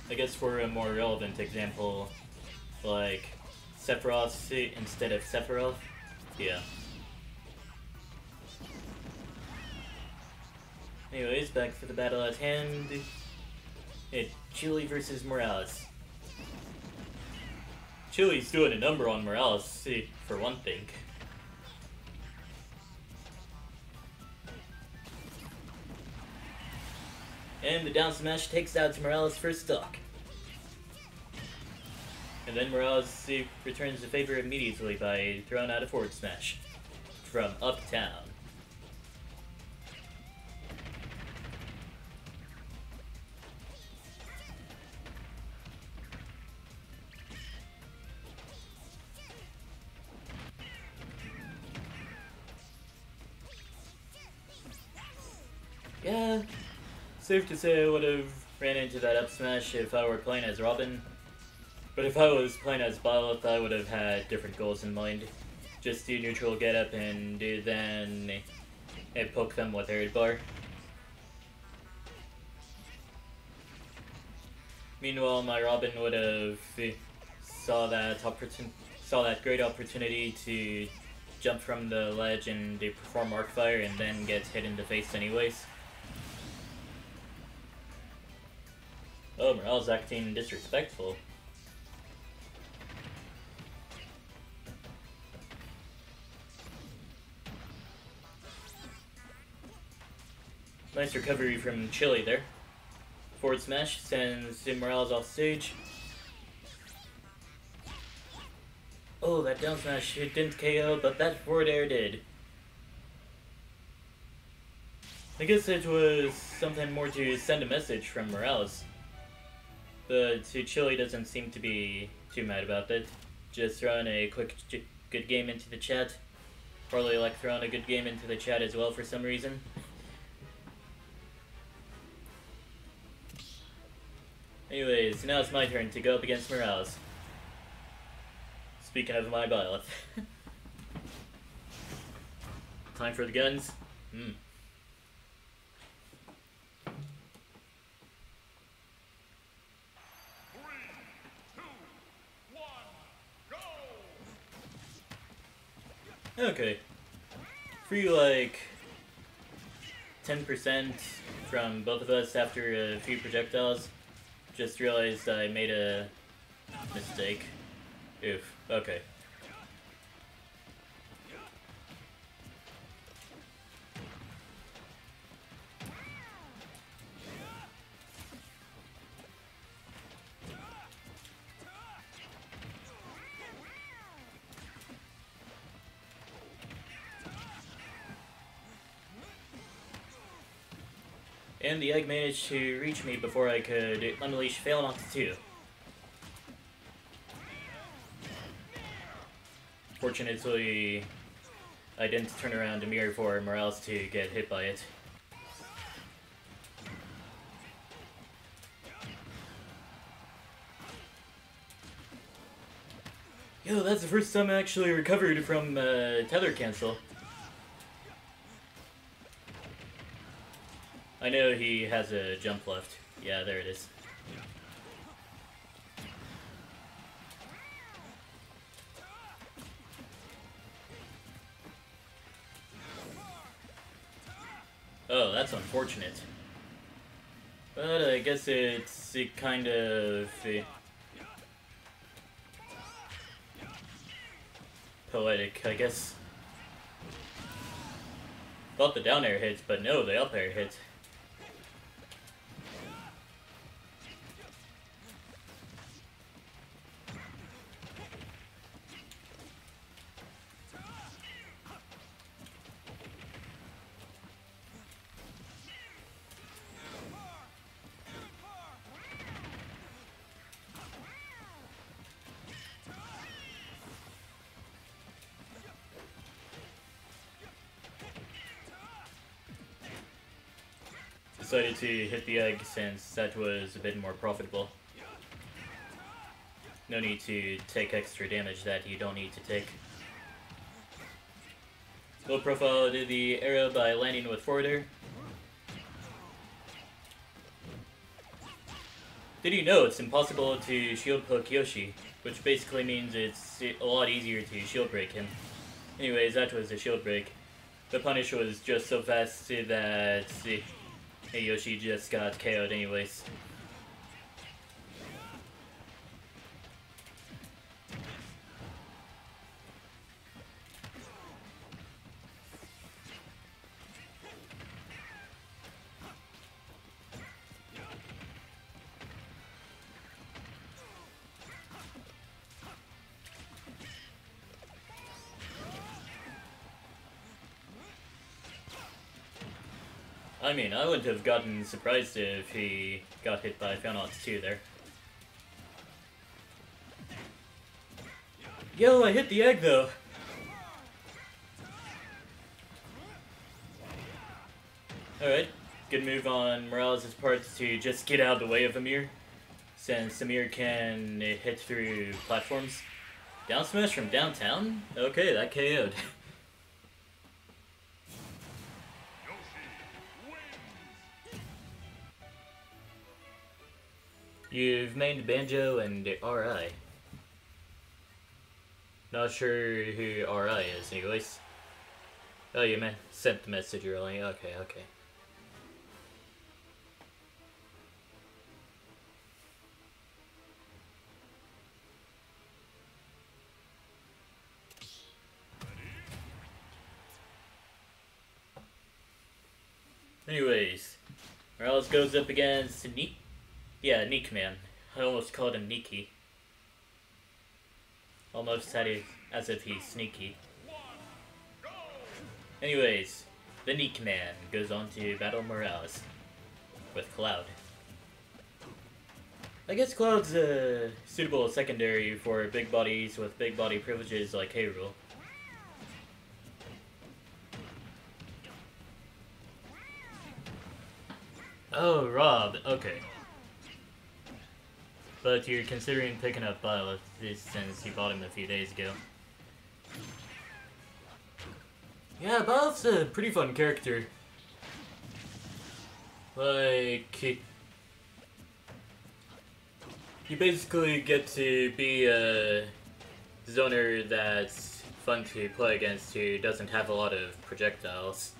I guess for a more relevant example, like Sephiroth instead of Sephiroth, yeah. Anyways, back for the battle at hand. It's Chili versus Morales. Chili's doing a number on Morales, for one thing. And the down smash takes out Morales' first stock. And then Morales returns the favor immediately by throwing out a forward smash from uptown. Yeah, safe to say I would have ran into that up smash if I were playing as Robin. But if I was playing as Byleth, I would have had different goals in mind. Just do neutral get up and then poke them with air bar. Meanwhile, my Robin would have saw that great opportunity to jump from the ledge and perform arc fire and then get hit in the face anyways. Oh, Morale's acting disrespectful. Nice recovery from Chili there. Forward smash sends Morales off stage. Oh, that down smash it didn't KO, but that forward air did. I guess it was something more to send a message from Morales. But Chili doesn't seem to be too mad about it. Just throwing a quick good game into the chat. Probably like throwing a good game into the chat as well for some reason. Anyways, now it's my turn to go up against Morales. Speaking of my Byleth. Time for the guns. 3, 2, 1, go! Okay. Free like 10% from both of us after a few projectiles. Just realized I made a mistake. Oof. Okay. And the egg managed to reach me before I could unleash Phalanx 2. Fortunately, I didn't turn around to mirror for Morales to get hit by it. Yo, that's the first time I actually recovered from tether cancel. I know he has a jump left. Yeah, there it is. Oh, that's unfortunate. But I guess it's kind of poetic, I guess. Thought the down air hits, but no, the up air hits. Decided to hit the egg since that was a bit more profitable. No need to take extra damage that you don't need to take. Low profile did the arrow by landing with forward air. Did you know it's impossible to shield poke Yoshi, which basically means it's a lot easier to shield break him. Anyways, that was a shield break. The punish was just so fast that Yoshi just got KO'd anyways. I mean, I wouldn't have gotten surprised if he got hit by Phalanx 2 there. Yo, I hit the egg though! Alright, good move on Morales' part to just get out of the way of Amir, since Amir can hit through platforms. Down smash from downtown? Okay, that KO'd. You've mained Banjo and RI. Not sure who RI is, anyways. Oh, you sent the message early. Okay, okay. Anyways, Morales goes up against Neek. Yeah, Neek Man. I almost called him Neeky. Almost said it as if he's sneaky. Anyways, the Neek Man goes on to battle Morales with Cloud. I guess Cloud's a suitable secondary for big bodies with big body privileges like Hyrule. Oh, Rob, okay. But you're considering picking up Bile since you bought him a few days ago. Yeah, Bile's a pretty fun character. Like, you basically get to be a zoner that's fun to play against who doesn't have a lot of projectiles.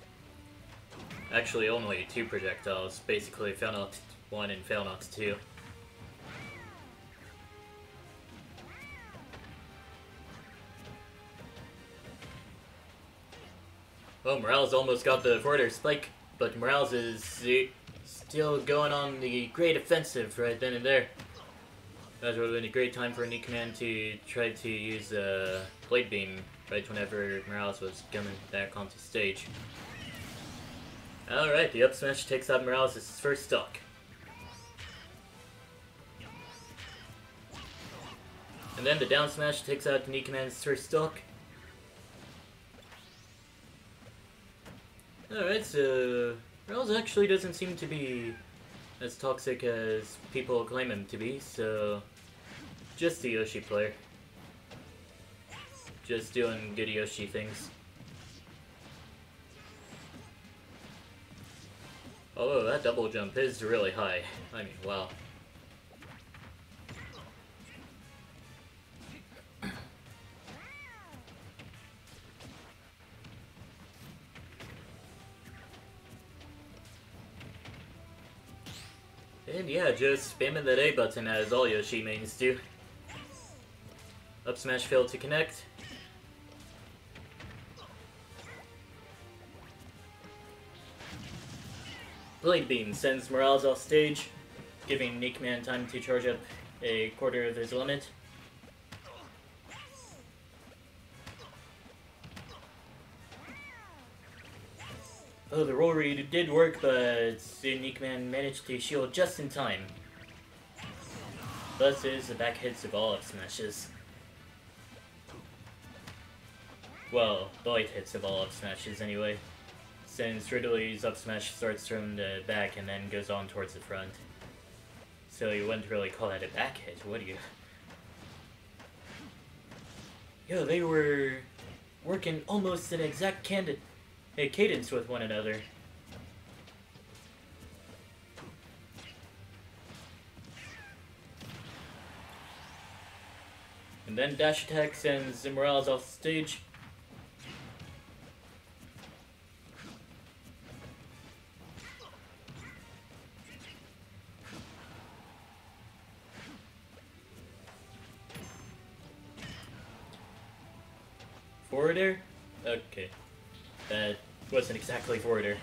Actually, only 2 projectiles, basically Failnoct 1 and Failnoct 2. Oh, Morales almost got the forwarder spike, but Morales is still going on the great offensive right then and there. That would have been a great time for Neek Man to try to use Blade Beam right whenever Morales was coming back onto stage. Alright, the up smash takes out Morales' first stock. And then the down smash takes out Neek Man's first stock. Alright, so Morales actually doesn't seem to be as toxic as people claim him to be, so just the Yoshi player. Just doing good Yoshi things. Although that double jump is really high. I mean, wow. And yeah, just spamming that A button as all Yoshi mains do. Up smash failed to connect. Blade Beam sends Morales off stage, giving Neek Man time to charge up a quarter of his limit. Oh, the roll read did work, but Neek Man managed to shield just in time. Thus is the back hits of all up smashes. Well, the light hits of all up smashes anyway, since Ridley's up smash starts from the back and then goes on towards the front. So you wouldn't really call that a back hit, would you? Yo, they were working almost an exact cadence with one another. And then dash attack sends Morales off stage. Forwarder? Okay. That wasn't exactly forwarder.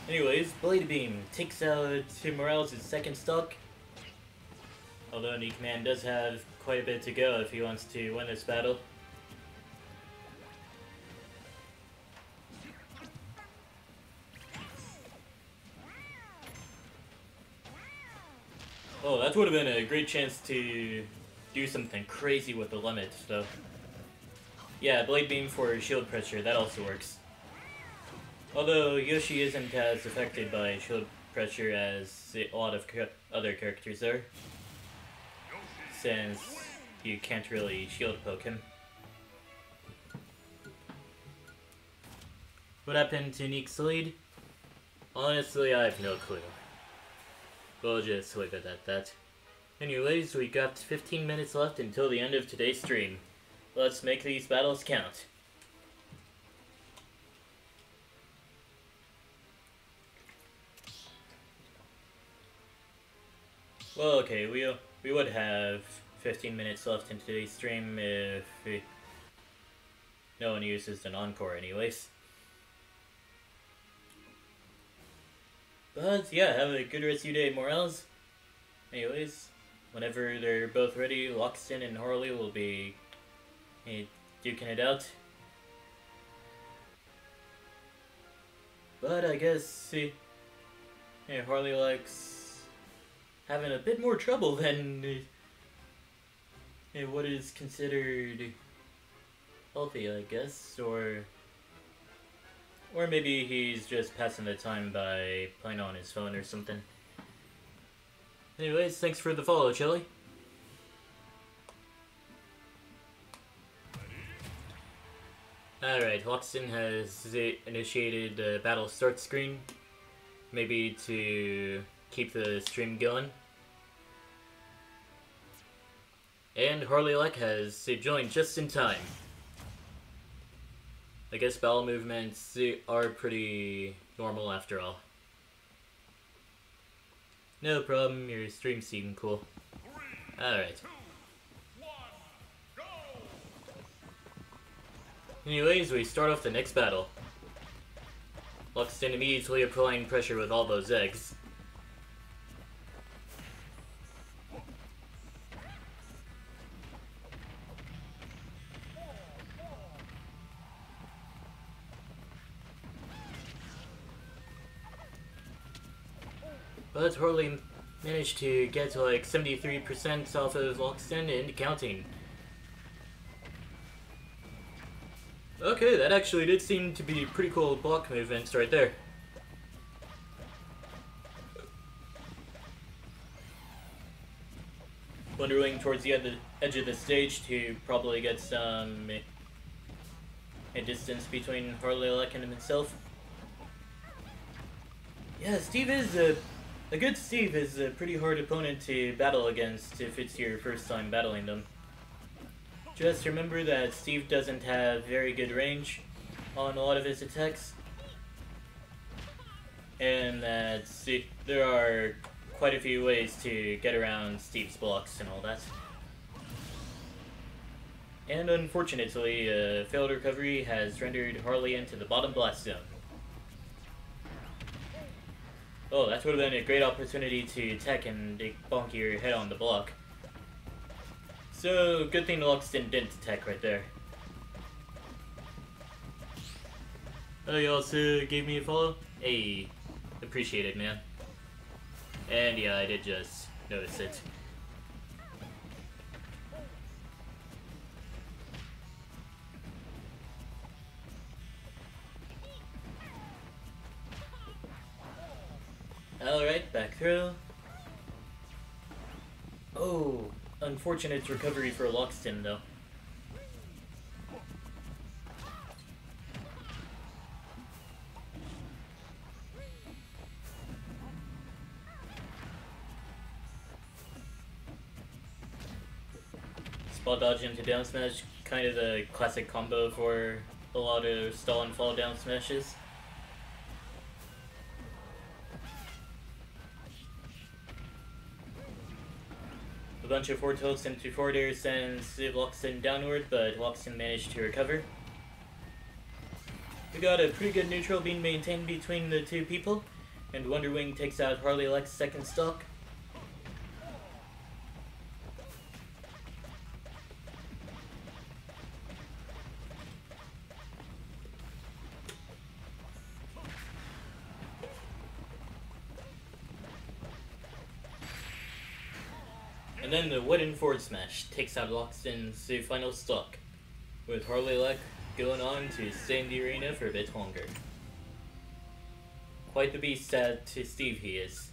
Anyways, Blade Beam takes out Morales' second stock. Although Neek Man does have quite a bit to go if he wants to win this battle. Oh, that would have been a great chance to do something crazy with the limit, so... Yeah, Blade Beam for shield pressure, that also works. Although Yoshi isn't as affected by shield pressure as a lot of other characters are, since you can't really shield poke him. What happened to Neek's lead? Honestly, I have no clue. We'll just leave it at that. Anyways, we got 15 minutes left until the end of today's stream. Let's make these battles count. Well, okay, we would have 15 minutes left in today's stream if no one uses an encore anyways. But yeah, have a good rest of your day, Morels. Anyways, whenever they're both ready, Loxton and Harley will be duking it out. But I guess Harley likes having a bit more trouble than what is considered healthy, I guess, or maybe he's just passing the time by playing on his phone or something. Anyways, thanks for the follow, Chili. Alright, Loxton has initiated the battle start screen. Maybe to keep the stream going. And Harley Leck has joined just in time. I guess battle movements are pretty normal after all. No problem, your stream seemed cool. Alright. Anyways, we start off the next battle. Loxton immediately applying pressure with all those eggs. But Harley managed to get to like 73% off of Loxton and counting. Okay, that actually did seem to be pretty cool block movements right there. Wondering towards the edge of the stage to probably get some a distance between Harley Leck and himself. Yeah, Steve is a good Steve is a pretty hard opponent to battle against if it's your first time battling them. Just remember that Steve doesn't have very good range on a lot of his attacks, and that there are quite a few ways to get around Steve's blocks and all that. And unfortunately, failed recovery has rendered Harley into the bottom blast zone. Oh, that would have been a great opportunity to tech and bonk your head on the block. So, good thing Loxton didn't tech right there. Oh, you also gave me a follow? Hey, appreciate it, man. And yeah, I did just notice it. Alright, back through. Oh, unfortunate recovery for Loxton, though. Spot dodge into down smash, kind of the classic combo for a lot of stall and fall down smashes. A bunch of forward tilts into forward air sends Loxton downward, but Loxton managed to recover. We got a pretty good neutral being maintained between the two people, and Wonder Wing takes out Harley Leck's second stock. And then the wooden forward smash takes out Loxton's final stock, with Harley Leck going on to stay in the arena for a bit longer. Quite the beast to Steve he is.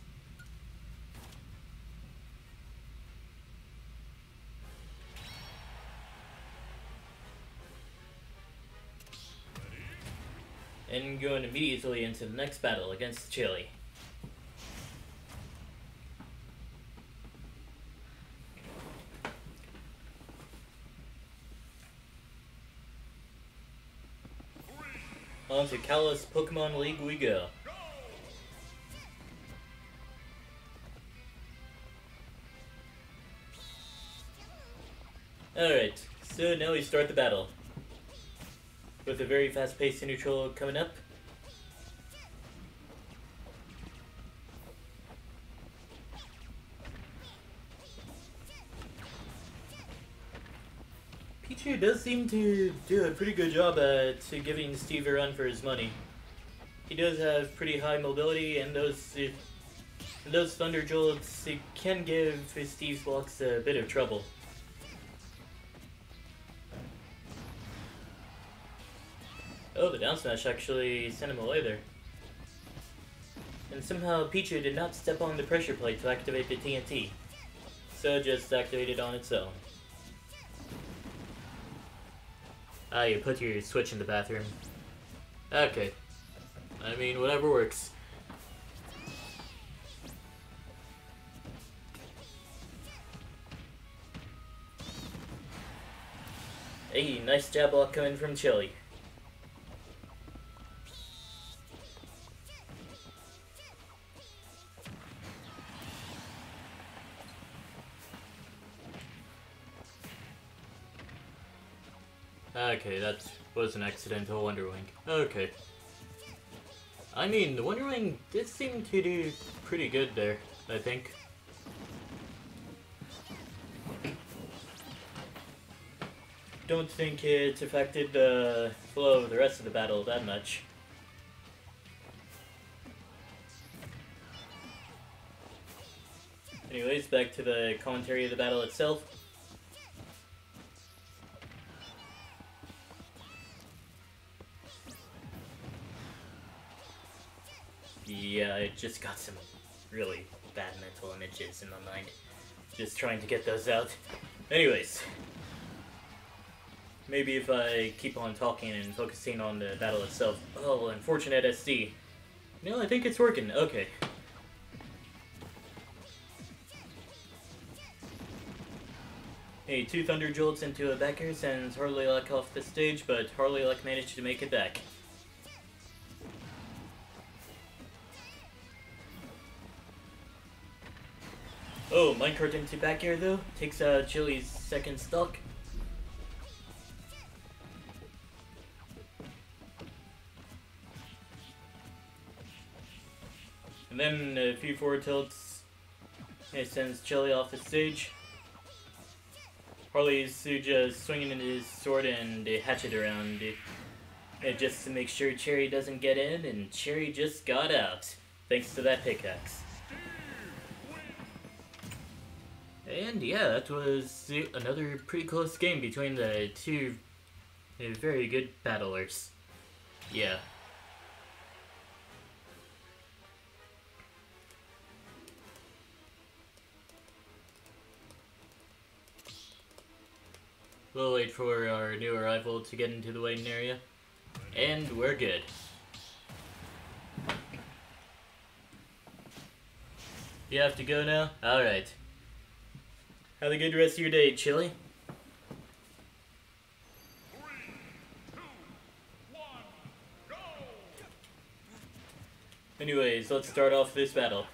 And going immediately into the next battle against Chili. On to Kalos Pokemon League we go. Alright, so now we start the battle. With a very fast-paced neutral coming up. Pichu does seem to do a pretty good job at giving Steve a run for his money. He does have pretty high mobility, and those Thunder Jolts can give Steve's blocks a bit of trouble. Oh, the down smash actually sent him away there. And somehow Pichu did not step on the pressure plate to activate the TNT. So just activated on its own. Ah, you put your Switch in the bathroom. Okay. I mean, whatever works. Hey, nice jab block coming from Chili. Okay, that was an accidental Wonder Wing. Okay. I mean, the Wonder Wing did seem to do pretty good there, I think. Don't think it affected the flow of the rest of the battle that much. Anyways, back to the commentary of the battle itself. Yeah, I just got some really bad mental images in my mind. Just trying to get those out. Anyways. Maybe if I keep on talking and focusing on the battle itself. Oh, unfortunate SD. No, I think it's working. Okay. Hey, 2 Thunder Jolts into a backer sends Harley Luck off the stage, but Harley Luck managed to make it back. Oh, minecart into back air though. Takes out Chili's second stock. And then a few forward tilts. It sends Chili off the stage. Harley's just swinging in his sword and hatchet around just to make sure Cherry doesn't get in, and Cherry just got out. Thanks to that pickaxe. And yeah, that was another pretty close game between the two very good battlers. Yeah. We'll wait for our new arrival to get into the waiting area. And we're good. You have to go now? Alright. Have a good rest of your day, Chili. 3, 2, 1, go! Anyways, let's start off this battle.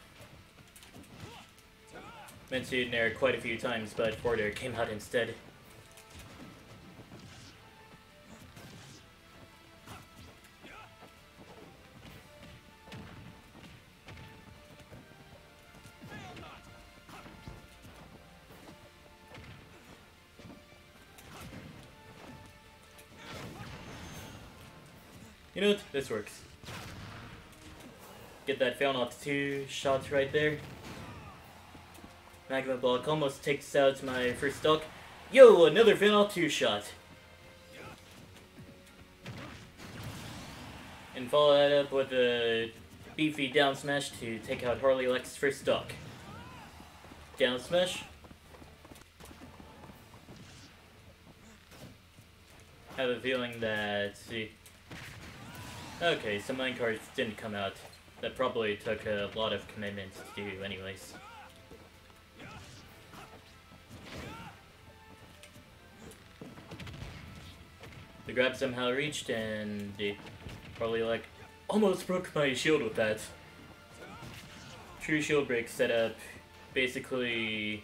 Mentioned there quite a few times, but Border came out instead. You know what? This works. Get that Fail Not 2 shot right there. Magma Block almost takes out my first stock. Yo, another Fail Not 2 shot. And follow that up with a beefy down smash to take out Harley Lex's first stock. Down smash. I have a feeling that... Okay, some minecarts didn't come out. That probably took a lot of commitment to do anyways. The grab somehow reached, and Harley like almost broke my shield with that. True shield break setup, basically,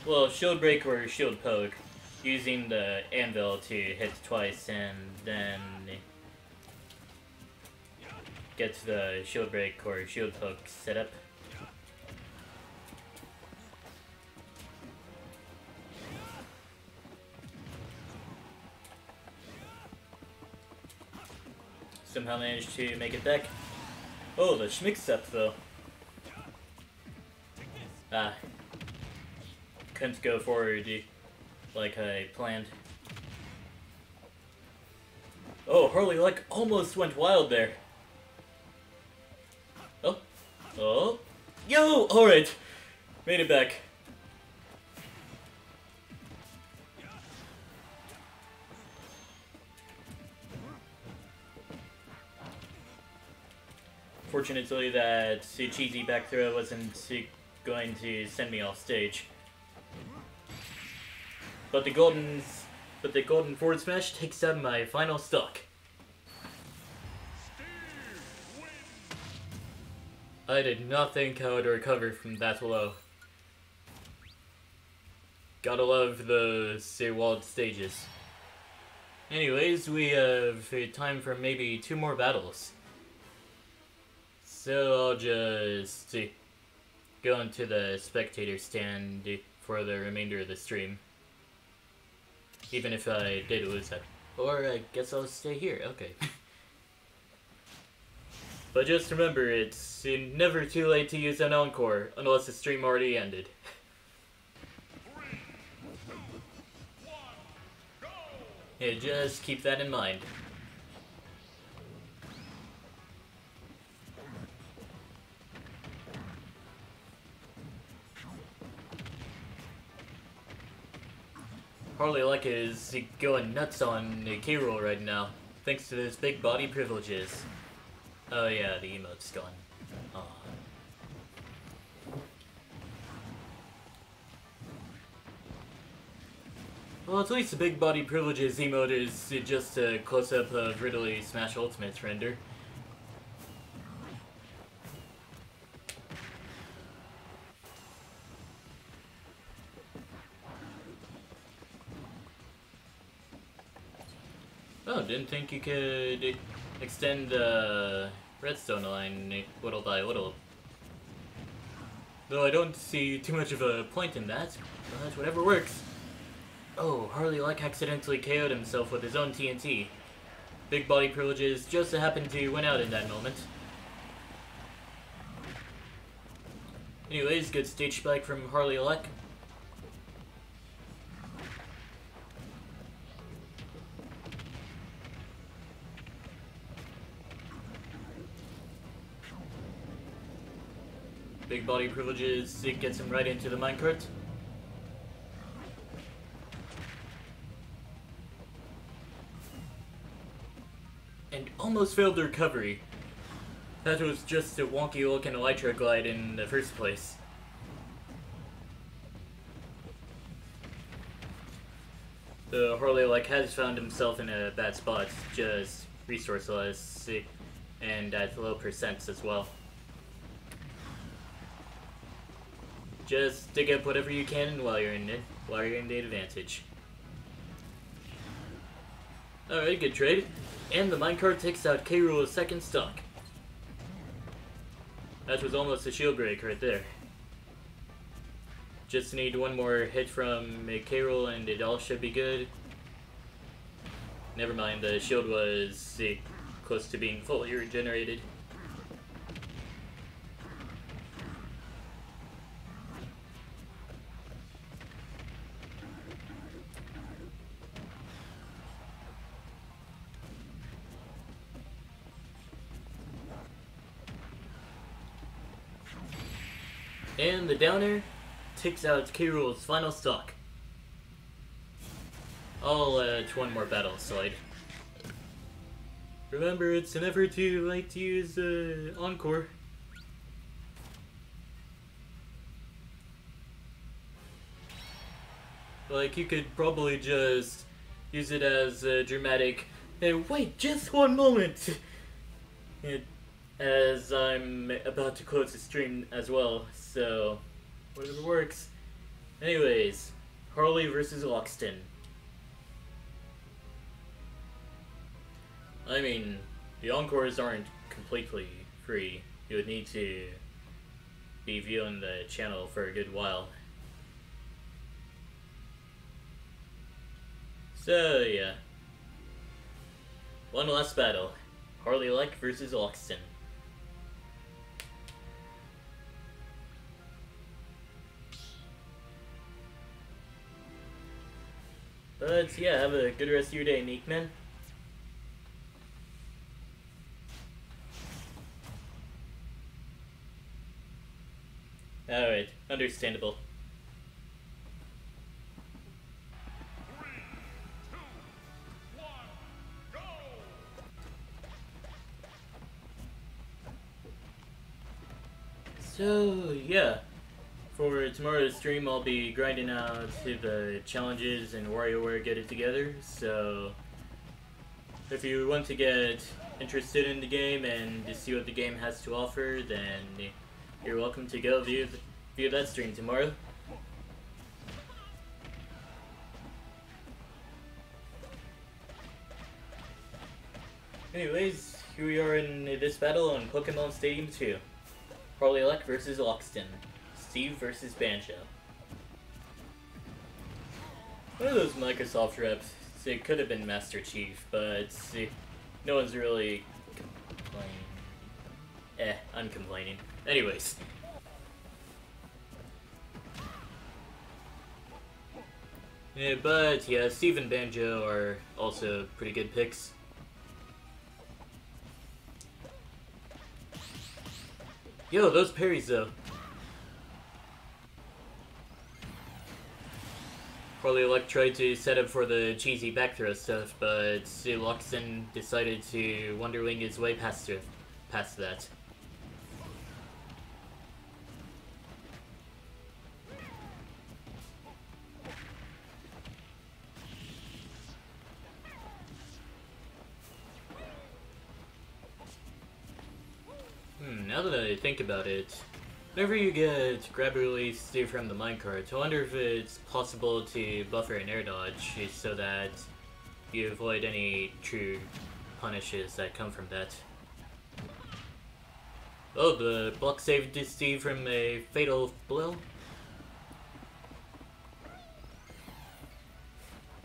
well, shield break or shield poke, using the anvil to hit twice and then get to the shield break or shield poke setup. Somehow managed to make it back. Oh, the schmix up though. Ah. Couldn't go forward like I planned. Oh, Harley like almost went wild there. Oh. Oh. Yo! Alright. Made it back. Fortunately, that cheesy back throw wasn't going to send me off stage. But the golden forward smash takes out my final stock. I did not think I would recover from that blow. Gotta love the walled stages. Anyways, we have time for maybe 2 more battles. So I'll just go into the spectator stand for the remainder of the stream. Even if I did lose that. Or I guess I'll stay here, okay. But just remember, it's never too late to use an encore, unless the stream already ended. 3, 2, 1, go! Yeah, just keep that in mind. Harley Lek is going nuts on K-Rool right now, thanks to his big body privileges. Oh yeah, the emote's gone. Aw. Well, at least the big body privileges emote is just a close-up of Ridley Smash Ultimate's render. Oh, didn't think you could extend the redstone line little by little. Though I don't see too much of a point in that, but whatever works. Oh, Harley Lek accidentally KO'd himself with his own TNT. Big body privileges just so happened to win out in that moment. Anyways, good stage spike from Harley Lek. Big body privileges, it gets him right into the minecart. And almost failed the recovery. That was just a wonky looking Elytra glide in the first place. The Harley like has found himself in a bad spot, just resourceless and at low percents as well. Just dig up whatever you can while you're in it, while you're in the advantage. Alright, good trade. And the minecart takes out K-Rool's second stock. That was almost a shield break right there. Just need one more hit from K-Rool and it all should be good. Never mind, the shield was close to being fully regenerated. And the downer takes out K. Rool's final stock. I'll add one more battle slide. Remember, it's an effort to like to use Encore. Like, you could probably just use it as a dramatic, hey, wait just one moment! As I'm about to close the stream as well, so whatever works. Anyways, Harley versus Loxton. I mean, the Encores aren't completely free. You would need to be viewing the channel for a good while. So, yeah. One last battle. Harley Luck versus Loxton. But, yeah, have a good rest of your day, Meekman. Alright, understandable. 3, 2, 1, go! So, yeah. For tomorrow's stream, I'll be grinding out to the challenges and WarioWare Get It Together, so if you want to get interested in the game and to see what the game has to offer, then you're welcome to go view that stream tomorrow. Anyways, here we are in this battle on Pokemon Stadium 2. Harley Luck versus Loxton. Steve versus Banjo. One of those Microsoft reps, it could have been Master Chief, but no one's really complaining. I'm complaining. Anyways. Yeah, but yeah, Steve and Banjo are also pretty good picks. Yo, those parries though. Harley Luck tried to set up for the cheesy back throw stuff, but Loxton decided to Wonder Wing his way past that. Now that I think about it, whenever you get grab release from the minecart, I wonder if it's possible to buffer an air dodge so that you avoid any true punishes that come from that. Oh, the block saved Steve from a fatal blow.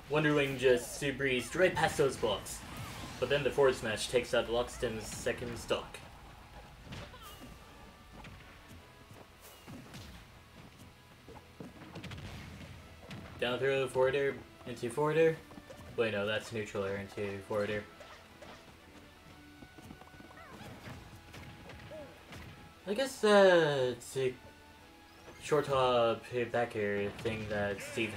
Wonder Wing just breezed right past those blocks, but then the forward smash takes out Loxton's second stock. Down throw, forward air, into forward air. Wait, no, that's neutral air into forward air. I guess that's a short hop back air thing that Steve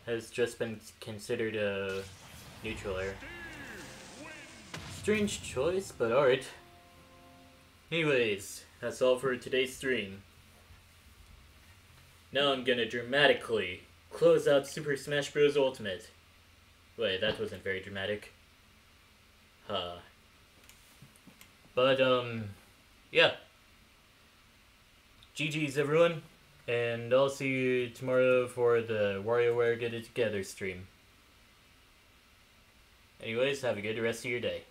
has just been considered a neutral air. Strange choice, but alright. Anyways, that's all for today's stream. Now I'm gonna dramatically close out Super Smash Bros. Ultimate. Wait, that wasn't very dramatic. But, yeah. GG's everyone, and I'll see you tomorrow for the WarioWare Get It Together stream. Anyways, have a good rest of your day.